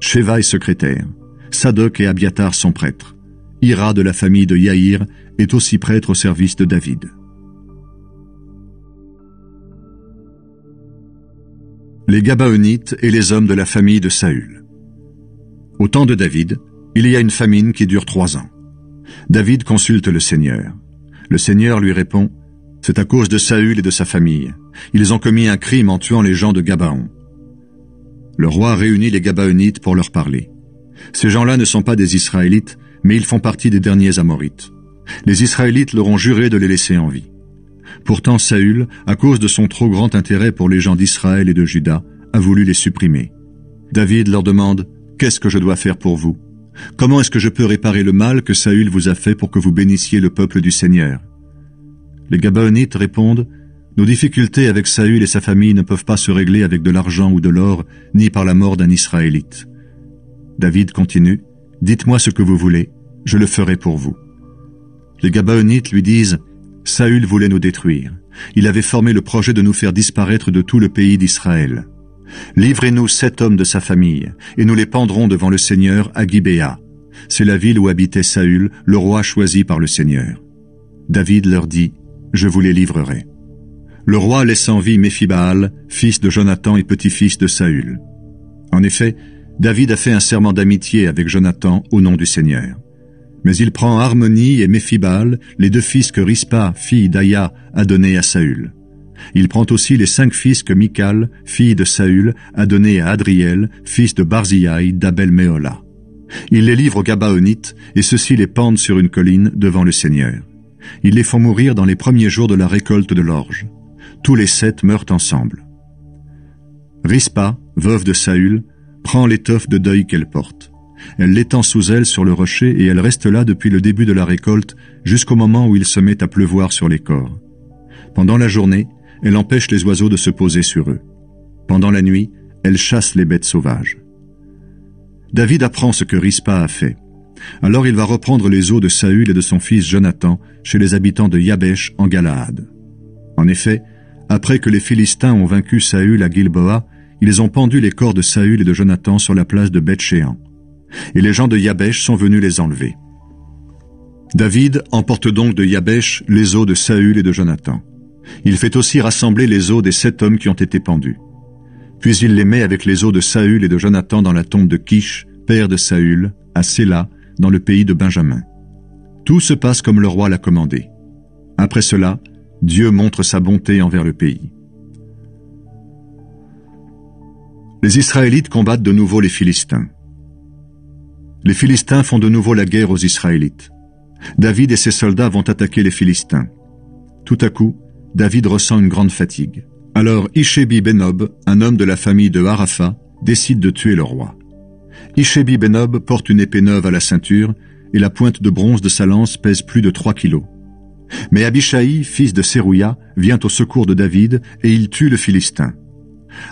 Sheva est secrétaire. Sadoc et Abiatar sont prêtres. Ira de la famille de Yaïr est aussi prêtre au service de David. Les Gabaonites et les hommes de la famille de Saül. Au temps de David, il y a une famine qui dure 3 ans. David consulte le Seigneur. Le Seigneur lui répond « C'est à cause de Saül et de sa famille. Ils ont commis un crime en tuant les gens de Gabaon. » Le roi réunit les Gabaonites pour leur parler. Ces gens-là ne sont pas des Israélites, mais ils font partie des derniers Amorites. Les Israélites leur ont juré de les laisser en vie. Pourtant Saül, à cause de son trop grand intérêt pour les gens d'Israël et de Juda, a voulu les supprimer. David leur demande « Qu'est-ce que je dois faire pour vous? Comment est-ce que je peux réparer le mal que Saül vous a fait pour que vous bénissiez le peuple du Seigneur ?» Les Gabaonites répondent « Nos difficultés avec Saül et sa famille ne peuvent pas se régler avec de l'argent ou de l'or, ni par la mort d'un Israélite. » David continue « Dites-moi ce que vous voulez, je le ferai pour vous. » Les Gabaonites lui disent « Saül voulait nous détruire. Il avait formé le projet de nous faire disparaître de tout le pays d'Israël. Livrez-nous 7 hommes de sa famille, et nous les pendrons devant le Seigneur à Gibéa. C'est la ville où habitait Saül, le roi choisi par le Seigneur. » David leur dit « Je vous les livrerai. » Le roi laisse en vie Méphibaal, fils de Jonathan et petit-fils de Saül. En effet, David a fait un serment d'amitié avec Jonathan au nom du Seigneur. Mais il prend Harmonie et Méphibaal, les 2 fils que Rispa, fille d'Aya, a donnés à Saül. Il prend aussi les 5 fils que Michal, fille de Saül, a donnés à Adriel, fils de Barzillai d'Abel-Méhola. Ils les livrent aux Gabaonites, et ceux-ci les pendent sur une colline devant le Seigneur. Ils les font mourir dans les premiers jours de la récolte de l'orge. Tous les 7 meurent ensemble. Rispa, veuve de Saül, prend l'étoffe de deuil qu'elle porte. Elle l'étend sous elle sur le rocher et elle reste là depuis le début de la récolte jusqu'au moment où il se met à pleuvoir sur les corps. Pendant la journée, elle empêche les oiseaux de se poser sur eux. Pendant la nuit, elle chasse les bêtes sauvages. David apprend ce que Rispa a fait. Alors il va reprendre les os de Saül et de son fils Jonathan chez les habitants de Yabesh en Galaad. En effet, après que les Philistins ont vaincu Saül à Gilboa, ils ont pendu les corps de Saül et de Jonathan sur la place de Beth-Shéan. Et les gens de Yabesh sont venus les enlever. David emporte donc de Yabesh les os de Saül et de Jonathan. Il fait aussi rassembler les os des 7 hommes qui ont été pendus. Puis il les met avec les os de Saül et de Jonathan dans la tombe de Kish, père de Saül, à Séla, dans le pays de Benjamin. Tout se passe comme le roi l'a commandé. Après cela, Dieu montre sa bonté envers le pays. Les Israélites combattent de nouveau les Philistins. Les Philistins font de nouveau la guerre aux Israélites. David et ses soldats vont attaquer les Philistins. Tout à coup, David ressent une grande fatigue. Alors Ishébi-Benob, un homme de la famille de Harapha, décide de tuer le roi. Ishébi-Benob porte une épée neuve à la ceinture et la pointe de bronze de sa lance pèse plus de 3 kilos. Mais Abishai, fils de Sérouya, vient au secours de David et il tue le Philistin.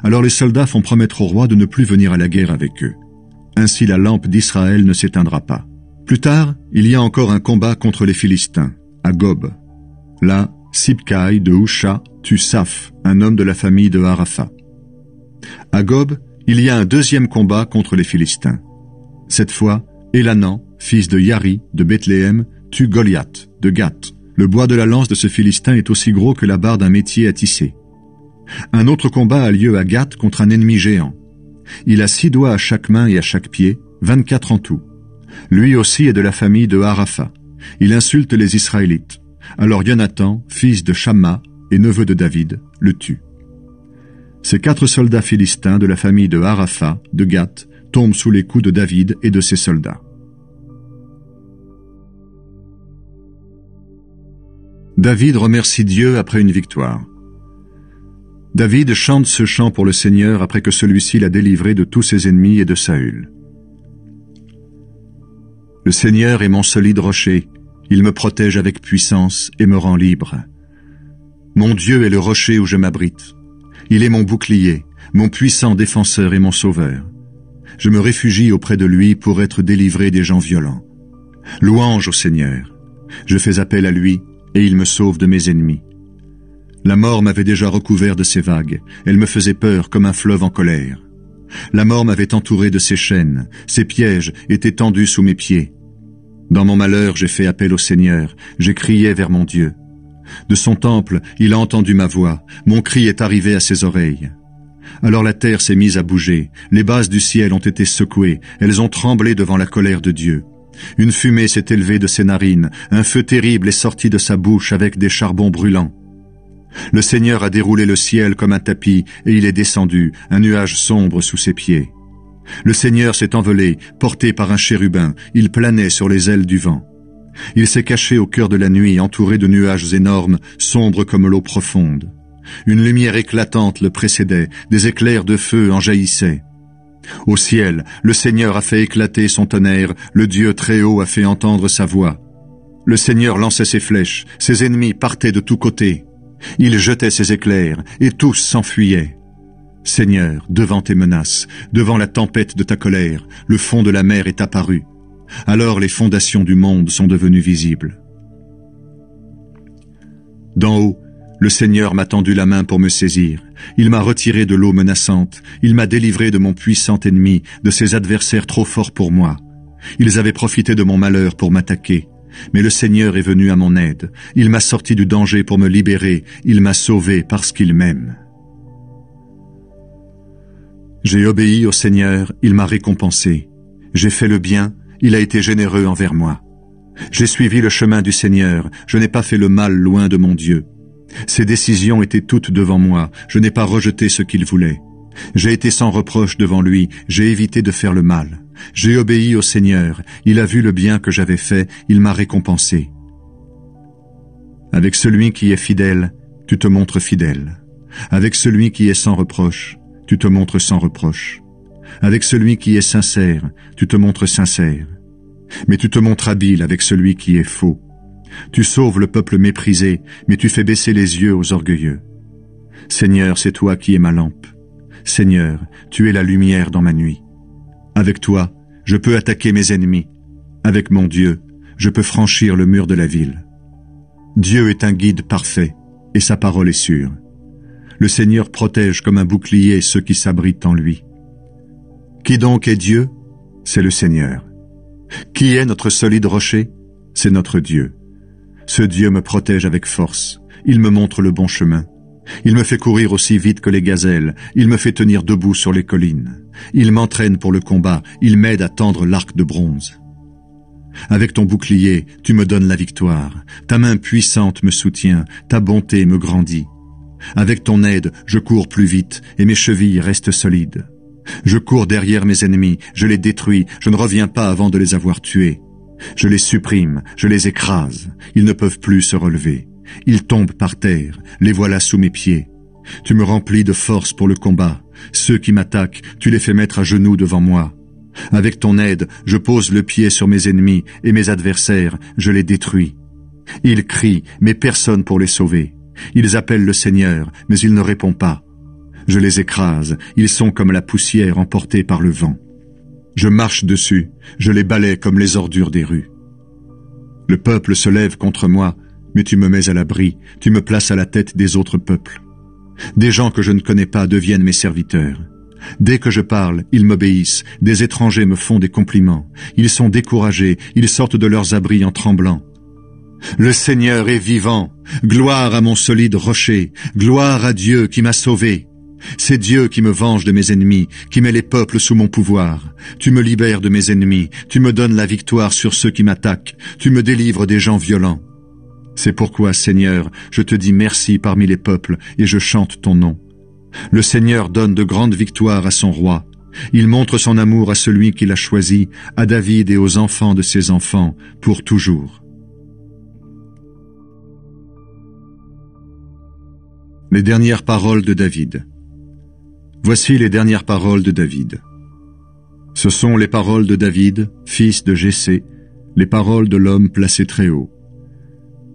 Alors les soldats font promettre au roi de ne plus venir à la guerre avec eux. Ainsi la lampe d'Israël ne s'éteindra pas. Plus tard, il y a encore un combat contre les Philistins, à Gob. Là, Sibcaï de Husha tue Saph, un homme de la famille de Harapha. À Gob, il y a un deuxième combat contre les Philistins. Cette fois, Élanan, fils de Yari, de Bethléem, tue Goliath, de Gath. Le bois de la lance de ce Philistin est aussi gros que la barre d'un métier à tisser. Un autre combat a lieu à Gath contre un ennemi géant. Il a 6 doigts à chaque main et à chaque pied, 24 en tout. Lui aussi est de la famille de Harapha. Il insulte les Israélites. Alors Jonathan, fils de Shamma et neveu de David, le tue. Ces 4 soldats philistins de la famille de Harapha, de Gath, tombent sous les coups de David et de ses soldats. David remercie Dieu après une victoire. David chante ce chant pour le Seigneur après que celui-ci l'a délivré de tous ses ennemis et de Saül. Le Seigneur est mon solide rocher, il me protège avec puissance et me rend libre. Mon Dieu est le rocher où je m'abrite. Il est mon bouclier, mon puissant défenseur et mon sauveur. Je me réfugie auprès de lui pour être délivré des gens violents. Louange au Seigneur. Je fais appel à lui et il me sauve de mes ennemis. La mort m'avait déjà recouvert de ses vagues, elle me faisait peur comme un fleuve en colère. La mort m'avait entouré de ses chaînes, ses pièges étaient tendus sous mes pieds. Dans mon malheur, j'ai fait appel au Seigneur, j'ai crié vers mon Dieu. De son temple, il a entendu ma voix, mon cri est arrivé à ses oreilles. Alors la terre s'est mise à bouger, les bases du ciel ont été secouées, elles ont tremblé devant la colère de Dieu. Une fumée s'est élevée de ses narines, un feu terrible est sorti de sa bouche avec des charbons brûlants. Le Seigneur a déroulé le ciel comme un tapis et il est descendu, un nuage sombre sous ses pieds. Le Seigneur s'est envolé, porté par un chérubin, il planait sur les ailes du vent. Il s'est caché au cœur de la nuit, entouré de nuages énormes, sombres comme l'eau profonde. Une lumière éclatante le précédait, des éclairs de feu en jaillissaient. Au ciel, le Seigneur a fait éclater son tonnerre, le Dieu très haut a fait entendre sa voix. Le Seigneur lançait ses flèches, ses ennemis partaient de tous côtés. Il jetait ses éclairs, et tous s'enfuyaient. Seigneur, devant tes menaces, devant la tempête de ta colère, le fond de la mer est apparu. Alors les fondations du monde sont devenues visibles. D'en haut, le Seigneur m'a tendu la main pour me saisir. Il m'a retiré de l'eau menaçante. Il m'a délivré de mon puissant ennemi, de ses adversaires trop forts pour moi. Ils avaient profité de mon malheur pour m'attaquer. Mais le Seigneur est venu à mon aide. Il m'a sorti du danger pour me libérer. Il m'a sauvé parce qu'il m'aime. J'ai obéi au Seigneur, il m'a récompensé. J'ai fait le bien, il a été généreux envers moi. J'ai suivi le chemin du Seigneur, je n'ai pas fait le mal loin de mon Dieu. Ses décisions étaient toutes devant moi, je n'ai pas rejeté ce qu'il voulait. J'ai été sans reproche devant lui, j'ai évité de faire le mal. J'ai obéi au Seigneur, il a vu le bien que j'avais fait, il m'a récompensé. Avec celui qui est fidèle, tu te montres fidèle. Avec celui qui est sans reproche, tu te montres sans reproche. Avec celui qui est sincère, tu te montres sincère. Mais tu te montres habile avec celui qui est faux. Tu sauves le peuple méprisé, mais tu fais baisser les yeux aux orgueilleux. Seigneur, c'est toi qui es ma lampe. Seigneur, tu es la lumière dans ma nuit. Avec toi, je peux attaquer mes ennemis. Avec mon Dieu, je peux franchir le mur de la ville. Dieu est un guide parfait, et sa parole est sûre. Le Seigneur protège comme un bouclier ceux qui s'abritent en lui. Qui donc est Dieu? C'est le Seigneur. Qui est notre solide rocher? C'est notre Dieu. Ce Dieu me protège avec force. Il me montre le bon chemin. Il me fait courir aussi vite que les gazelles. Il me fait tenir debout sur les collines. Il m'entraîne pour le combat. Il m'aide à tendre l'arc de bronze. Avec ton bouclier, tu me donnes la victoire. Ta main puissante me soutient. Ta bonté me grandit. Avec ton aide, je cours plus vite et mes chevilles restent solides. Je cours derrière mes ennemis, je les détruis, je ne reviens pas avant de les avoir tués. Je les supprime, je les écrase, ils ne peuvent plus se relever. Ils tombent par terre, les voilà sous mes pieds. Tu me remplis de force pour le combat. Ceux qui m'attaquent, tu les fais mettre à genoux devant moi. Avec ton aide, je pose le pied sur mes ennemis et mes adversaires, je les détruis. Ils crient, mais personne pour les sauver. Ils appellent le Seigneur, mais il ne répond pas. Je les écrase, ils sont comme la poussière emportée par le vent. Je marche dessus, je les balaie comme les ordures des rues. Le peuple se lève contre moi, mais tu me mets à l'abri, tu me places à la tête des autres peuples. Des gens que je ne connais pas deviennent mes serviteurs. Dès que je parle, ils m'obéissent, des étrangers me font des compliments. Ils sont découragés, ils sortent de leurs abris en tremblant. Le Seigneur est vivant, gloire à mon solide rocher, gloire à Dieu qui m'a sauvé. C'est Dieu qui me venge de mes ennemis, qui met les peuples sous mon pouvoir. Tu me libères de mes ennemis, tu me donnes la victoire sur ceux qui m'attaquent, tu me délivres des gens violents. C'est pourquoi, Seigneur, je te dis merci parmi les peuples et je chante ton nom. Le Seigneur donne de grandes victoires à son roi. Il montre son amour à celui qu'il a choisi, à David et aux enfants de ses enfants, pour toujours. Les dernières paroles de David. Voici les dernières paroles de David. Ce sont les paroles de David, fils de Jessé, les paroles de l'homme placé très haut.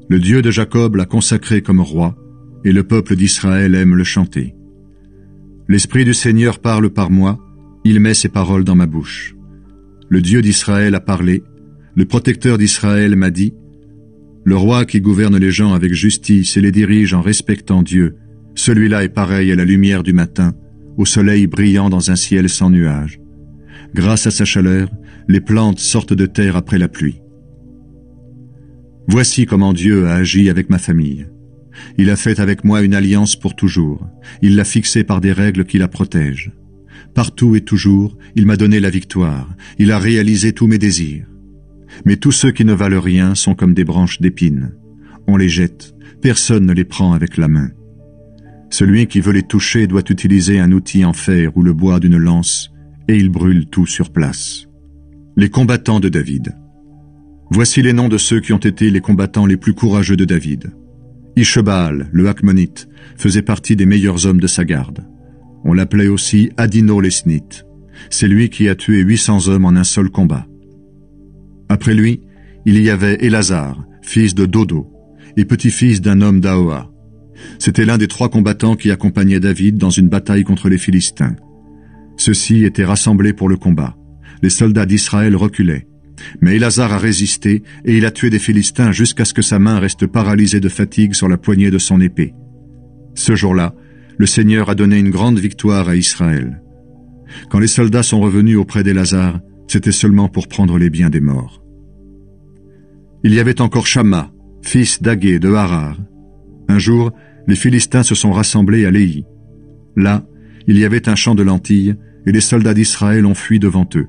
Le Dieu de Jacob l'a consacré comme roi, et le peuple d'Israël aime le chanter. L'Esprit du Seigneur parle par moi, il met ses paroles dans ma bouche. Le Dieu d'Israël a parlé, le protecteur d'Israël m'a dit, le roi qui gouverne les gens avec justice et les dirige en respectant Dieu, celui-là est pareil à la lumière du matin, au soleil brillant dans un ciel sans nuages. Grâce à sa chaleur, les plantes sortent de terre après la pluie. Voici comment Dieu a agi avec ma famille. Il a fait avec moi une alliance pour toujours. Il l'a fixée par des règles qui la protègent. Partout et toujours, il m'a donné la victoire. Il a réalisé tous mes désirs. Mais tous ceux qui ne valent rien sont comme des branches d'épines. On les jette, personne ne les prend avec la main. Celui qui veut les toucher doit utiliser un outil en fer ou le bois d'une lance, et il brûle tout sur place. Les combattants de David. Voici les noms de ceux qui ont été les combattants les plus courageux de David. Ishbaal, le Hakmonite, faisait partie des meilleurs hommes de sa garde. On l'appelait aussi Adino l'Esnite. C'est lui qui a tué 800 hommes en un seul combat. Après lui, il y avait Élazar, fils de Dodo, et petit-fils d'un homme d'Aoa. C'était l'un des 3 combattants qui accompagnaient David dans une bataille contre les Philistins. Ceux-ci étaient rassemblés pour le combat. Les soldats d'Israël reculaient. Mais Élazar a résisté et il a tué des Philistins jusqu'à ce que sa main reste paralysée de fatigue sur la poignée de son épée. Ce jour-là, le Seigneur a donné une grande victoire à Israël. Quand les soldats sont revenus auprès d'Élazar, c'était seulement pour prendre les biens des morts. Il y avait encore Shamma, fils d'Agé de Harar. Un jour, les Philistins se sont rassemblés à Léhi. Là, il y avait un champ de lentilles et les soldats d'Israël ont fui devant eux.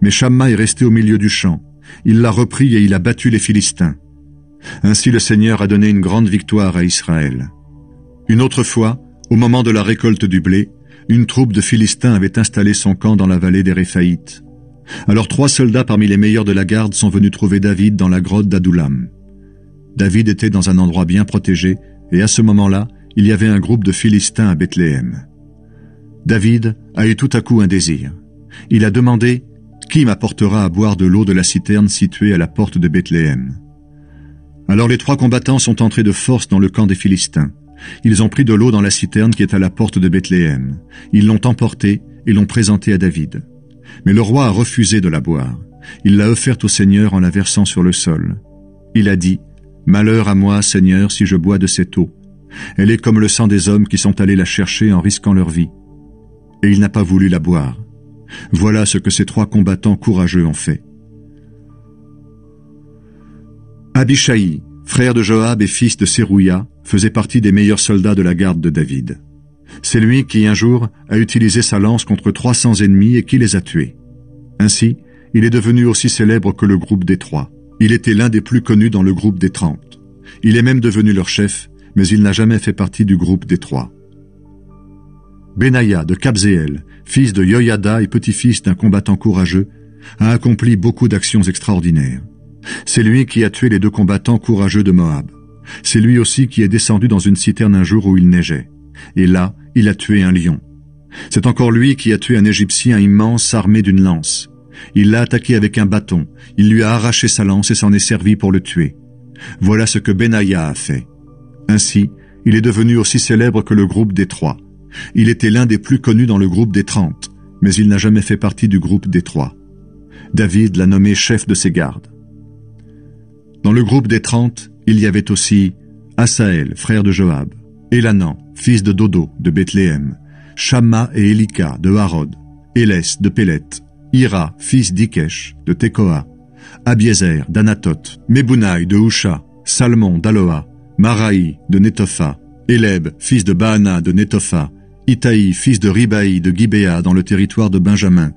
Mais Shamma est resté au milieu du champ. Il l'a repris et il a battu les Philistins. Ainsi le Seigneur a donné une grande victoire à Israël. Une autre fois, au moment de la récolte du blé, une troupe de Philistins avait installé son camp dans la vallée des Réphaïtes. Alors 3 soldats parmi les meilleurs de la garde sont venus trouver David dans la grotte d'Adullam. David était dans un endroit bien protégé, et à ce moment-là, il y avait un groupe de Philistins à Bethléem. David a eu tout à coup un désir. Il a demandé « Qui m'apportera à boire de l'eau de la citerne située à la porte de Bethléem ?» Alors les 3 combattants sont entrés de force dans le camp des Philistins. Ils ont pris de l'eau dans la citerne qui est à la porte de Bethléem. Ils l'ont emportée et l'ont présentée à David. Mais le roi a refusé de la boire. Il l'a offerte au Seigneur en la versant sur le sol. Il a dit « Malheur à moi, Seigneur, si je bois de cette eau. Elle est comme le sang des hommes qui sont allés la chercher en risquant leur vie. » Et il n'a pas voulu la boire. Voilà ce que ces 3 combattants courageux ont fait. Abishai, frère de Joab et fils de Sérouia, faisait partie des meilleurs soldats de la garde de David. C'est lui qui, un jour, a utilisé sa lance contre 300 ennemis et qui les a tués. Ainsi, il est devenu aussi célèbre que le groupe des 3. Il était l'un des plus connus dans le groupe des 30. Il est même devenu leur chef, mais il n'a jamais fait partie du groupe des 3. Benaïa de Kabzéel, fils de Yoyada et petit-fils d'un combattant courageux, a accompli beaucoup d'actions extraordinaires. C'est lui qui a tué les 2 combattants courageux de Moab. C'est lui aussi qui est descendu dans une citerne un jour où il neigeait. Et là, il a tué un lion. C'est encore lui qui a tué un Égyptien immense armé d'une lance. Il l'a attaqué avec un bâton, il lui a arraché sa lance et s'en est servi pour le tuer. Voilà ce que Benaïa a fait. Ainsi, il est devenu aussi célèbre que le groupe des 3. Il était l'un des plus connus dans le groupe des 30, mais il n'a jamais fait partie du groupe des 3. David l'a nommé chef de ses gardes. Dans le groupe des 30, il y avait aussi Asaël, frère de Joab, Élanan, fils de Dodo, de Bethléem, Shamma et Élika, de Harod, Élès, de Pélet, Ira, fils d'Ikesh, de Tekoa, Abiezer, d'Anatot, Mebounaï, de Husha, Salmon, d'Aloa, Maraï, de Netopha, Éleb, fils de Baana, de Netopha, Itaï, fils de Ribaï, de Gibéa, dans le territoire de Benjamin,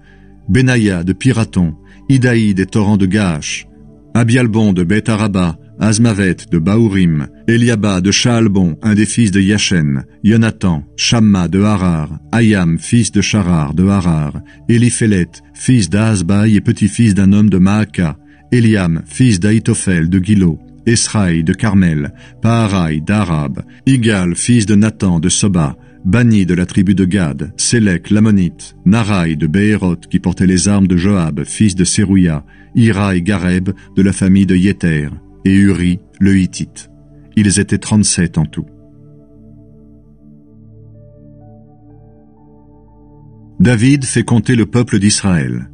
Benaïa, de Piraton, Idaï, des torrents de Gaash, Abialbon, de Beth Araba, Azmavet, de Baourim, Eliaba, de Shaalbon, un des fils de Yachen, Jonathan, Shamma, de Harar, Ayam, fils de Charar, de Harar, Eliphélet, fils d'Azbaï et petit-fils d'un homme de Maaka, Eliam, fils d'Aïtophel, de Gilo, Esraï, de Carmel, Paharai, d'Arab, Igal, fils de Nathan, de Soba, Bani de la tribu de Gad, Sélek, l'Ammonite, Naraï de Béhéroth, qui portait les armes de Joab, fils de Sérouia, Ira et Gareb, de la famille de Yéter, et Uri, le Hittite. Ils étaient 37 en tout. David fait compter le peuple d'Israël.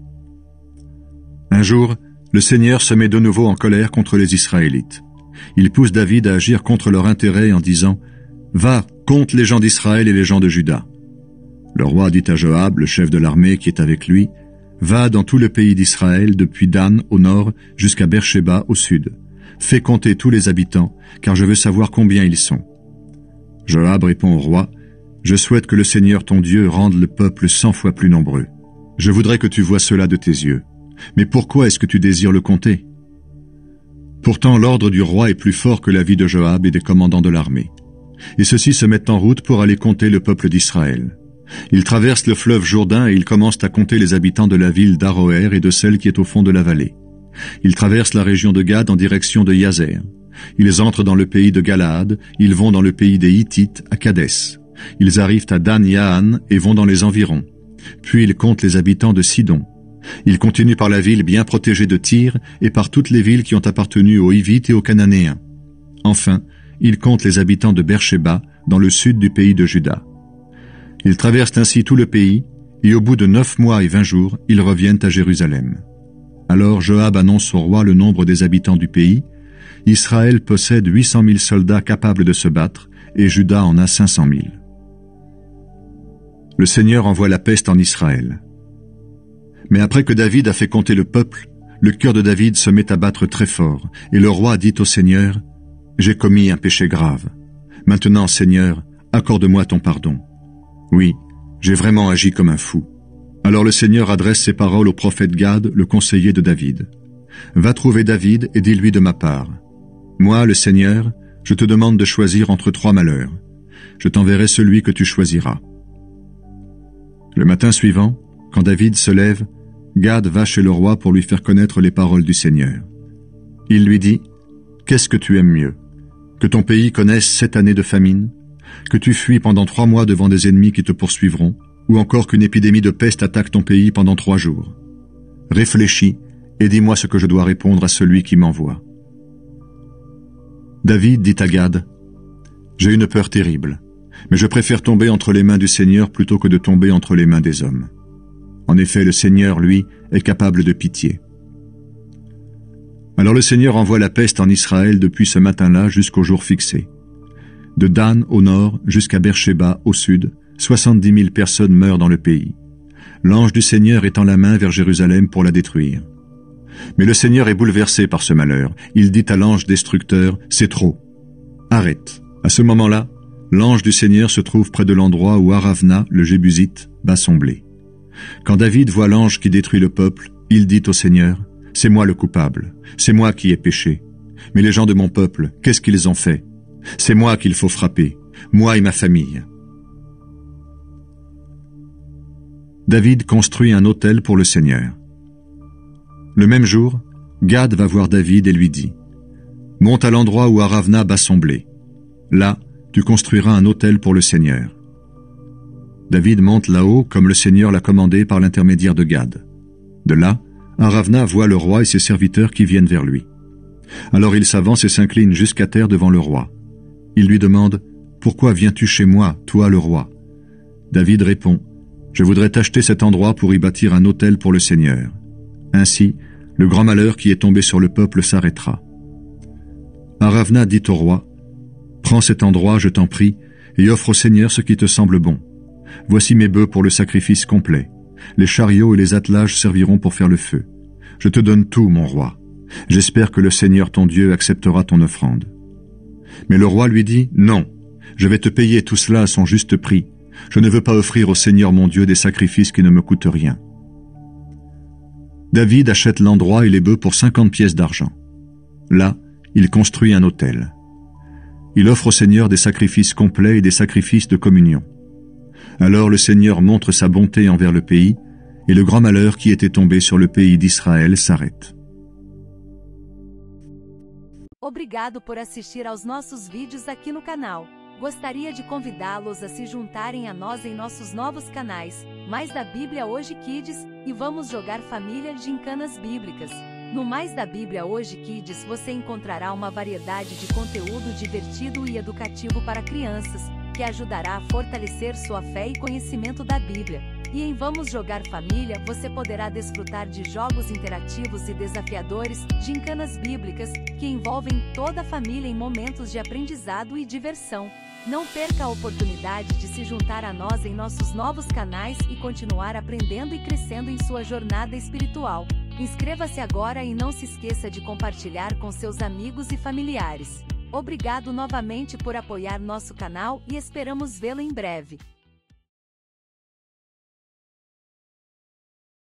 Un jour, le Seigneur se met de nouveau en colère contre les Israélites. Il pousse David à agir contre leur intérêt en disant « Va, compte les gens d'Israël et les gens de Juda. » Le roi dit à Joab, le chef de l'armée qui est avec lui, « Va dans tout le pays d'Israël, depuis Dan au nord jusqu'à Beersheba au sud. Fais compter tous les habitants, car je veux savoir combien ils sont. » Joab répond au roi, « Je souhaite que le Seigneur ton Dieu rende le peuple 100 fois plus nombreux. Je voudrais que tu vois cela de tes yeux. Mais pourquoi est-ce que tu désires le compter? » Pourtant l'ordre du roi est plus fort que l'avis de Joab et des commandants de l'armée. Et ceux-ci se mettent en route pour aller compter le peuple d'Israël. Ils traversent le fleuve Jourdain et ils commencent à compter les habitants de la ville d'Aroër et de celle qui est au fond de la vallée. Ils traversent la région de Gad en direction de Yazer. Ils entrent dans le pays de Galaad, ils vont dans le pays des Hittites, à Kadès. Ils arrivent à Dan-Yahan et vont dans les environs. Puis ils comptent les habitants de Sidon. Ils continuent par la ville bien protégée de Tyr et par toutes les villes qui ont appartenu aux Hivites et aux Cananéens. Enfin, ils comptent les habitants de Beersheba, dans le sud du pays de Juda. Ils traversent ainsi tout le pays, et au bout de 9 mois et 20 jours, ils reviennent à Jérusalem. Alors Joab annonce au roi le nombre des habitants du pays. Israël possède 800 000 soldats capables de se battre, et Juda en a 500 000. Le Seigneur envoie la peste en Israël. Mais après que David a fait compter le peuple, le cœur de David se met à battre très fort, et le roi dit au Seigneur, « J'ai commis un péché grave. Maintenant, Seigneur, accorde-moi ton pardon. Oui, j'ai vraiment agi comme un fou. » Alors le Seigneur adresse ces paroles au prophète Gad, le conseiller de David. « Va trouver David et dis-lui de ma part. Moi, le Seigneur, je te demande de choisir entre 3 malheurs. Je t'enverrai celui que tu choisiras. » Le matin suivant, quand David se lève, Gad va chez le roi pour lui faire connaître les paroles du Seigneur. Il lui dit, « Qu'est-ce que tu aimes mieux? Que ton pays connaisse 7 années de famine? Que tu fuis pendant 3 mois devant des ennemis qui te poursuivront? Ou encore qu'une épidémie de peste attaque ton pays pendant 3 jours? Réfléchis et dis-moi ce que je dois répondre à celui qui m'envoie. » David dit à Gad, « J'ai une peur terrible, mais je préfère tomber entre les mains du Seigneur plutôt que de tomber entre les mains des hommes. En effet, le Seigneur, lui, est capable de pitié. » Alors le Seigneur envoie la peste en Israël depuis ce matin-là jusqu'au jour fixé. De Dan au nord jusqu'à Beersheba au sud, 70 000 personnes meurent dans le pays. L'ange du Seigneur étend la main vers Jérusalem pour la détruire. Mais le Seigneur est bouleversé par ce malheur. Il dit à l'ange destructeur, « C'est trop. Arrête. » À ce moment-là, l'ange du Seigneur se trouve près de l'endroit où Aravna, le Jébusite, bat son blé. Quand David voit l'ange qui détruit le peuple, il dit au Seigneur, « C'est moi le coupable, c'est moi qui ai péché. Mais les gens de mon peuple, qu'est-ce qu'ils ont fait? C'est moi qu'il faut frapper, moi et ma famille. » David construit un autel pour le Seigneur. Le même jour, Gad va voir David et lui dit, « Monte à l'endroit où Aravna bat son blé. Là, tu construiras un autel pour le Seigneur. » David monte là-haut comme le Seigneur l'a commandé par l'intermédiaire de Gad. De là, Aravna voit le roi et ses serviteurs qui viennent vers lui. Alors il s'avance et s'incline jusqu'à terre devant le roi. Il lui demande, « Pourquoi viens-tu chez moi, toi le roi ?» David répond, « Je voudrais t'acheter cet endroit pour y bâtir un autel pour le Seigneur. Ainsi, le grand malheur qui est tombé sur le peuple s'arrêtera. » Aravna dit au roi, « Prends cet endroit, je t'en prie, et offre au Seigneur ce qui te semble bon. Voici mes bœufs pour le sacrifice complet. Les chariots et les attelages serviront pour faire le feu. Je te donne tout, mon roi. J'espère que le Seigneur ton Dieu acceptera ton offrande. » Mais le roi lui dit, « Non, je vais te payer tout cela à son juste prix. Je ne veux pas offrir au Seigneur mon Dieu des sacrifices qui ne me coûtent rien. » David achète l'endroit et les bœufs pour 50 pièces d'argent. Là, il construit un autel. Il offre au Seigneur des sacrifices complets et des sacrifices de communion. Alors le Seigneur montre sa bonté envers le pays, et le grand malheur qui était tombé sur le pays d'Israël s'arrête. Obrigado por assistir aos nossos vídeos aqui no canal. Gostaria de convidá-los a se juntarem a nós em nossos novos canais, Mais da Bíblia Hoje Kids, e vamos jogar família gincanas bíblicas. No Mais da Bíblia Hoje Kids você encontrará uma variedade de conteúdo divertido e educativo para crianças, que ajudará a fortalecer sua fé e conhecimento da Bíblia. E em Vamos Jogar Família você poderá desfrutar de jogos interativos e desafiadores, gincanas bíblicas, que envolvem toda a família em momentos de aprendizado e diversão. Não perca a oportunidade de se juntar a nós em nossos novos canais e continuar aprendendo e crescendo em sua jornada espiritual. Inscreva-se agora e não se esqueça de compartilhar com seus amigos e familiares. Obrigado novamente por apoiar nosso canal e esperamos vê-lo em breve.